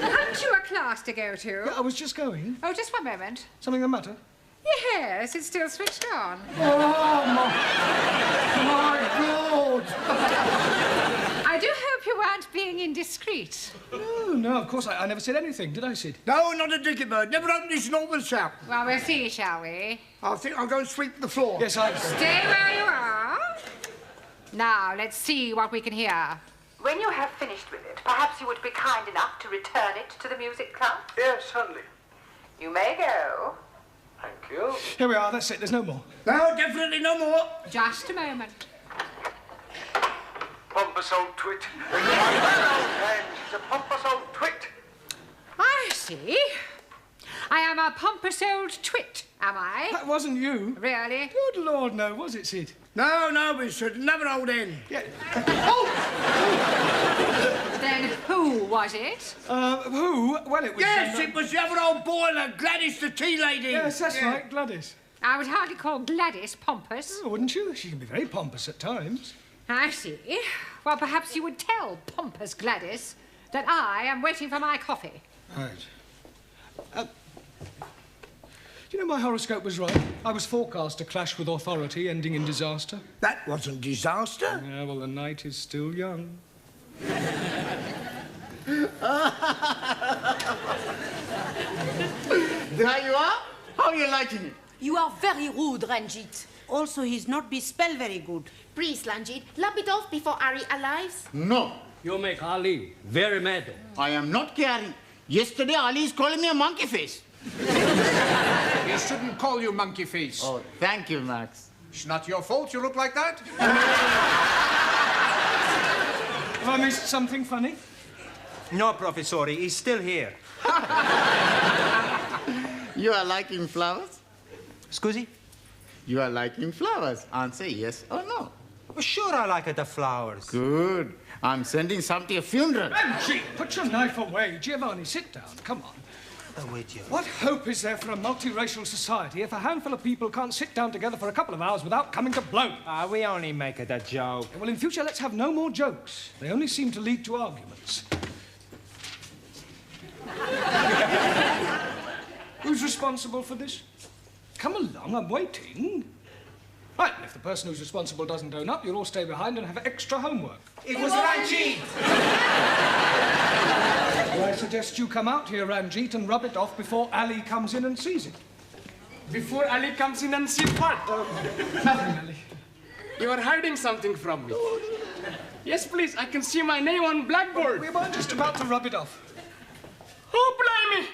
Haven't you a class to go to? Yeah, I was just going. Oh, just one moment. Something the matter? Yes, it's still switched on. Oh, my God! I do hope you weren't being indiscreet. No, of course, I never said anything, did I, Sid? No, not a dicky bird. Never opened his normal shout. Well, we'll see, shall we? I think I'll go and sweep the floor. Yes, I... Stay where you are. Now, let's see what we can hear. When you have finished with it, perhaps you would be kind enough to return it to the music class? Yes, certainly. You may go. Thank you. Here we are, that's it, there's no more. No, definitely no more. Just a moment. Pompous old twit. She's a pompous old twit. I see. I am a pompous old twit, am I? That wasn't you. Really? Good Lord, no, was it, Sid? No, we should. Another old hen. Yeah. Then who was it? Who? Well, it was... Yes, it was the other old boiler, Gladys the tea lady. Yes, that's right, Gladys. I would hardly call Gladys pompous. Oh, wouldn't you? She can be very pompous at times. I see. Well, perhaps you would tell pompous Gladys that I am waiting for my coffee. Right. Do you know my horoscope was right? I was forecast to clash with authority, ending in disaster. That wasn't disaster. Yeah, well, the night is still young. There you are. How are you liking it? You are very rude, Ranjit. Also, he's not be spell very good. Please, Ranjit, lap it off before Ari arrives. No. You make Ali very mad. I am not caring. Yesterday, Ali is calling me a monkey face. He shouldn't call you monkey face. Oh, thank you, Max. It's not your fault you look like that. Have I missed something funny? No, Professori, he's still here. You are liking flowers? Scusi? You are liking flowers. Answer yes or no. Well, sure I like the flowers. Good. I'm sending some to your funeral. Benji, put your knife away. Giovanni, sit down. Come on. Wait, you. What hope is there for a multiracial society if a handful of people can't sit down together for a couple of hours without coming to blows? We only make it a joke. Well, in future, let's have no more jokes. They only seem to lead to arguments. Who's responsible for this? Come along, I'm waiting. Right, if the person who's responsible doesn't own up, you'll all stay behind and have extra homework. It was Ranjit! Well, I suggest you come out here, Ranjit, and rub it off before Ali comes in and sees it. Before Ali comes in and sees what? Nothing, Ali. You are hiding something from me. Yes, please, I can see my name on blackboard. We were just about to rub it off. Oh, blimey!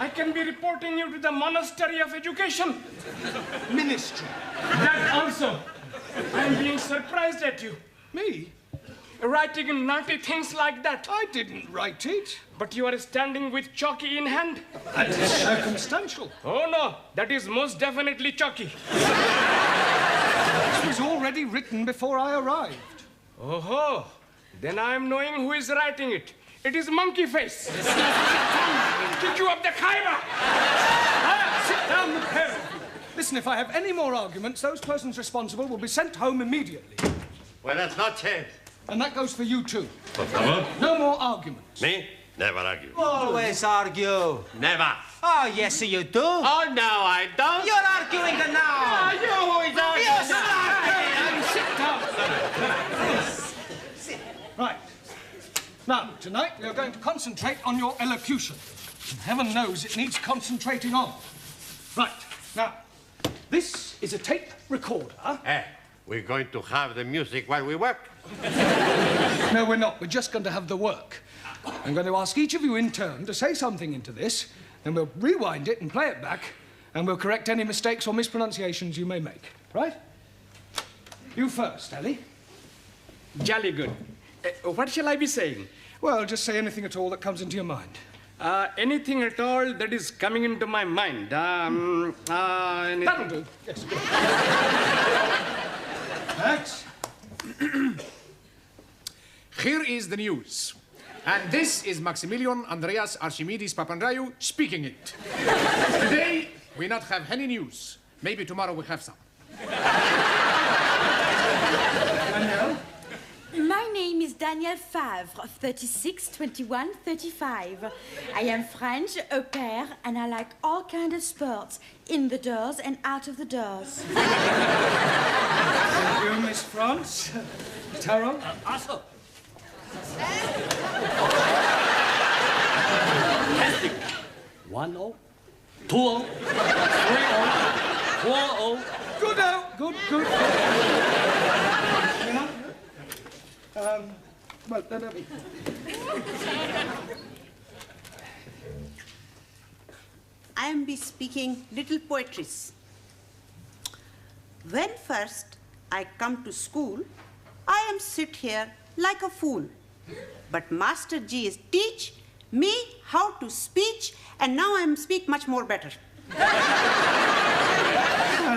I can be reporting you to the Monastery of Education. Ministry. That also. I'm being surprised at you. Me? Writing naughty things like that. I didn't write it. But you are standing with chalky in hand. That is circumstantial. Oh, no. That is most definitely chalky. This was already written before I arrived. Oh, then I am knowing who is writing it. It is Monkey Face. Kick you up the Khyber. Sit down, the pair of you. Listen, if I have any more arguments, those persons responsible will be sent home immediately. Well, that's not changed. And that goes for you, too. Por favor. No more arguments. Me? Never argue. Always argue. Never. Oh, yes, you do. Oh, no, I don't. You're arguing now. You who is arguing Sit down. Right. Now, tonight we are going to concentrate on your elocution. And heaven knows it needs concentrating on. Right. Now, this is a tape recorder. We're going to have the music while we work. No, we're not. We're just going to have the work. I'm going to ask each of you in turn to say something into this, then we'll rewind it and play it back, and we'll correct any mistakes or mispronunciations you may make. Right? You first, Ellie. Jolly good. What shall I be saying? Well, just say anything at all that comes into your mind. Anything at all that is coming into my mind. That'll do. Yes, good. Thanks. Here is the news. And this is Maximilian Andreas Archimedes Papandreou speaking it. Today, we not have any news. Maybe tomorrow we have some. Danielle? My name is Danielle Favre, 36, 21, 35. I am French, au pair, and I like all kinds of sports, in the doors and out of the doors. Thank you, Miss France. Tyrone? Also. 1-0, 2-0, 3-0, 4-0. Good out. Good. Well, that'll be. I am be speaking little poetries. When first I come to school, I am sit here like a fool. But Master G is teach me how to speech, and now I am speak much more better. Well,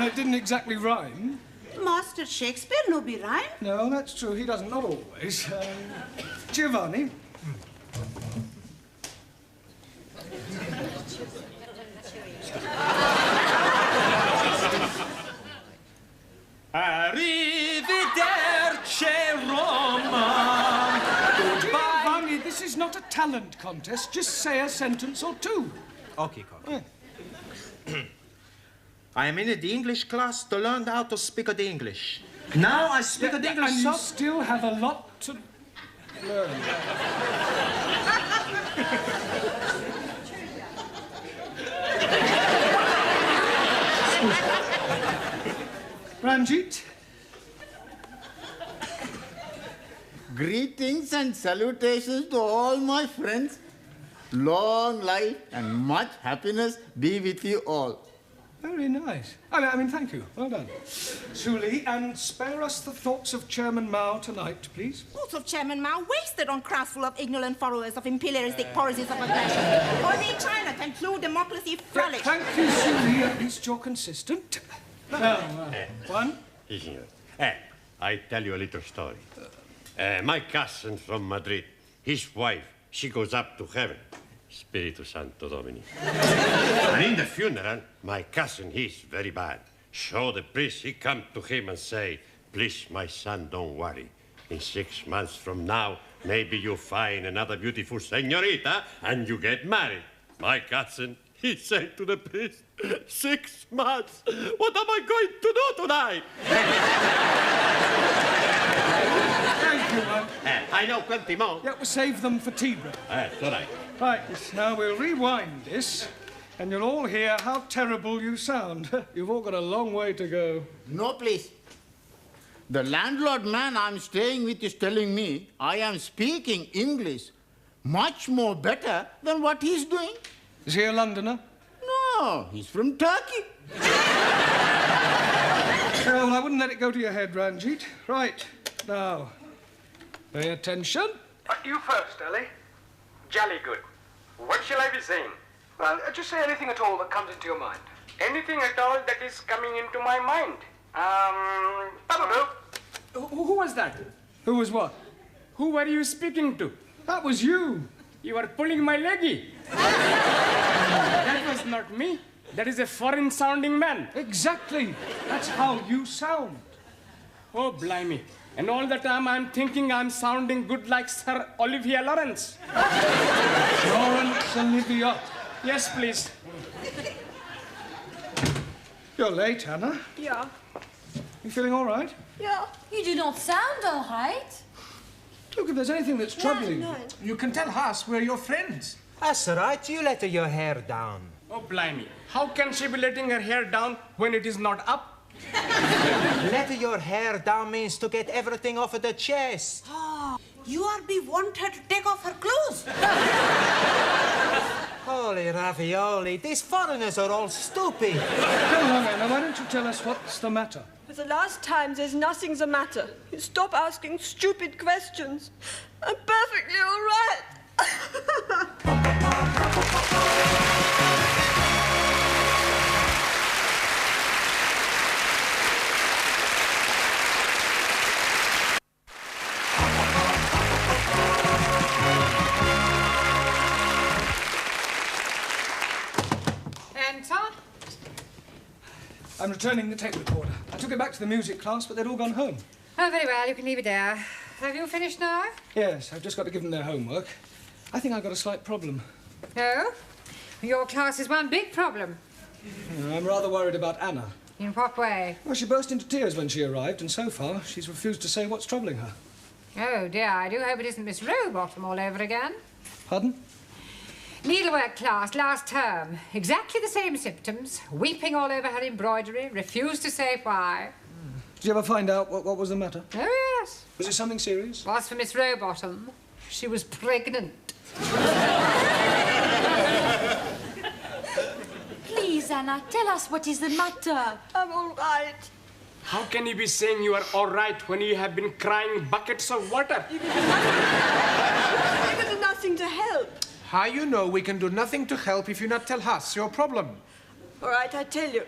it didn't exactly rhyme. Master Shakespeare no be rhyme. No, that's true. He doesn't, not always. Giovanni? Arrivederci, Roma. Giovanni, this is not a talent contest. Just say a sentence or two. Okay, Coco. I am in the English class to learn how to speak the English. Now I speak the English. And you still have a lot to learn. Ranjit? Greetings and salutations to all my friends. Long life and much happiness be with you all. Very nice. I mean, thank you. Well done. Suli, and spare us the thoughts of Chairman Mao tonight, please. Thoughts of Chairman Mao wasted on crowds full of ignorant followers of imperialistic policies of aggression. Only China can include democracy flourish. Thank you, Suli. At least you're consistent. Now, one. I tell you a little story. My cousin from Madrid, his wife, she goes up to heaven. Spiritu Santo Domini. And in the funeral, my cousin, he's very bad. So the priest, he come to him and say, please, my son, don't worry. In 6 months from now, maybe you find another beautiful señorita and you get married. My cousin, he said to the priest, 6 months? What am I going to do tonight? Thank you, man. I know plenty more. Yeah, we'll save them for tea break. That's all right. Right, now we'll rewind this, and you'll all hear how terrible you sound. You've all got a long way to go. No, please. The landlord man I'm staying with is telling me I am speaking English much more better than what he's doing. Is he a Londoner? No, he's from Turkey. Well, I wouldn't let it go to your head, Ranjit. Right, now, pay attention. You first, Ellie. Jolly good. What shall I be saying? Well, just say anything at all that comes into your mind. Anything at all that is coming into my mind. I don't know. Who was that? Who was what? Who were you speaking to? That was you. You were pulling my leggy. That was not me. That is a foreign-sounding man. Exactly. That's how you sound. Oh, blimey. And all the time I'm thinking I'm sounding good like Sir Olivier Lawrence. Lawrence Olivier. Yes, please. You're late, Anna. Yeah. You feeling all right? Yeah. You do not sound all right. Look, if there's anything that's troubling you... You can tell us we're your friends. That's right. You let your hair down. Oh, blimey. How can she be letting her hair down when it is not up? Let your hair down means to get everything off of the chest. Oh, you are be want her to take off her clothes. Holy ravioli, these foreigners are all stupid. Come along, Anna, why don't you tell us what's the matter? For the last time, there's nothing the matter. You stop asking stupid questions. I'm perfectly all right. Enter. I'm returning the tape recorder. I took it back to the music class, but they'd all gone home. Oh, very well. You can leave it there. Have you finished now? Yes, I've just got to give them their homework. I think I've got a slight problem. Oh? Your class is one big problem. I'm rather worried about Anna. In what way? Well, she burst into tears when she arrived, and so far she's refused to say what's troubling her. Oh, dear. I do hope it isn't Miss Rowbottom all over again. Pardon? Needlework class, last term. Exactly the same symptoms. Weeping all over her embroidery. Refused to say why. Did you ever find out what was the matter? Oh, yes. Was it something serious? Was for Miss Rowbottom. She was pregnant. Please, Anna, tell us what is the matter. I'm all right. How can you be saying you are all right when you have been crying buckets of water? You can do nothing to help. How you know we can do nothing to help if you not tell us your problem? All right, I tell you.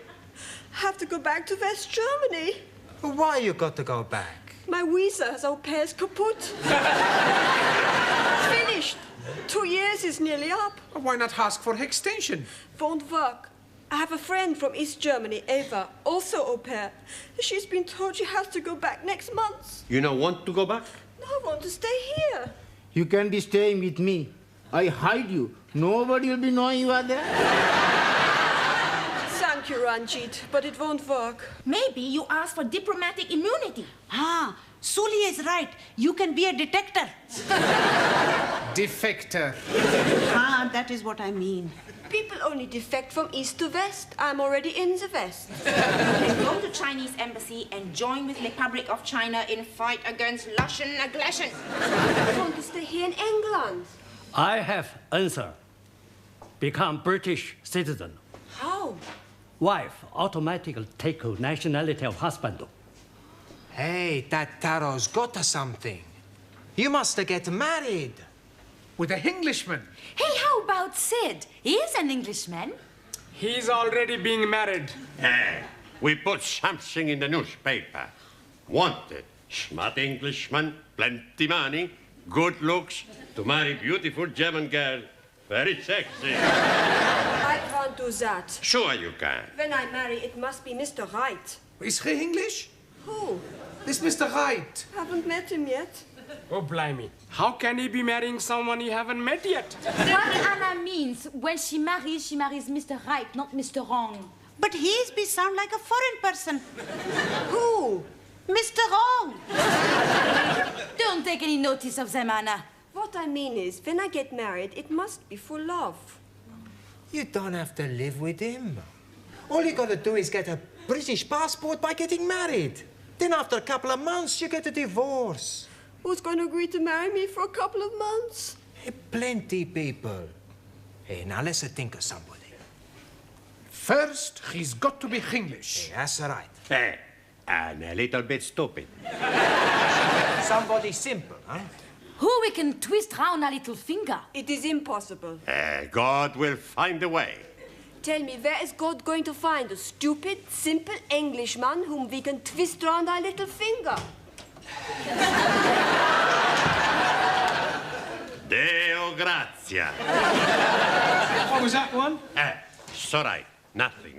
I have to go back to West Germany. Why you got to go back? My visa as au pair is kaput. Finished. 2 years is nearly up. Why not ask for extension? Won't work. I have a friend from East Germany, Eva, also au pair. She's been told she has to go back next month. You don't want to go back? No, I want to stay here. You can be staying with me. I hide you. Nobody will be knowing you are there. Thank you, Ranjit, but it won't work. Maybe you ask for diplomatic immunity. Ah, Suli is right. You can be a detector. Defector. Ah, that is what I mean. People only defect from east to west. I'm already in the west. Go to Chinese embassy and join with Republic of China in fight against Russian aggression. I want to stay here in England. I have answer. Become British citizen. How? Wife automatically take nationality of husband. Hey, that Taro's got something. You must get married. With an Englishman. Hey, how about Sid? He is an Englishman. He's already being married. We put something in the newspaper. Wanted. Smart Englishman, plenty money, good looks, to marry beautiful German girl. Very sexy. I can't do that. Sure you can. When I marry, it must be Mr. Wright. Is he English? Who? This Mr. Wright. Haven't met him yet. Oh, blimey. How can he be marrying someone he haven't met yet? What Anna means, when she marries Mr. Right, not Mr. Wrong. But his be sound like a foreign person. Who? Mr. Wrong. Don't take any notice of them, Anna. What I mean is, when I get married, it must be for love. You don't have to live with him. All you gotta do is get a British passport by getting married. Then after a couple of months, you get a divorce. Who's going to agree to marry me for a couple of months? Hey, plenty people. Hey, now let's think of somebody. First, he's got to be English. Hey, that's right. Hey, and a little bit stupid. Somebody simple, huh? Who we can twist round a little finger. It is impossible. God will find a way. Tell me, where is God going to find a stupid, simple Englishman whom we can twist round our little finger? Deo grazia. What was that one? It's all right. Nothing.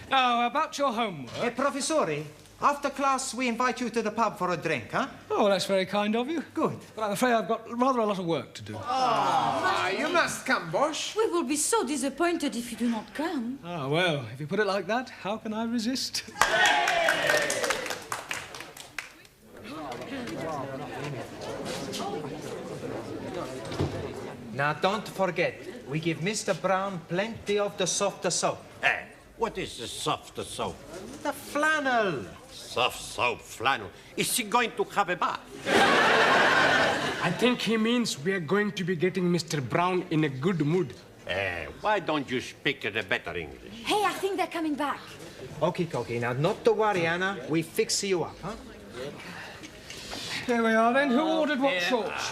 Now, about your homework. Hey, Professore, After class, we invite you to the pub for a drink, huh? Oh, that's very kind of you. Good. But I'm afraid I've got rather a lot of work to do. You must come, Bosch. We will be so disappointed if you do not come. Ah, well, if you put it like that, how can I resist? Now, don't forget, we give Mr. Brown plenty of the softer soap. What is the soft soap? The flannel. Soft soap, flannel. Is she going to have a bath? I think he means we are going to be getting Mr. Brown in a good mood. Why don't you speak the better English? Hey, I think they're coming back. Okay. Now, not to worry, Anna. We fix you up, huh? Here we are, then. Who ordered what sauce?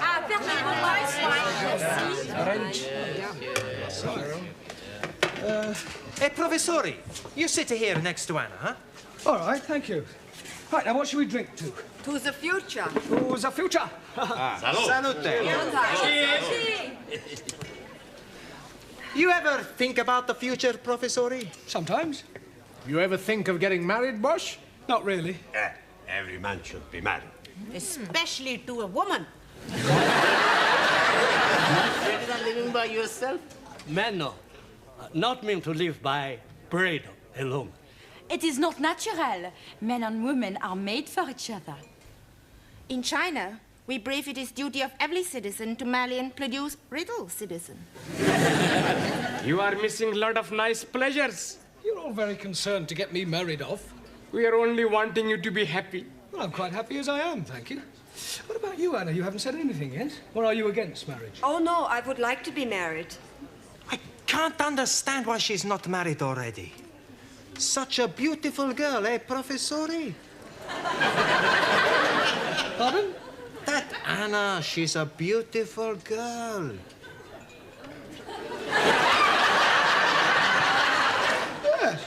Hey, Professori, you sit here next to Anna, huh? All right, thank you. Right, now what should we drink to? To the future. To the future. Salute. You ever think about the future, Professori? Sometimes. You ever think of getting married, Bosch? Not really. Every man should be married. Especially to a woman. Better than living by yourself? Men, no. Not meant to live by bread alone. It is not natural. Men and women are made for each other. In China, we believe it is duty of every citizen to marry and produce little citizen. You are missing a lot of nice pleasures. You're all very concerned to get me married off. We are only wanting you to be happy. Well, I'm quite happy as I am, thank you. What about you, Anna? You haven't said anything yet. Or are you against marriage? Oh, no, I would like to be married. I can't understand why she's not married already. Such a beautiful girl, eh, Professori? Pardon? That Anna, she's a beautiful girl. Yes.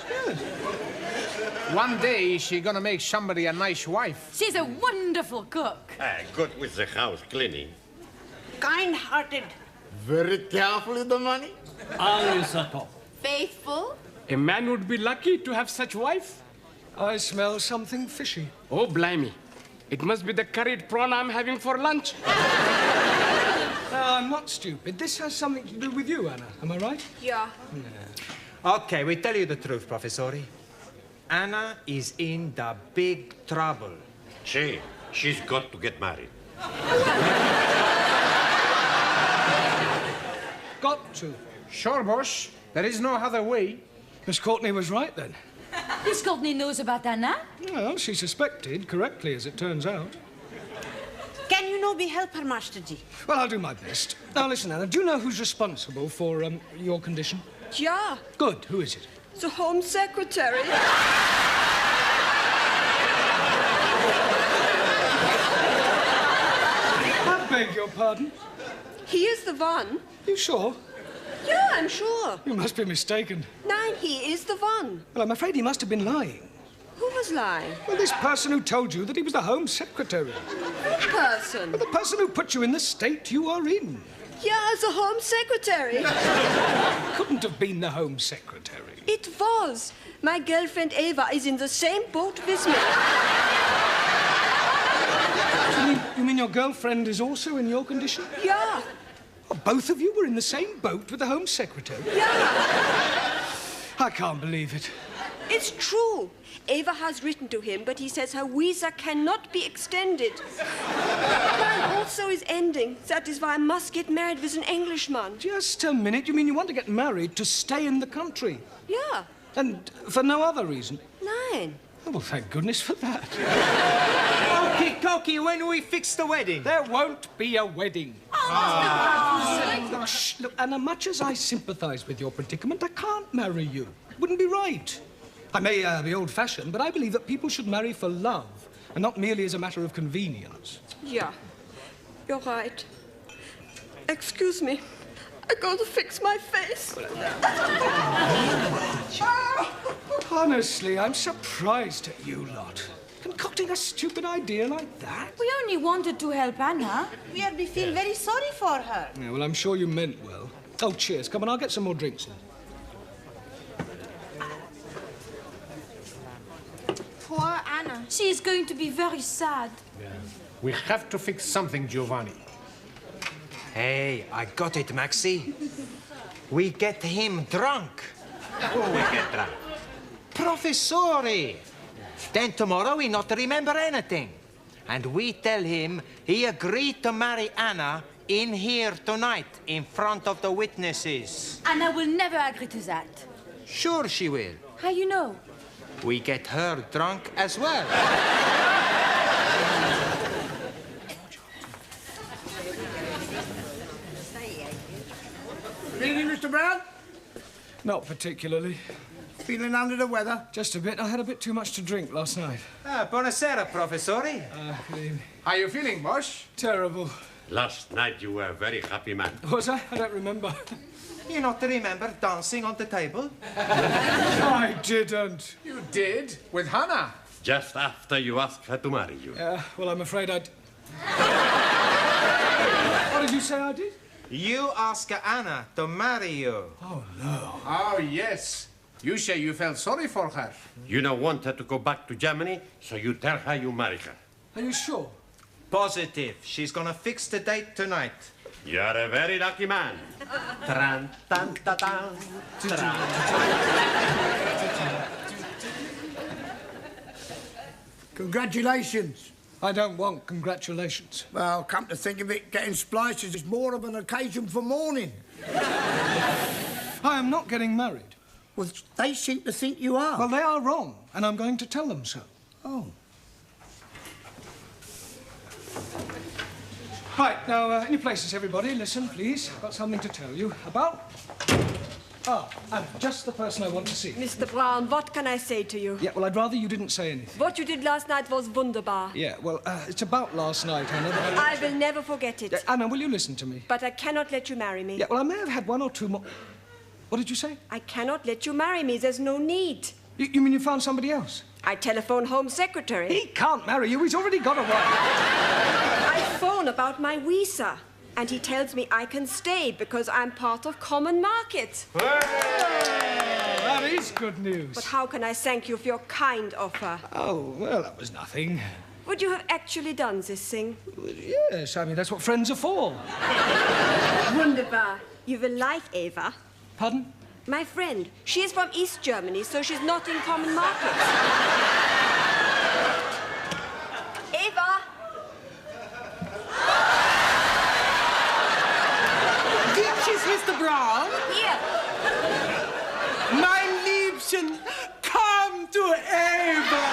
One day, she's gonna make somebody a nice wife. She's a wonderful cook. Good with the house cleaning. Kind-hearted. Very careful with the money. Always at top. Faithful. A man would be lucky to have such wife. I smell something fishy. Oh, blimey. It must be the curried prawn I'm having for lunch. I'm not stupid. This has something to do with you, Anna. Am I right? Yeah. Okay, we tell you the truth, Professori. Anna is in the big trouble. She's got to get married. Got to. Sure, Bosch. There is no other way. Miss Courtney was right, then. Miss Courtney knows about Anna? Well, she suspected, correctly, as it turns out. Can you no be help her, Master G? Well, I'll do my best. Now, listen, Anna, do you know who's responsible for your condition? Yeah. Good. Who is it? The Home Secretary. I beg your pardon? He is the one. You sure? Yeah, I'm sure. You must be mistaken. Nein, he is the one. Well, I'm afraid he must have been lying. Who was lying? Well, this person who told you that he was the Home Secretary. What person? Well, the person who put you in the state you are in. Yeah, the Home Secretary. Couldn't have been the Home Secretary. It was. My girlfriend Eva is in the same boat with me. You mean your girlfriend is also in your condition? Yeah. Well, both of you were in the same boat with the Home Secretary? Yeah. I can't believe it. It's true. Eva has written to him, but he says her visa cannot be extended. Mine also is ending. That is why I must get married with an Englishman. Just a minute. You mean you want to get married to stay in the country? Yeah. And for no other reason? Nein. Oh, well, thank goodness for that. Okie, when we fix the wedding? There won't be a wedding. Oh, shh, look, Anna, much as I sympathise with your predicament, I can't marry you. It wouldn't be right. I may be old-fashioned, but I believe that people should marry for love, and not merely as a matter of convenience. Yeah, you're right. Excuse me. I go to fix my face. Honestly, I'm surprised at you lot. Concocting a stupid idea like that. We only wanted to help Anna. We feel very sorry for her. Yeah, well, I'm sure you meant well. Oh, cheers. Come on, I'll get some more drinks in. Poor Anna. She is going to be very sad. Yeah. We have to fix something, Giovanni. Hey, I got it, Maxie. We get him drunk. Who we get drunk? Professore. Then tomorrow we not remember anything. And we tell him he agreed to marry Anna in here tonight, in front of the witnesses. Anna will never agree to that. Sure she will. How you know? We get her drunk as well. Feeling, Mr. Brown? Not particularly. Feeling under the weather? Just a bit. I had a bit too much to drink last night. Buonasera, Professore. Good evening. How you feeling, boss? Terrible. Last night you were a very happy man. Was I? I don't remember. You not remember dancing on the table? I didn't. You did? With Hannah? Just after you asked her to marry you. Yeah, well, I'm afraid I'd... What did you say I did? You ask Anna to marry you. Oh, no. Oh, yes. You say you felt sorry for her. You don't want her to go back to Germany, so you tell her you marry her. Are you sure? Positive. She's gonna fix the date tonight. You're a very lucky man. Tran, tan, ta, tan, Congratulations. I don't want congratulations. Well, come to think of it, getting splices is more of an occasion for mourning. I am not getting married. Well, they seem to think you are. Well, they are wrong, and I'm going to tell them so. Oh. Right, now, in your places, everybody, listen, please. I've got something to tell you about... Anna, just the person I want to see. Mr. Brown, what can I say to you? Yeah, well, I'd rather you didn't say anything. What you did last night was wunderbar. Yeah, well, it's about last night, Anna. I will never forget it. Anna, will you listen to me? But I cannot let you marry me. Yeah, well, I may have had one or two more... What did you say? I cannot let you marry me. There's no need. You mean you found somebody else? I telephone Home Secretary. He can't marry you. He's already got a wife. I phone about my visa. And he tells me I can stay because I'm part of Common Market. That is good news. But how can I thank you for your kind offer? Oh, well, that was nothing. Would you have actually done this thing? Yes, I mean, that's what friends are for. Wunderbar. You will like Eva. Pardon? My friend. She is from East Germany, so she's not in Common Market. Eva! Ditches, Mr. Brown. Here. Mein Liebchen, come to Eva.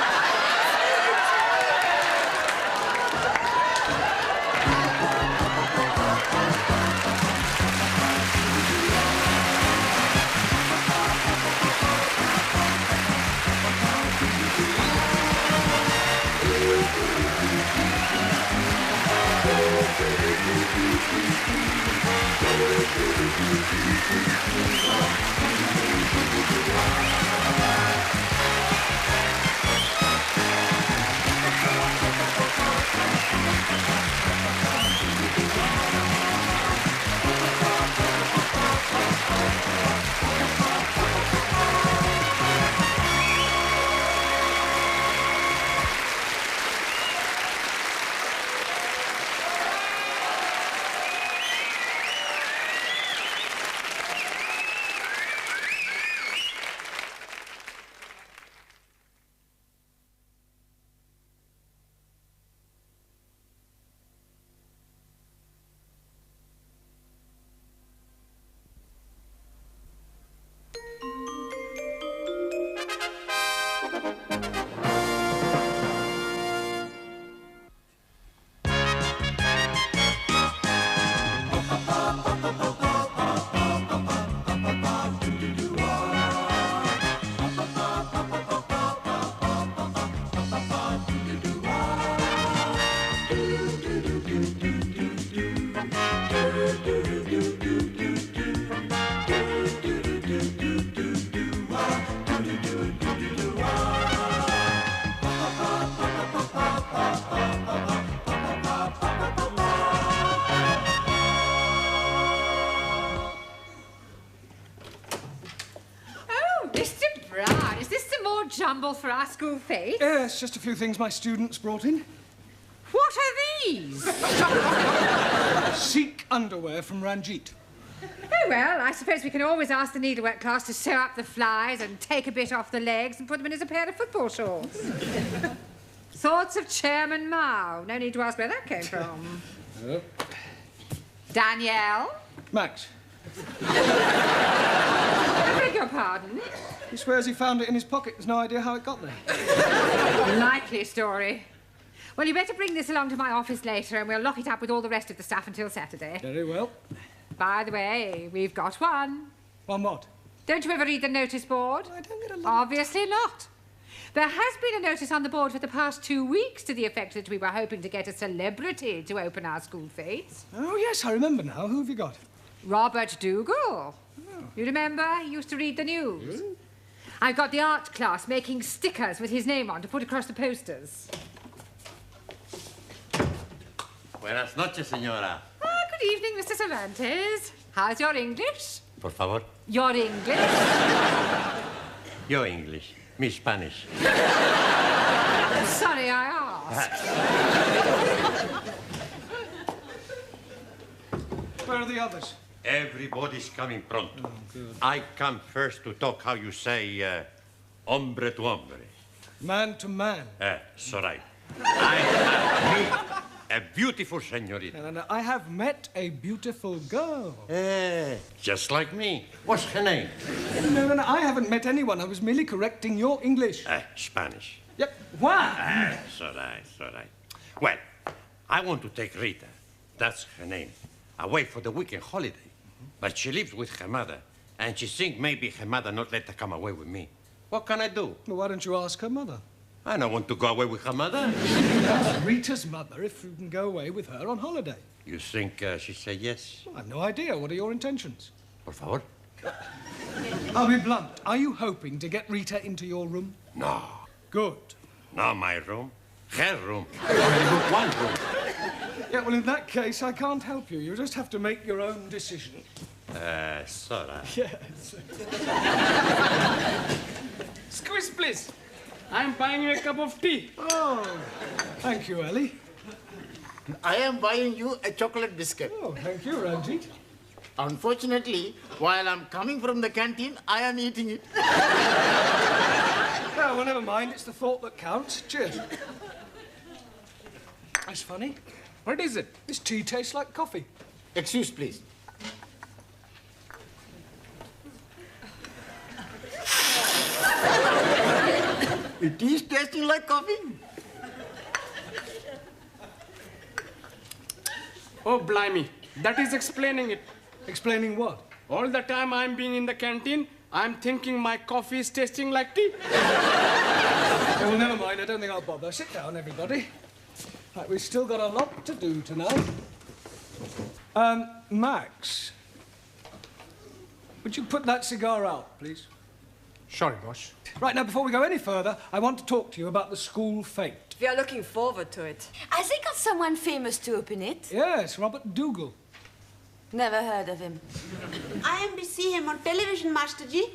ensemble for our school fete? Yes, just a few things my students brought in. What are these? Sikh underwear from Ranjit. Oh, well, I suppose we can always ask the needlework class to sew up the flies and take a bit off the legs and put them in as a pair of football shorts. Thoughts of Chairman Mao. No need to ask where that came from. Danielle? Max. I beg your pardon? He swears he found it in his pocket. There's no idea how it got there. Likely story. Well, you better bring this along to my office later and we'll lock it up with all the rest of the stuff until Saturday. Very well. By the way, we've got one. One what? Don't you ever read the notice board? I don't get a lot. Obviously not. There has been a notice on the board for the past 2 weeks to the effect that we were hoping to get a celebrity to open our school fetes. Oh, yes, I remember now. Who have you got? Robert Dougal. Oh. You remember? He used to read the news. Really? I've got the art class making stickers with his name on to put across the posters. Buenas noches, señora. Good evening, Mr. Cervantes. How's your English? Por favor. Your English? Your English. Me Spanish. Sorry, I asked. Where are the others? Everybody's coming pronto. Oh, good. I come first to talk how you say, hombre to hombre. Man to man. So right. I have met a beautiful señorita. And I have met a beautiful girl. Just like me. What's her name? No, I haven't met anyone. I was merely correcting your English. Spanish. Yep. Why? So right. Well, I want to take Rita, that's her name, away for the weekend holiday. But she lives with her mother, and she thinks maybe her mother not let her come away with me. What can I do? Well, why don't you ask her mother? I don't want to go away with her mother. Ask Rita's mother if you can go away with her on holiday. You think she'd say yes? Well, I've no idea. What are your intentions? Por favor. I'll be blunt. Are you hoping to get Rita into your room? No. Good. Not my room. Her room. I only booked one room. Yeah, well, in that case, I can't help you. You just have to make your own decision. Sorry. Yes. Squeeze, please. I'm buying you a cup of tea. Oh, thank you, Ellie. I am buying you a chocolate biscuit. Oh, thank you, Ranjit. Unfortunately, while I'm coming from the canteen, I am eating it. Well, never mind. It's the thought that counts. Cheers. That's funny. What is it? This tea tastes like coffee. Excuse, please. It is tasting like coffee. Oh, blimey. That is explaining it. Explaining what? All the time I'm being in the canteen, I'm thinking my coffee is tasting like tea. Oh, well, never mind. I don't think I'll bother. Sit down, everybody. Right, we've still got a lot to do tonight. Max, would you put that cigar out, please? Sorry, boss. Right, now, before we go any further, I want to talk to you about the school fete. We are looking forward to it. Has he got someone famous to open it? Yes, Robert Dougal. Never heard of him. I am to see him on television, Master Ji.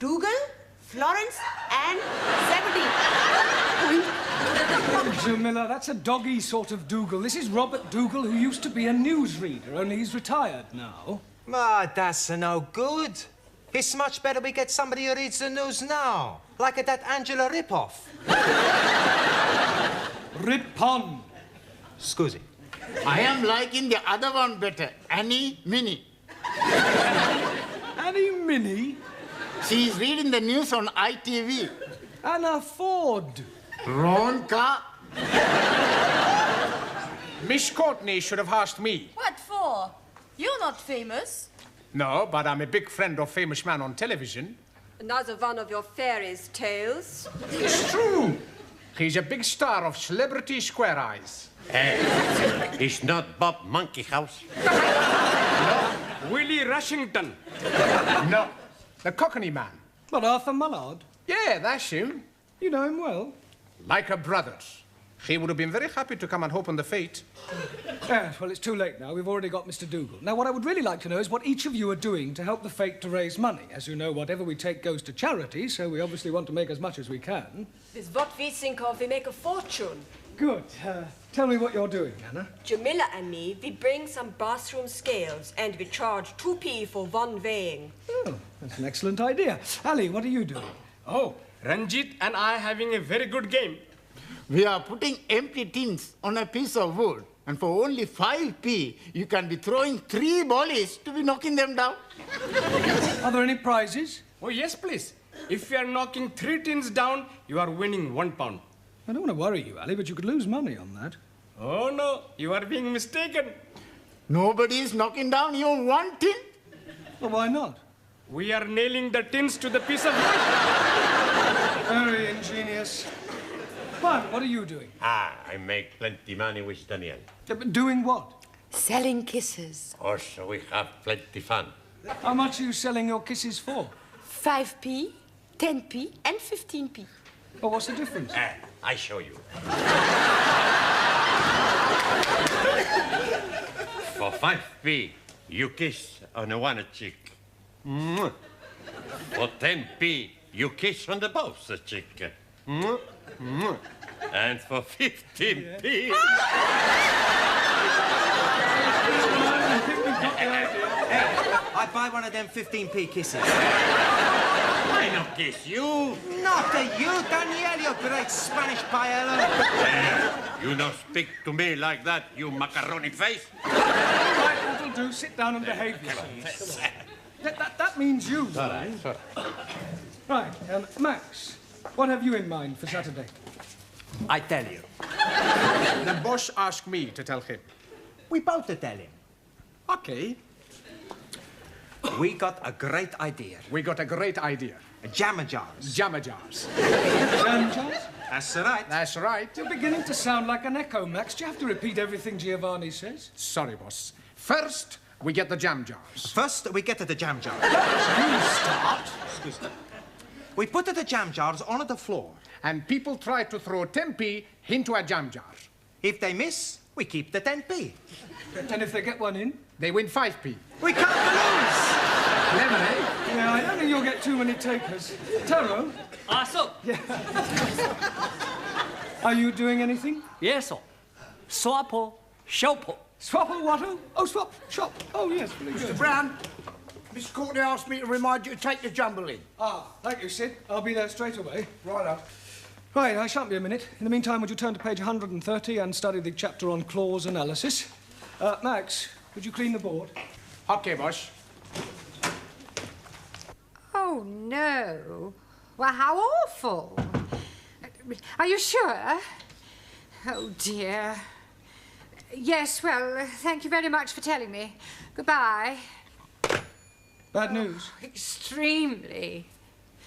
Dougal, Florence, and Zebedee. Jamila, that's a doggy sort of Dougal. This is Robert Dougal, who used to be a newsreader, only he's retired now. Ah, that's no good. It's much better we get somebody who reads the news now, like that Angela Ripoff. Ripon. Scusi. I am liking the other one better, Annie Minnie. Annie Minnie? She is reading the news on ITV. Anna Ford. Wrong car. Miss Courtney should have asked me. What for? You're not famous. No, but I'm a big friend of famous man on television. Another one of your fairies' tales. It's true. He's a big star of Celebrity Square Eyes. It's not Bob Monkey House. Willie Rushington. No, the Cockney man. What, Arthur Mullard? Yeah, that's him. You know him well. Like a brothers. He would have been very happy to come and open the fete. Yes, well, it's too late now. We've already got Mr. Dougal. Now, what I would really like to know is what each of you are doing to help the fete to raise money. As you know, whatever we take goes to charity, so we obviously want to make as much as we can. With what we think of, we make a fortune. Good. Tell me what you're doing, Anna. Jamila and me, we bring some bathroom scales and we charge 2p for one weighing. Oh, that's an excellent idea. Ali, what are you doing? Oh, Ranjit and I having a very good game. We are putting empty tins on a piece of wood, and for only 5p, you can be throwing 3 volleys to be knocking them down. Are there any prizes? Oh, yes, please. If you are knocking 3 tins down, you are winning £1. I don't want to worry you, Ali, but you could lose money on that. Oh, no, you are being mistaken. Nobody is knocking down even 1 tin. Well, why not? We are nailing the tins to the piece of wood. Very ingenious. Juan, what are you doing? I make plenty money with Daniel. But doing what? Selling kisses. Also, we have plenty fun. How much are you selling your kisses for? 5p, 10p, and 15p. Oh, what's the difference? I show you. For 5p, you kiss on a one cheek. Mwah. For 10p, you kiss on the both cheek. Mwah. Mwah. And for 15p... I buy one of them 15p kisses. I don't kiss you. Not to you, Daniel, you great Spanish paella. You don't speak to me like that, you macaroni face. Right, that'll do. Sit down and behave yourself. That means you. Sorry. Right, Max, what have you in mind for Saturday? I tell you. The boss asked me to tell him. We both to tell him. Okay. We got a great idea. We got a great idea. Jammer jars. Jammer jars. Jam jars? That's right. That's right. You're beginning to sound like an echo, Max. Do you have to repeat everything Giovanni says? Sorry, boss. First, we get the jam jars. First, we get to the jam jars. You start. Excuse me. We put the jam jars on the floor. And people try to throw 10p into a jam jar. If they miss, we keep the 10p. And if they get one in? They win 5p. We can't lose! Clever, eh? Yeah, I don't think you'll get too many takers. Taro? So. Yeah. Are you doing anything? Yes, sir. Swapple, shopple. Swapple what? Oh, swap, shop. Oh, yes, very good. Mr. Brown, Miss Courtney asked me to remind you to take the jumble in. Ah, thank you, Sid. I'll be there straight away. Righto. Right, I shan't be a minute. In the meantime, would you turn to page 130 and study the chapter on clause analysis? Max, would you clean the board? Okay, boss. Oh, no. Well, how awful. Are you sure? Oh, dear. Yes, well, thank you very much for telling me. Goodbye. Bad news? Extremely.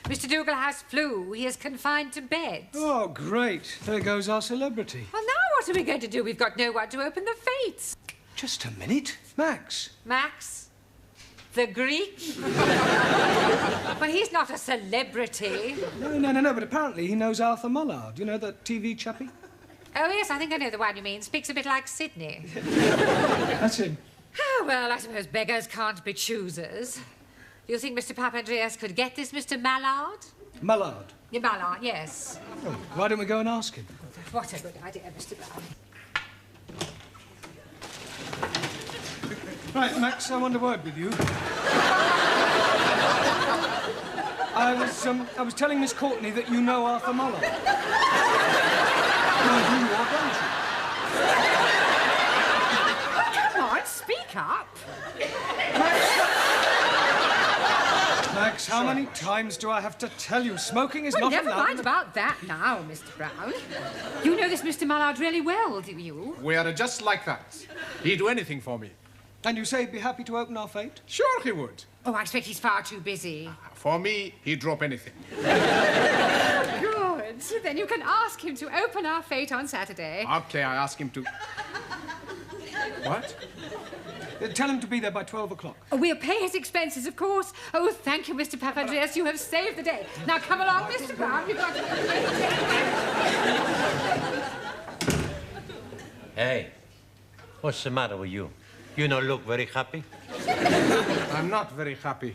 Mr. Dougal has flu. He is confined to bed. Oh, great. There goes our celebrity. Well, now what are we going to do? We've got no one to open the fates. Just a minute. Max. Max? The Greek? Well, he's not a celebrity. No, but apparently he knows Arthur Mullard. You know, that TV chappie? Oh, yes, I think I know the one you mean. Speaks a bit like Sydney. That's him. Oh, well, I suppose beggars can't be choosers. Do you think Mr. Papandreas could get this Mr. Mallard? Mallard? Yeah, Mallard, yes. Oh, why don't we go and ask him? What a good idea, Mr. Brown. Right, Max, I want a word with you. I was telling Miss Courtney that you know Arthur Mullard. Come on, speak up. Max, how many times do I have to tell you? Smoking is not never allowed. mind about that now, Mr. Brown. You know this Mr. Mallard really well, do you? We are just like that. He'd do anything for me. And you say he'd be happy to open our fete? Sure he would. Oh, I expect he's far too busy. For me, he'd drop anything. Good. Then you can ask him to open our fete on Saturday. Okay, I ask him to... What? Tell him to be there by 12 o'clock. Oh, we'll pay his expenses, of course. Oh, thank you, Mr. Papandreas. You have saved the day. Now, come along, Mr. Brown. You've got to... Hey, what's the matter with you? You don't look very happy. I'm not very happy.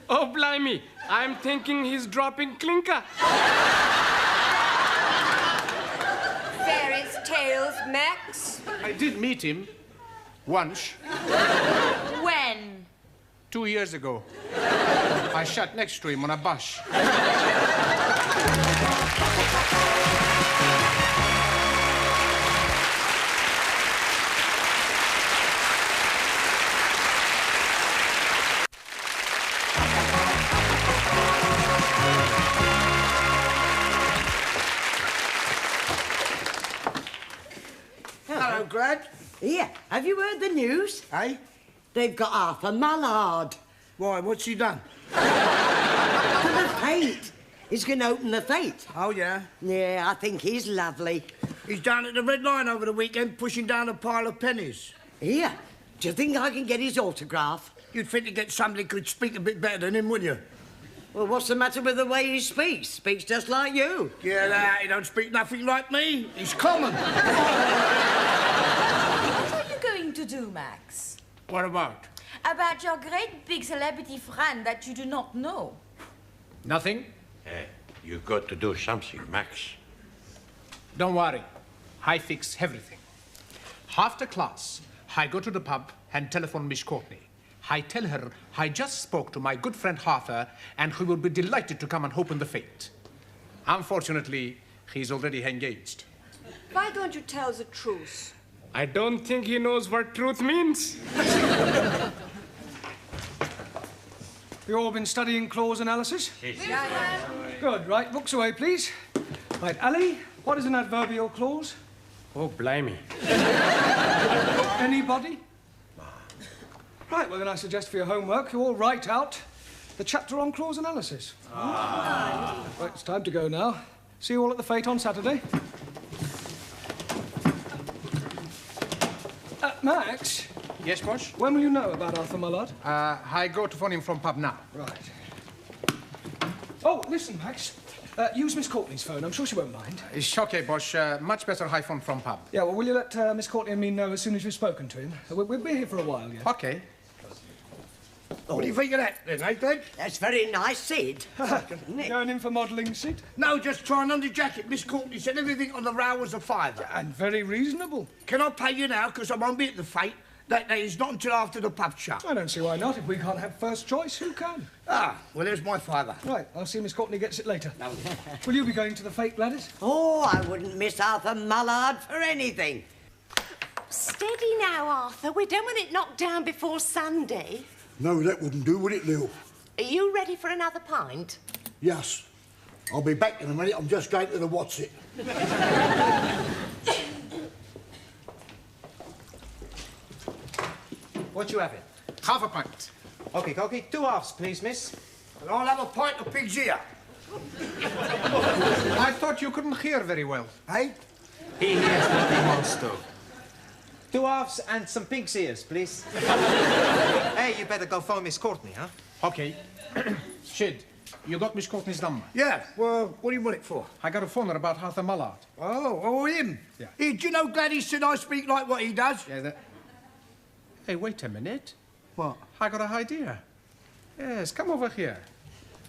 Oh, blimey. I'm thinking he's dropping clinker. Fairies' tales, Max. I did meet him once, When? 2 years ago. I sat next to him on a bus. Hello, Grad. Here, have you heard the news? Eh? They've got Arthur Mallard. Why, what's he done? For the fete. He's going to open the fete. Oh, yeah? Yeah, I think he's lovely. He's down at the Red Lion over the weekend pushing down a pile of pennies. Here, do you think I can get his autograph? You'd think to get somebody who could speak a bit better than him, wouldn't you? Well, what's the matter with the way he speaks? Speaks just like you. Get out, he don't speak nothing like me. He's common. What are you going to do, Max? What about? About your great big celebrity friend that you do not know. Nothing? Hey, you got to do something, Max. Don't worry. I fix everything. After class, I go to the pub and telephone Miss Courtney. I tell her I just spoke to my good friend Arthur and he will be delighted to come and open the fete. Unfortunately, he's already engaged. Why don't you tell the truth? I don't think he knows what truth means. You all been studying clause analysis? Yeah. Good. Right, books away, please. Right, Ali, what is an adverbial clause? Oh, blimey. Anybody? Right, well, then I suggest for your homework you all write out the chapter on clause analysis. Right, it's time to go now. See you all at the fete on Saturday. Max? Yes, boss? When will you know about Arthur Mallard? I go to phone him from pub now. Right. Oh, listen, Max. Use Miss Courtney's phone. I'm sure she won't mind. It's okay, boss. Much better I phone from pub. Yeah, well, will you let Miss Courtney and me know as soon as you've spoken to him? We'll be here for a while, yeah. Okay. What do you think of that, then, eh, Glenn? That's very nice, Sid. Going in for modelling, Sid? No, just trying on the jacket. Miss Courtney said everything on the row was a fiver. And very reasonable. Can I pay you now, because I won't be at the fete? That day is not until after the pub shut. I don't see why not. If we can't have first choice, who can? Ah, well, there's my fiver. Right, I'll see Miss Courtney gets it later. Will you be going to the fete, Gladys? Oh, I wouldn't miss Arthur Mallard for anything. Steady now, Arthur. We don't want it knocked down before Sunday. No, that wouldn't do, would it, Lil? Are you ready for another pint? Yes. I'll be back in a minute. I'm just going to the what's it. What you having? Half a pint. Okay, okay. 2 halves, please, miss. And I'll have a pint of pig's ear. I thought you couldn't hear very well. Eh? He hears what he wants to. 2 halves and some pig's ears, please. Hey, you better go phone Miss Courtney, huh? Okay. Shid, you got Miss Courtney's number? Yeah. Well, what do you want it for? I got a phone her about Arthur Mallard. Oh, him? Yeah. Hey, do you know Gladys said I speak like what he does? Yeah, that... Hey, wait a minute. What? I got an idea. Yes, come over here.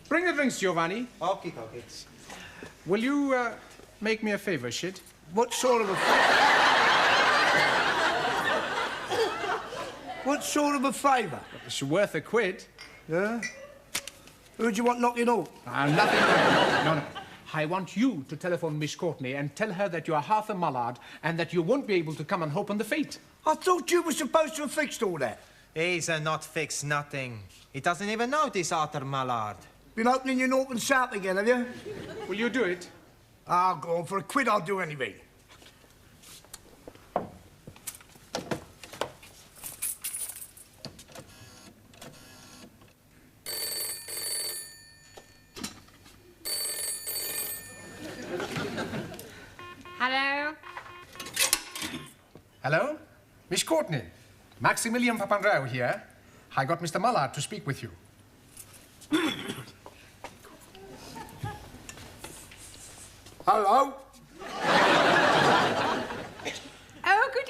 Bring the drinks, Giovanni. Okay, okay. Will you make me a favor, Shid? What sort of a favour? What sort of a favour? It's worth a quid. Yeah? Who do you want knocking off? Nothing. No. I want you to telephone Miss Courtney and tell her that you are Arthur Mallard and that you won't be able to come and open the fete. I thought you were supposed to have fixed all that. He's not fixed nothing. He doesn't even know this Arthur Mallard. Been opening your North and South again, have you? Will you do it? I'll go on. For a quid, I'll do anything. Hello? Hello? Miss Courtney. Maximilian Papandreou here. I got Mr. Mallard to speak with you. Hello? Oh, good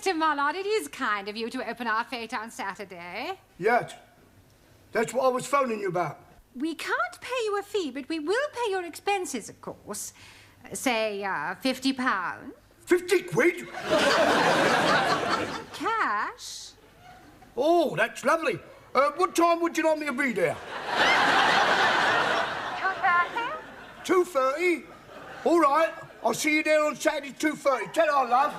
Mr. Mullard, it is kind of you to open our fete on Saturday. Yes. That's what I was phoning you about. We can't pay you a fee, but we will pay your expenses, of course. Say, £50. 50 quid? Cash? Oh, that's lovely. What time would you like me to be there? 2:30? 2:30? All right. I'll see you there on Saturday, 2:30. Tell her, love.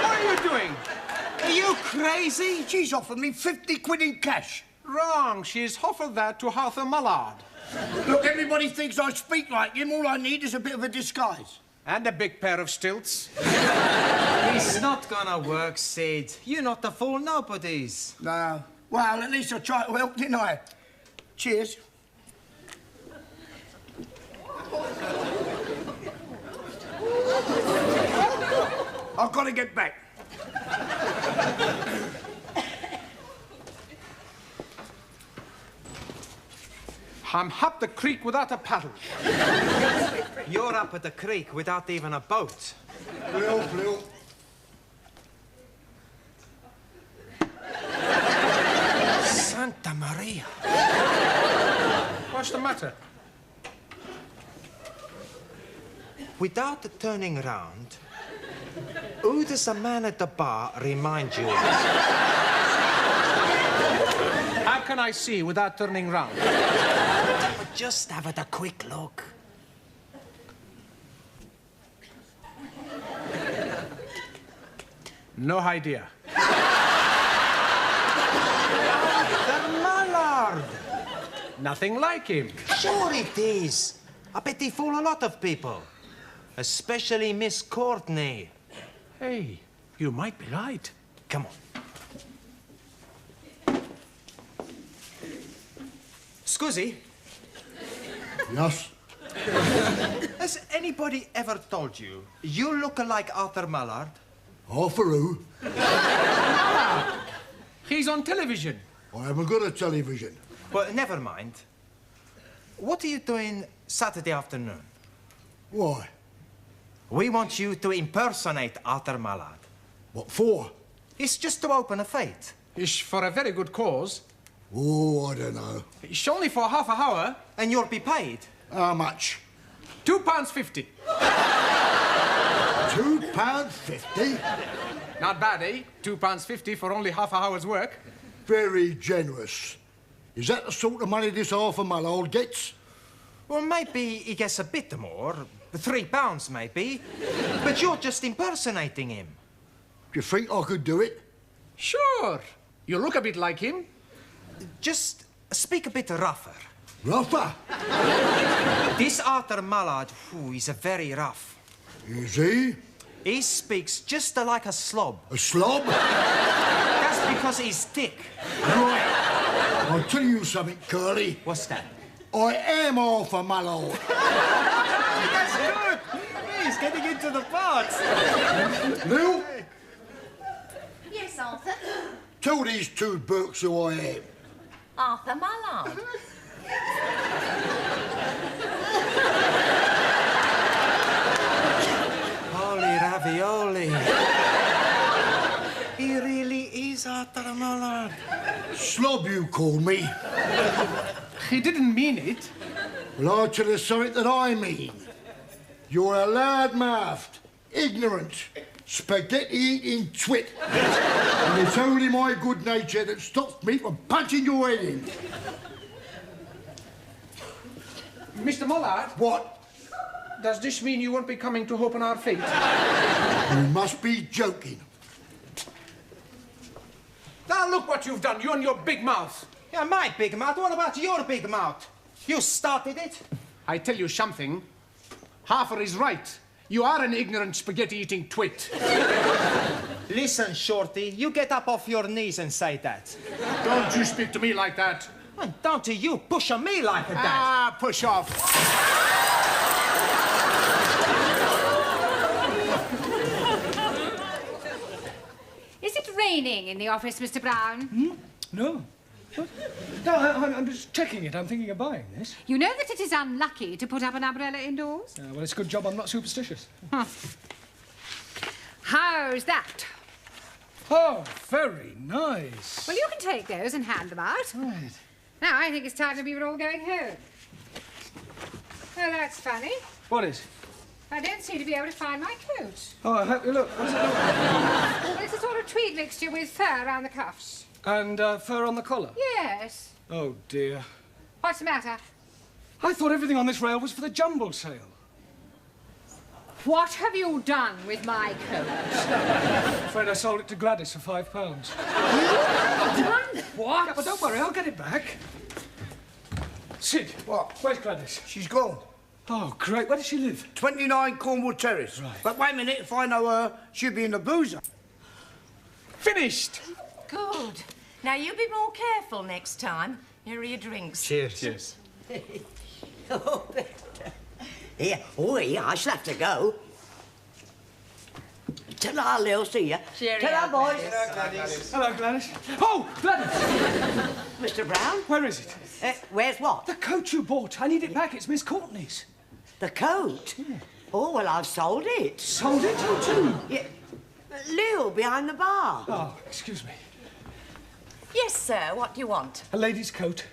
What are you doing? Are you crazy? She's offered me 50 quid in cash. Wrong. She's offered that to Arthur Mullard. Look, everybody thinks I speak like him. All I need is a bit of a disguise. And a big pair of stilts. It's not gonna work, Sid. You're not the fool nobodies. No. Well, at least I tried to help, didn't I? Cheers. I've got to get back. I'm up the creek without a paddle. You're up at the creek without even a boat. Blue. Santa Maria. What's the matter? Without turning round, who does the man at the bar remind you of? How can I see without turning round? Just have a quick look. No idea. The Mullard! Nothing like him. Sure it is. I bet he fool a lot of people. Especially Miss Courtney. Hey, you might be right. Come on. Scusi? Yes? Has anybody ever told you you look like Arthur Mullard? Arthur who? He's on television. I haven't got a television. Well, never mind. What are you doing Saturday afternoon? Why? We want you to impersonate Arthur Mullard. What for? It's just to open a fete. It's for a very good cause. Oh, I don't know. It's only for half an hour. And you'll be paid. How much? £2.50. £2.50? Not bad, eh? £2.50 for only half an hour's work. Very generous. Is that the sort of money this Arthur Mullard gets? Well, maybe he gets a bit more. £3, maybe. But you're just impersonating him. Do you think I could do it? Sure. You look a bit like him. Just speak a bit rougher. Rougher? This Arthur Mullard, he's very rough. Is he? He speaks just like a slob. A slob? That's because he's thick. Right. I'll tell you something, Curly. What's that? I am Arthur Mullard. That's good. He's getting into the parts. Lil, Yes, Arthur. tell these two Burks who I am. Arthur Mullard. Holy ravioli. He really is Arthur Mullard. Slob, you call me. He didn't mean it. Well, I'll tell you something that I mean. You're a loud-mouthed, ignorant, spaghetti-eating twit. And it's only my good nature that stops me from punching your head in. Mr. Mullard? What? Does this mean you won't be coming to open our fete? You must be joking. Now look what you've done, you and your big mouth. Yeah, my big mouth. What about your big mouth? You started it. I tell you something. Arthur is right. You are an ignorant spaghetti-eating twit. Listen, Shorty, you get up off your knees and say that. Don't you speak to me like that. And don't you push on me like that. Ah, push off. Is it raining in the office, Mr. Brown? No. No, I'm just checking it. I'm thinking of buying this. You know that it is unlucky to put up an umbrella indoors? Well, it's a good job I'm not superstitious. How's that? Oh, very nice. Well, you can take those and hand them out. Right. Now, I think it's time that we were all going home. Oh, that's funny. What is? I don't seem to be able to find my coat. Oh, I hope you look. What does it look like? Well, it's a sort of tweed mixture with fur around the cuffs. And fur on the collar? Yes. Oh, dear. What's the matter? I thought everything on this rail was for the jumble sale. What have you done with my coat? I'm afraid I sold it to Gladys for £5. Done what? Yeah, but don't worry, I'll get it back. Sid. What? Where's Gladys? She's gone. Oh, great. Where does she live? 29 Cornwall Terrace. Right. But wait a minute, if I know her, she'll be in the boozer. Finished! Good. Now, you be more careful next time. Here are your drinks. Cheers. Cheers. Oh, yeah. Oh, yeah, I shall have to go. Ta-ra, Lil, see ya. Ta-ra, boys. Hello, Gladys. Oh, Gladys! Mr. Brown? Where is it? Where's what? The coat you bought. I need it back. It's Miss Courtney's. The coat? Yeah. Oh, well, I've sold it. Sold it? Who to? Yeah. Lil, behind the bar. Oh, excuse me. Yes, sir. What do you want? A lady's coat.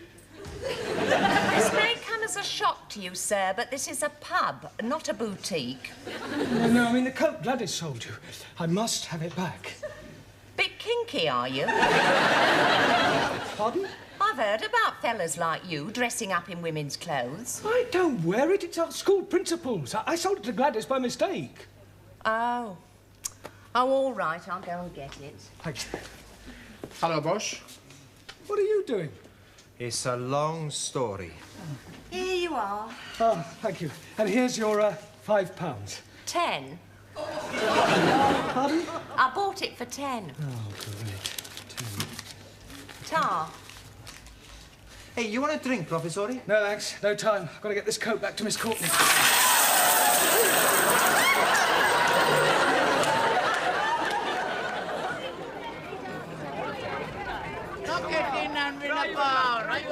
This may come as a shock to you, sir, but this is a pub, not a boutique. No, I mean the coat Gladys sold you. I must have it back. Bit kinky, are you? Pardon? I've heard about fellas like you dressing up in women's clothes. I don't wear it. It's our school principal's. I sold it to Gladys by mistake. Oh. Oh, all right. I'll go and get it. Thanks. Hello, boss. What are you doing? It's a long story. Here you are. Oh, thank you. And here's your £5. 10. Pardon? I bought it for 10. Oh, great. 10. Tar. Hey, you want a drink, Professori? No, thanks. No time. I've got to get this coat back to Miss Courtney. Knock it in and win a bar. Right,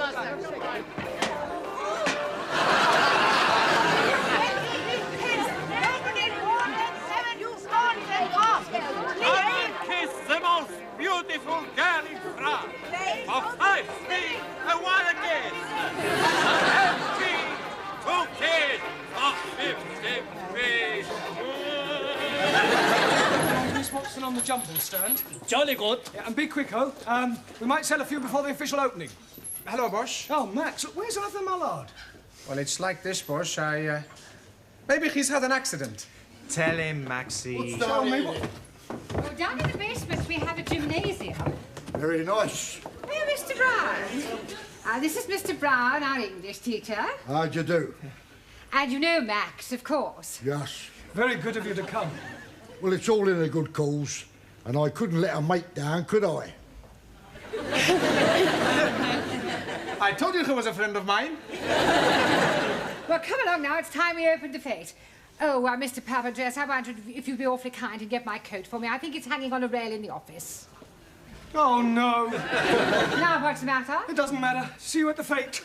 Kiss the most beautiful girl in France. For 5 feet, a wild guess. Empty, 2 kids for 50 feet. Miss Watson on the jumble stand. Jolly good. Yeah, and be quick, oh. We might sell a few before the official opening. Hello, boss. Oh, Max, where's Arthur Mallard? Well, it's like this, boss. Maybe he's had an accident. Tell him, Maxie. Tell me what... Well, down in the basement, we have a gymnasium. Very nice. Oh, Mr. Brown. This is Mr. Brown, our English teacher. How'd you do? And you know Max, of course. Yes. Very good of you to come. Well, it's all in a good cause, and I couldn't let a mate down, could I? I told you he was a friend of mine. Well, come along now. It's time we opened the fete. Oh, Mr. Papandreou, I wondered if you'd be awfully kind and get my coat for me. I think it's hanging on a rail in the office. Oh, no. Now, what's the matter? It doesn't matter. See you at the fete.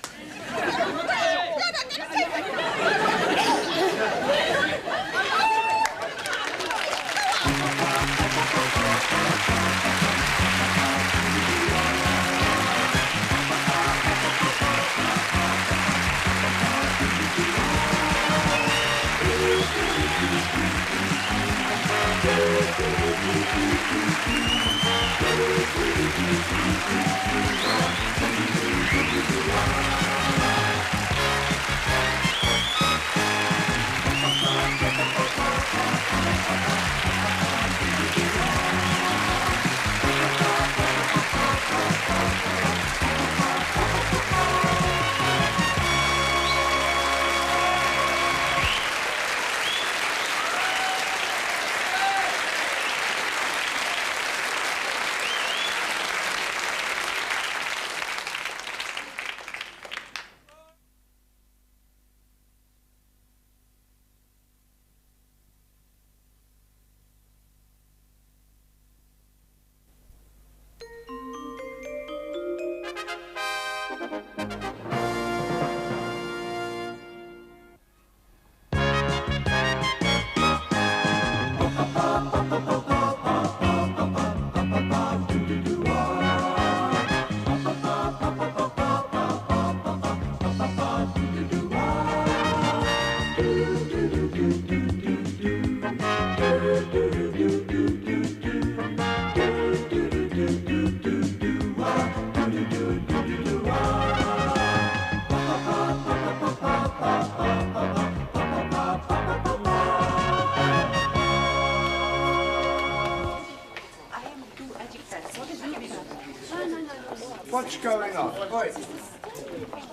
What's going on? Oi.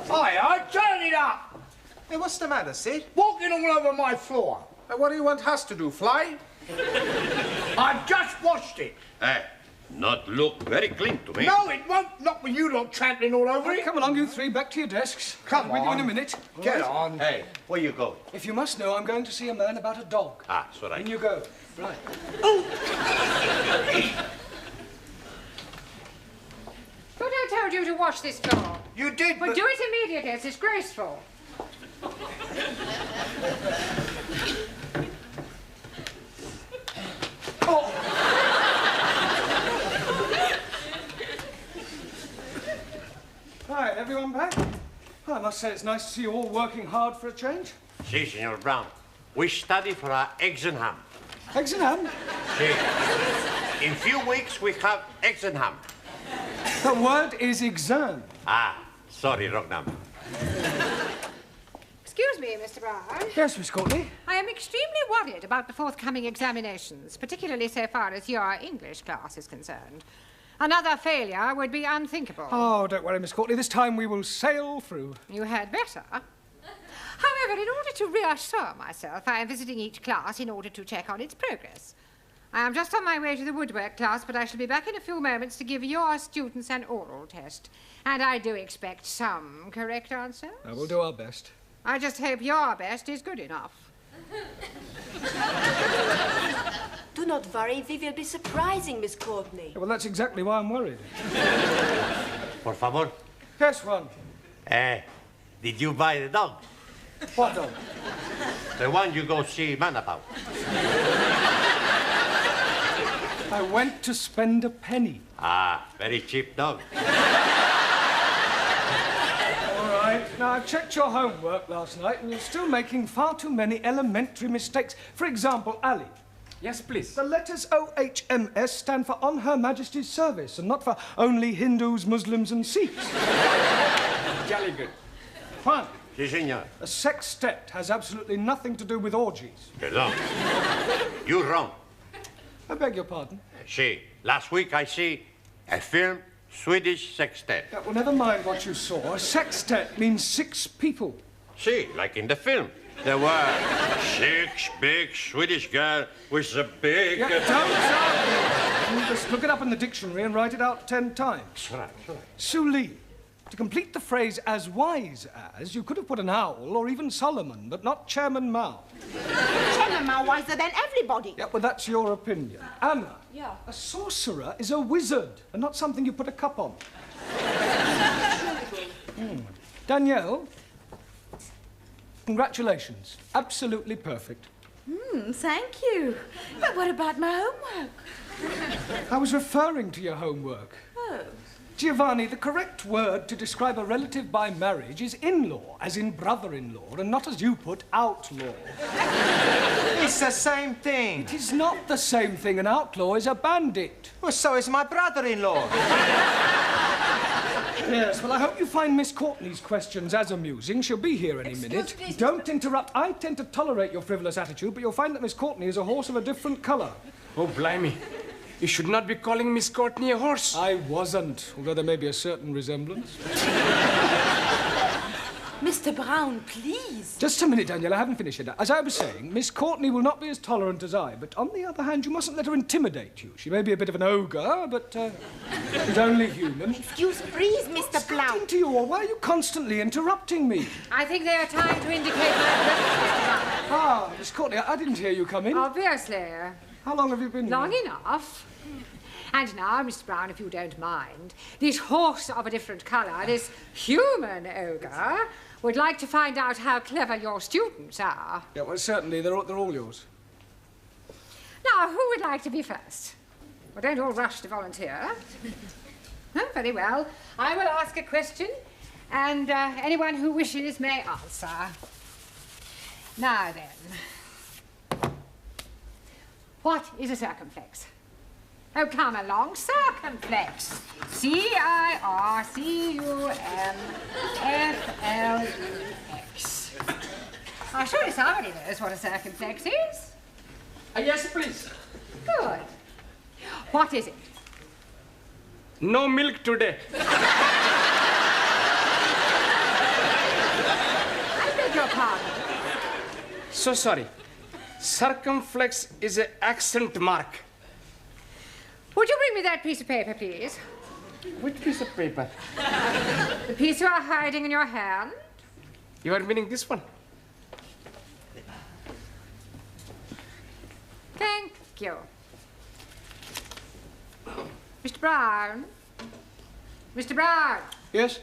Hi, turn it up! Hey, what's the matter, Sid? Walking all over my floor. What do you want us to do, fly? I've just washed it. Hey, not look very clean to me. No, it won't. Not with you lot trampling all over it. Come along, you three, back to your desks. Come I'll be with you on. in a minute. Get Right. on. Hey, where you go? If you must know, I'm going to see a man about a dog. Ah, it's all right. In you go. Right. But I told you to wash this floor. You did, Well, do it immediately. It's disgraceful. Right, everyone back? I must say it's nice to see you all working hard for a change. Si, Senor Brown. We study for our eggs and ham. Eggs and ham? Si. In few weeks, we have eggs and ham. The word is exam. Ah, sorry, wrong number. Excuse me, Mr. Brown. Yes, Miss Courtney? I am extremely worried about the forthcoming examinations, particularly so far as your English class is concerned. Another failure would be unthinkable. Oh, don't worry, Miss Courtney. This time we will sail through. You had better. However, in order to reassure myself, I am visiting each class in order to check on its progress. I am just on my way to the woodwork class, but I shall be back in a few moments to give your students an oral test. And I do expect some correct answers. I will do our best. I just hope your best is good enough. Do not worry, we will be surprising Miss Courtney. Well, that's exactly why I'm worried. Por favor. Yes, one. Did you buy the dog? What dog? The one you go see man about. I went to spend a penny. Ah, very cheap dog. All right. Now, I checked your homework last night, and you're still making far too many elementary mistakes. For example, Ali. Yes, please. The letters OHMS stand for On Her Majesty's Service, and not for only Hindus, Muslims, and Sikhs. Jolly good. Fine. Si, senor. A sextet has absolutely nothing to do with orgies. Perdón. You're wrong. I beg your pardon. See, last week I see a film, Swedish sextet. Yeah, well, never mind what you saw. A sextet means 6 people. See, like in the film. There were 6 big Swedish girls with a big... Yeah, don't just look it up in the dictionary and write it out 10 times. Right. Sue Lee. To complete the phrase as wise as, you could have put an owl or even Solomon, but not Chairman Mao. Chairman Mao wiser than everybody. Yeah, well, that's your opinion. Anna. Yeah. A sorcerer is a wizard and not something you put a cup on. Danielle. Congratulations. Absolutely perfect. Thank you. But what about my homework? I was referring to your homework. Oh. Giovanni, the correct word to describe a relative by marriage is in-law, as in brother-in-law, and not as you put, outlaw. It's the same thing. It is not the same thing. An outlaw is a bandit. Well, so is my brother-in-law. Yes, well, I hope you find Miss Courtney's questions as amusing. She'll be here any minute. me. Don't interrupt. I tend to tolerate your frivolous attitude, but you'll find that Miss Courtney is a horse of a different colour. Oh, blimey. You should not be calling Miss Courtney a horse. I wasn't, although there may be a certain resemblance. Mr. Brown, please. Just a minute, Danielle, I haven't finished yet. As I was saying, Miss Courtney will not be as tolerant as I, but on the other hand, you mustn't let her intimidate you. She may be a bit of an ogre, but she's only human. Excuse, please, Mr. Blount. To you, or why are you constantly interrupting me? I think they are time to indicate my presence, Mr. Brown. Ah, Miss Courtney, I didn't hear you come in. Obviously. How long have you been Long here? enough. And now, Mr. Brown, if you don't mind, this horse of a different colour, this human ogre, would like to find out how clever your students are. Yeah, well, certainly, they're all yours. Now, who would like to be first? Well, don't all rush to volunteer. Oh, very well. I will ask a question, and anyone who wishes may answer. Now then, what is a circumflex? Oh, come along, circumflex. C-I-R-C-U-M-F-L-E-X. Oh, surely somebody knows what a circumflex is. Yes, please. Good. What is it? No milk today. I beg your pardon. So sorry. Circumflex is an accent mark. Would you bring me that piece of paper, please? Which piece of paper? The piece you are hiding in your hand? You are meaning this one? Thank you. Mr. Brown? Mr. Brown? Yes?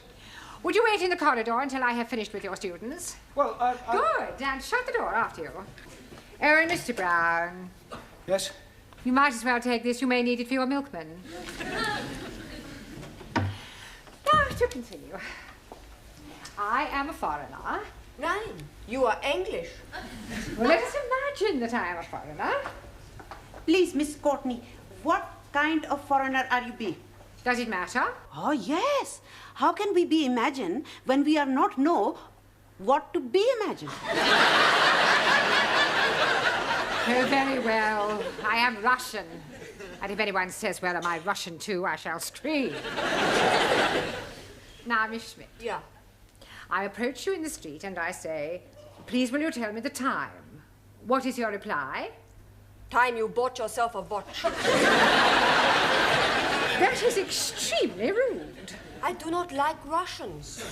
Would you wait in the corridor until I have finished with your students? Well, Good, and shut the door after you. Oh, and Mr. Brown. Yes? You might as well take this. You may need it for your milkman. Now, to continue. I am a foreigner. Nein, you are English. Well, let us imagine that I am a foreigner. Please, Miss Courtney, what kind of foreigner are you be? Does it matter? Oh, yes. How can we be imagined when we are not know what to be imagined? Oh, very well. I am Russian. And if anyone says, well, am I Russian too, I shall scream. Now, Miss Schmidt. Yeah. I approach you in the street and I say, please will you tell me the time? What is your reply? Time you bought yourself a watch. That is extremely rude. I do not like Russians.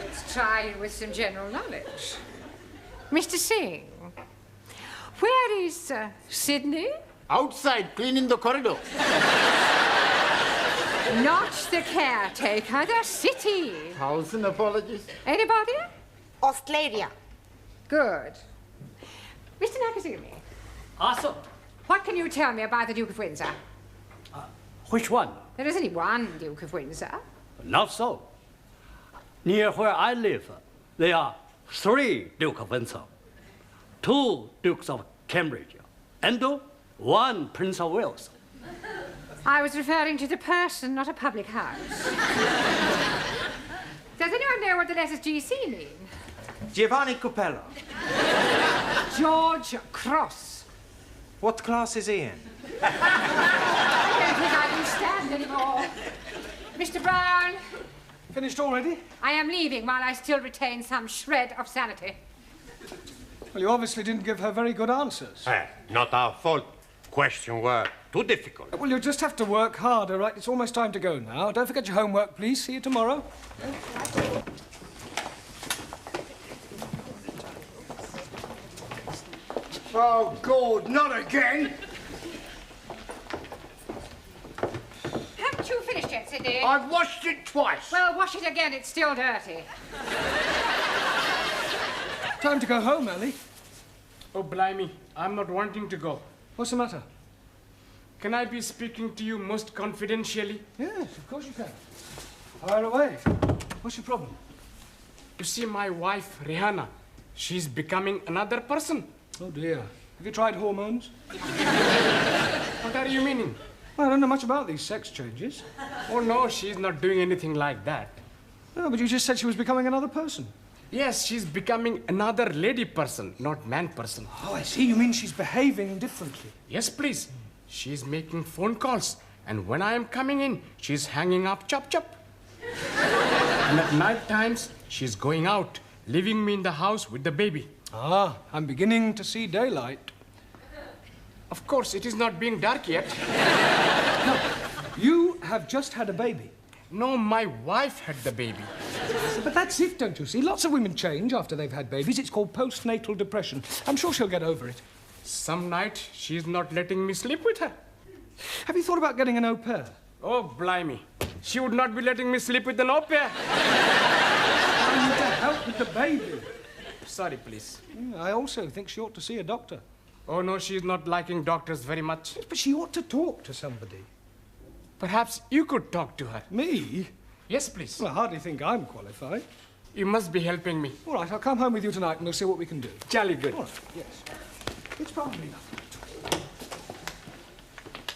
Let's try it with some general knowledge. Mr. Singh, where is Sydney? Outside, cleaning the corridor. Not the caretaker, the city. 1,000 apologies. Anybody? Australia. Good. Mr. Nakazumi. Awesome. What can you tell me about the Duke of Windsor? Which one? There is only one Duke of Windsor. Not so. Near where I live, there are 3 Duke of Windsor, 2 Dukes of Cambridge, and 1 Prince of Wales. I was referring to the person, not a public house. Does anyone know what the letters GC mean? Giovanni Capello. George Cross. What class is he in? I don't think I can stand anymore. Mr. Brown. Finished already? I am leaving while I still retain some shred of sanity. Well, you obviously didn't give her very good answers. Not our fault. Questions were too difficult. Well, you'll just have to work harder, right? It's almost time to go now. Don't forget your homework, please. See you tomorrow. Oh, God, not again. Haven't you finished yet, Sydney? I've washed it twice. Well, wash it again. It's still dirty. Time to go home, Ellie. Oh, blimey. I'm not wanting to go. What's the matter? Can I be speaking to you most confidentially? Yes, of course you can. Fire away. What's your problem? You see, my wife, Rihanna, she's becoming another person. Oh, dear. Have you tried hormones? What are you meaning? Well, I don't know much about these sex changes. Oh, no, she's not doing anything like that. No, but you just said she was becoming another person. Yes, she's becoming another lady person, not man person. Oh, I see. You mean she's behaving differently? Yes, please. She's making phone calls, and when I am coming in, she's hanging up chop chop. And at night times, she's going out, leaving me in the house with the baby. Ah, I'm beginning to see daylight. Of course, it is not being dark yet. No, you have just had a baby. No, my wife had the baby. But that's it, don't you see? Lots of women change after they've had babies. It's called postnatal depression. I'm sure she'll get over it. Some night, she's not letting me sleep with her. Have you thought about getting an au pair? Oh, blimey. She would not be letting me sleep with an au pair. I need to help with the baby. Sorry, please. I also think she ought to see a doctor. Oh, no, she's not liking doctors very much. But she ought to talk to somebody. Perhaps you could talk to her. Me? Yes, please. Well, I hardly think I'm qualified. You must be helping me. All right, I'll come home with you tonight and we'll see what we can do. Jolly good. All right, yes. It's probably nothing.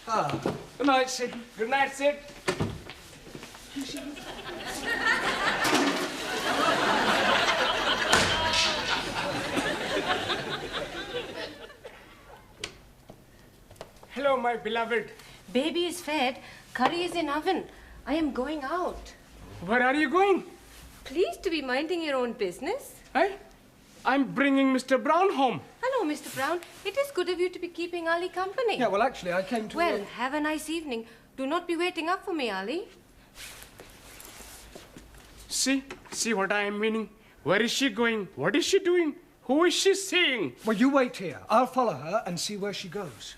Ah, good night, Sid. Good night, Sid. Hello, my beloved. Baby is fed. Curry is in oven. I am going out. Where are you going? Please to be minding your own business. Eh? I'm bringing Mr. Brown home. Hello, Mr. Brown. It is good of you to be keeping Ali company. Yeah, well, actually, I came to... Well, have a nice evening. Do not be waiting up for me, Ali. See what I am meaning? Where is she going? What is she doing? Who is she seeing? Well, you wait here. I'll follow her and see where she goes.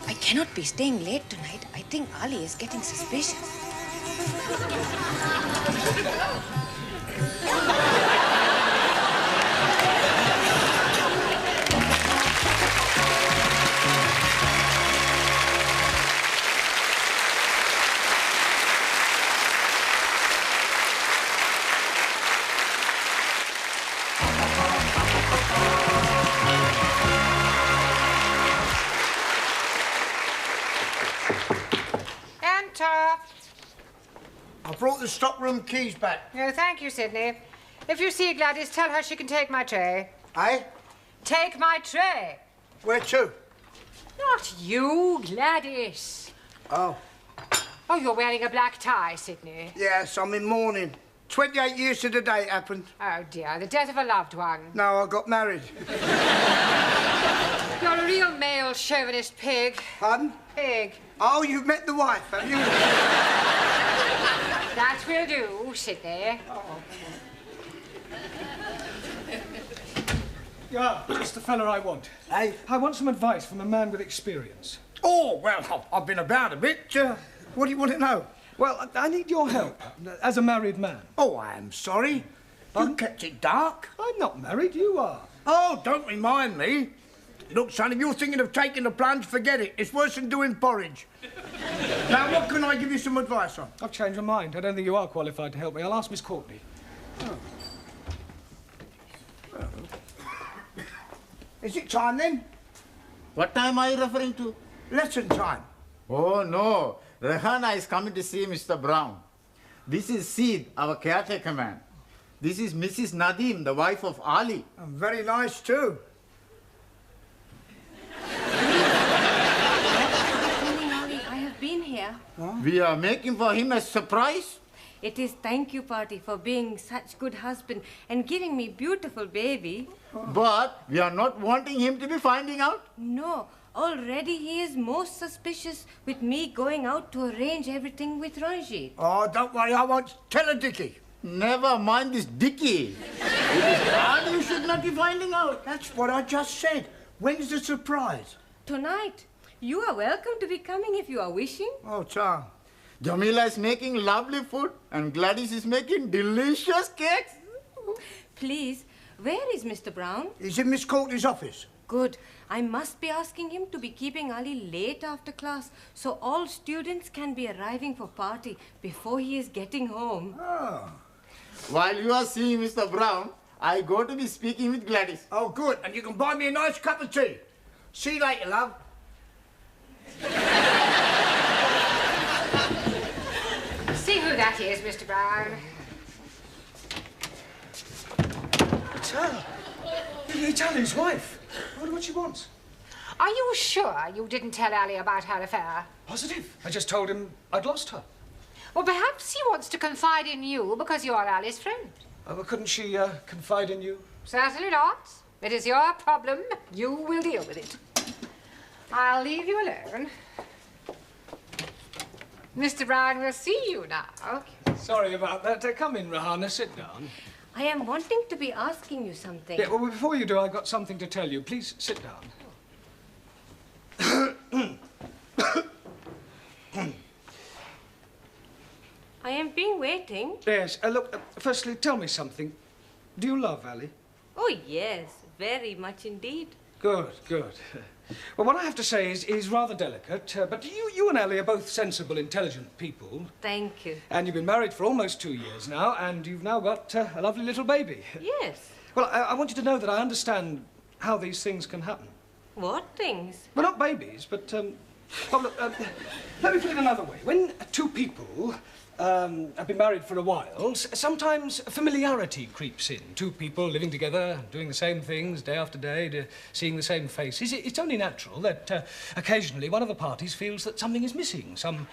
I cannot be staying late tonight. I think Ali is getting suspicious. I brought the stockroom keys back. No, thank you, Sidney. If you see Gladys, tell her she can take my tray. Eh? Take my tray. Where to? Not you, Gladys. Oh. Oh, you're wearing a black tie, Sidney. Yes, I'm in mourning. 28 years to the day it happened. Oh, dear, the death of a loved one. No, I got married. You're a real male chauvinist pig. Pardon? Pig. Oh, you've met the wife, have you? That will do, Sidney. Yeah, just the fella I want. Hey? I want some advice from a man with experience. Oh, well, I've been about a bit. What do you want to know? Well, I need your help as a married man. Oh, I am sorry. You kept it dark. I'm not married, you are. Oh, don't remind me. Look, son, if you're thinking of taking the plunge, forget it. It's worse than doing porridge. Now, what can I give you some advice on? I've changed my mind. I don't think you are qualified to help me. I'll ask Miss Courtney. Oh. Well. Is it time, then? What time are you referring to? Lesson time. Oh, no. Rehana is coming to see Mr. Brown. This is Seed, our caretaker man. This is Mrs. Nadeem, the wife of Ali. And very nice, too. I have been here. Huh? We are making for him a surprise. It is thank you party for being such good husband and giving me beautiful baby. But we are not wanting him to be finding out. No, already he is most suspicious with me going out to arrange everything with Ranjit. Oh, don't worry, I won't tell a Dickie. Never mind this Dickie. It is hard you should not be finding out. That's what I just said. When's the surprise? Tonight. You are welcome to be coming if you are wishing. Oh, Charles. Jamila is making lovely food and Gladys is making delicious cakes. Please, where is Mr. Brown? He's in Miss Courtney's office. Good. I must be asking him to be keeping Ali late after class so all students can be arriving for party before he is getting home. Oh. While you are seeing Mr. Brown, I go to be speaking with Gladys. Oh, good. And you can buy me a nice cup of tea. See you later, love. See who that is, Mr. Brown. It's Ali's wife. I wonder what she wants. Are you sure you didn't tell Ali about her affair? Positive. I just told him I'd lost her. Well, perhaps he wants to confide in you because you're Ali's friend. Oh, well, couldn't she confide in you? Certainly not. It is your problem. You will deal with it. I'll leave you alone. Mr. Brown will see you now. Sorry about that. Come in, Rahana. Sit down. I am wanting to be asking you something. Yeah, well, before you do, I've got something to tell you. Please sit down. been waiting. Yes. Look, firstly, tell me something. Do you love Ali? Oh, yes, very much indeed. Good, good. Well, what I have to say is rather delicate, but you and Ali are both sensible, intelligent people. Thank you. And you've been married for almost 2 years now, and you've now got a lovely little baby. Yes. Well, I want you to know that I understand how these things can happen. What things? Well, not babies, but, well, look, let me put it another way. When two people have been married for a while, sometimes familiarity creeps in. Two people living together, doing the same things day after day, seeing the same faces. It's only natural that occasionally one of the parties feels that something is missing, some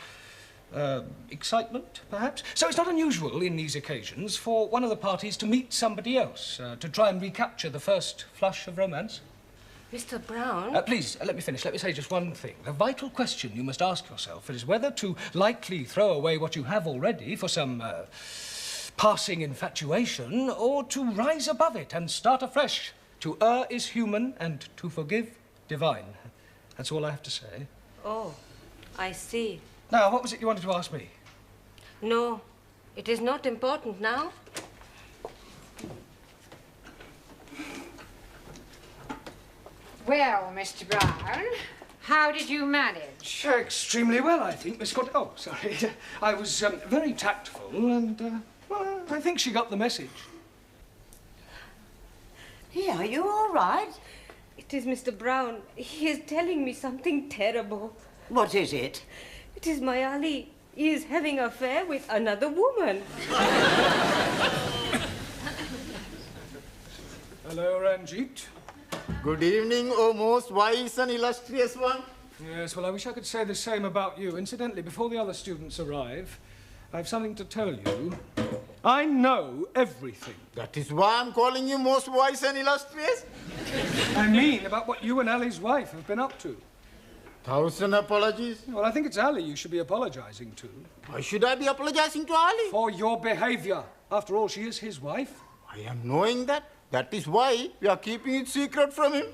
excitement, perhaps. So it's not unusual in these occasions for one of the parties to meet somebody else, to try and recapture the first flush of romance. Mr. Brown? Please, let me finish. Let me say just one thing. The vital question you must ask yourself is whether to lightly throw away what you have already for some passing infatuation, or to rise above it and start afresh. To err is human, and to forgive, divine. That's all I have to say. Oh, I see. Now, what was it you wanted to ask me? No, it is not important now. Well, Mr. Brown, how did you manage? Extremely well, I think, Miss Scott. Oh, sorry. I was very tactful, and well, I think she got the message. Hey, are you all right? It is Mr. Brown. He is telling me something terrible. What is it? It is my Ali. He is having an affair with another woman. Hello, Ranjit. Good evening, O most wise and illustrious one. Yes, well, I wish I could say the same about you. Incidentally, before the other students arrive, I have something to tell you. I know everything. That is why I'm calling you most wise and illustrious. I mean about what you and Ali's wife have been up to. 1,000 apologies. Well, I think it's Ali you should be apologizing to. Why should I be apologizing to Ali? For your behavior. After all, she is his wife. I am knowing that. That is why we are keeping it secret from him.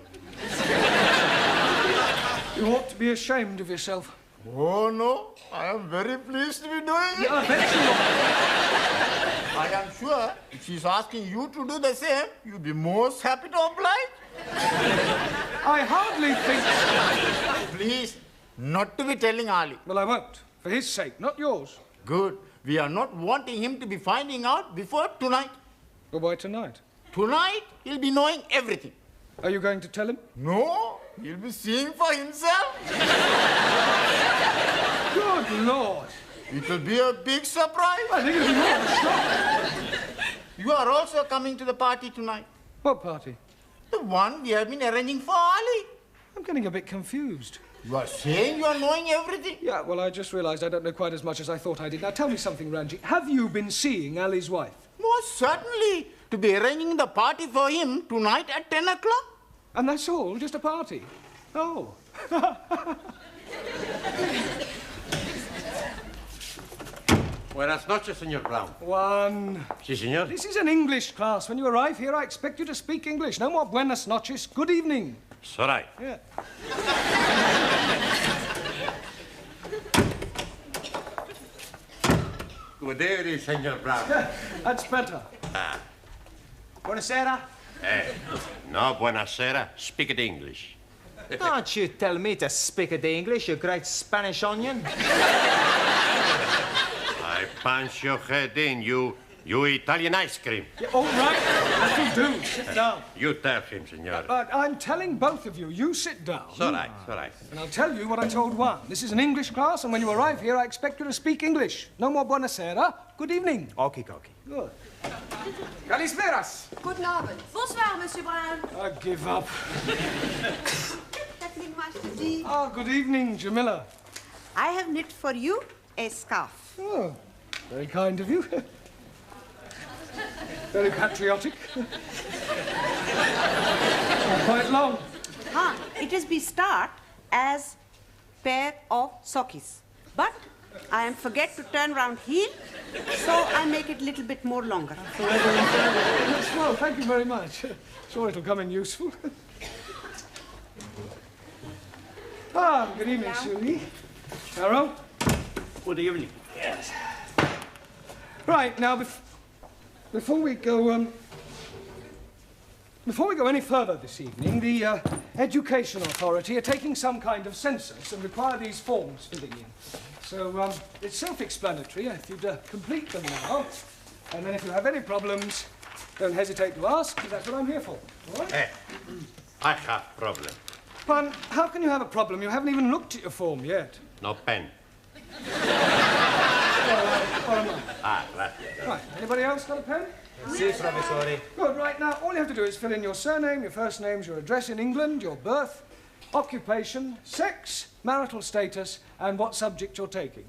You ought to be ashamed of yourself. Oh, no. I am very pleased to be doing it. Yeah, I bet you are. I am sure if she's asking you to do the same, you'll be most happy to oblige. I hardly think... Please, not to be telling Ali. Well, I won't. For his sake, not yours. Good. We are not wanting him to be finding out before tonight. Well, why tonight? Tonight, he'll be knowing everything. Are you going to tell him? No, he'll be seeing for himself. Good Lord. It will be a big surprise. I think it'll be more of a shock. You are also coming to the party tonight. What party? The one we have been arranging for Ali. I'm getting a bit confused. You are saying you are knowing everything? Yeah, well, I just realized I don't know quite as much as I thought I did. Now, tell me something, Ranjit. Have you been seeing Ali's wife? Most certainly. To be arranging the party for him tonight at 10 o'clock. And that's all? Just a party? Oh. Buenas noches, Señor Brown. One. Sí, señor. This is an English class. When you arrive here, I expect you to speak English. No more buenas noches. Good evening. It's all right. Yeah. Good evening, Señor Brown. That's better. Buonasera. No, buenasera. Speak it English. Don't you tell me to speak it English, you great Spanish onion. I punch your head in, you Italian ice cream. Yeah, all right. That'll do. Sit down. You tell him, senor. I'm telling both of you, you sit down. It's all right, it's all right. And I'll tell you what I told one. This is an English class, and when you arrive here, I expect you to speak English. No more buonasera. Good evening. Okie dokie. Good. Kalisperas. Guten Abend. Bonsoir, Monsieur Brown. I give up. Oh, good evening, Jamila. I have knit for you a scarf. Oh, very kind of you. Very patriotic. Quite long. It is be start as pair of sockies. But I am forget to turn round heel, so I make it a little bit more longer. Well, thank you very much. Sure it'll come in useful. Good evening, Susie. Harold? Good evening. Yes. Right, now, before we go any further this evening, the Education Authority are taking some kind of census and require these forms filling in. So it's self-explanatory if you'd complete them now. And then if you have any problems, don't hesitate to ask, because that's what I'm here for. All right? Hey, I have problem. Pan, how can you have a problem? You haven't even looked at your form yet. No pen. Gracias. Right, anybody else got a pen? Si, professore. Good, right, now, all you have to do is fill in your surname, your first names, your address in England, your birth, occupation, sex, marital status, and what subject you're taking.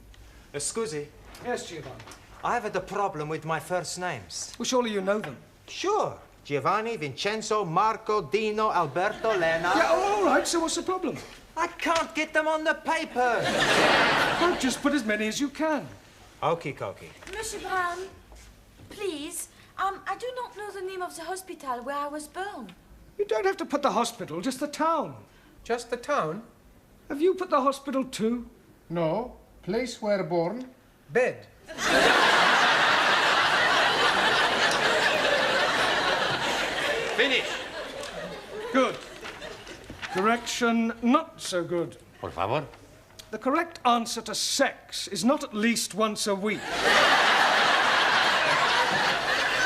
Scusi? Yes, Giovanni? I have a problem with my first names. Well, surely you know them. Sure. Giovanni, Vincenzo, Marco, Dino, Alberto, Lena... Yeah, all right, so what's the problem? I can't get them on the paper. Well, just put as many as you can. Okie dokie. Monsieur Brown, please, I do not know the name of the hospital where I was born. You don't have to put the hospital, just the town. Just the town? Have you put the hospital too? No. Place where born? Bed. Finish. Good. Correction, not so good. Por favor. The correct answer to sex is not at least once a week.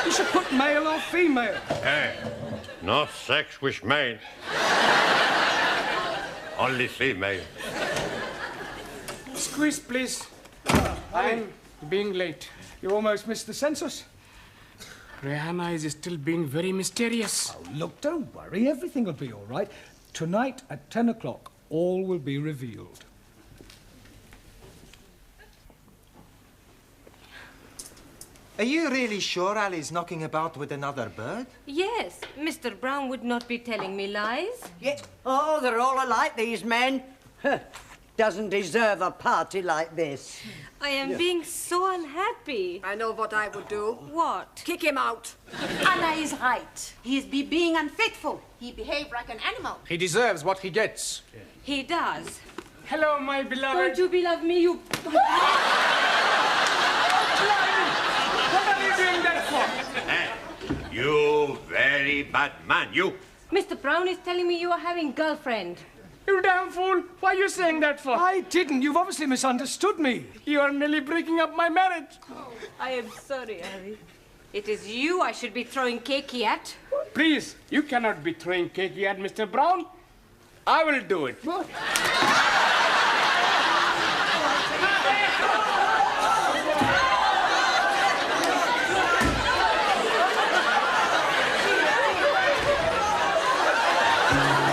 You should put male or female. Hey, no sex with male. Only female. Squeeze, please. I'm being late. You almost missed the census. Rihanna is still being very mysterious. Oh, look, don't worry. Everything will be all right. Tonight at 10 o'clock, all will be revealed. Are you really sure Ali's knocking about with another bird? Yes, Mr. Brown would not be telling me lies. Yeah. Oh, they're all alike, these men. Doesn't deserve a party like this. I am being so unhappy. I know what I would do. What? Kick him out. Anna is right. He is being unfaithful. He behaved like an animal. He deserves what he gets. He does. Hello, my beloved. Don't you beloved me, you... What are you doing that for? Hey, you very bad man, you. Mr. Brown is telling me you are having girlfriend. You damn fool. Why are you saying that for? I didn't. You've obviously misunderstood me. You are nearly breaking up my marriage. I am sorry, Ali. It is you I should be throwing cakey at. Please, you cannot be throwing cakey at Mr. Brown. I will do it. What? Thank you.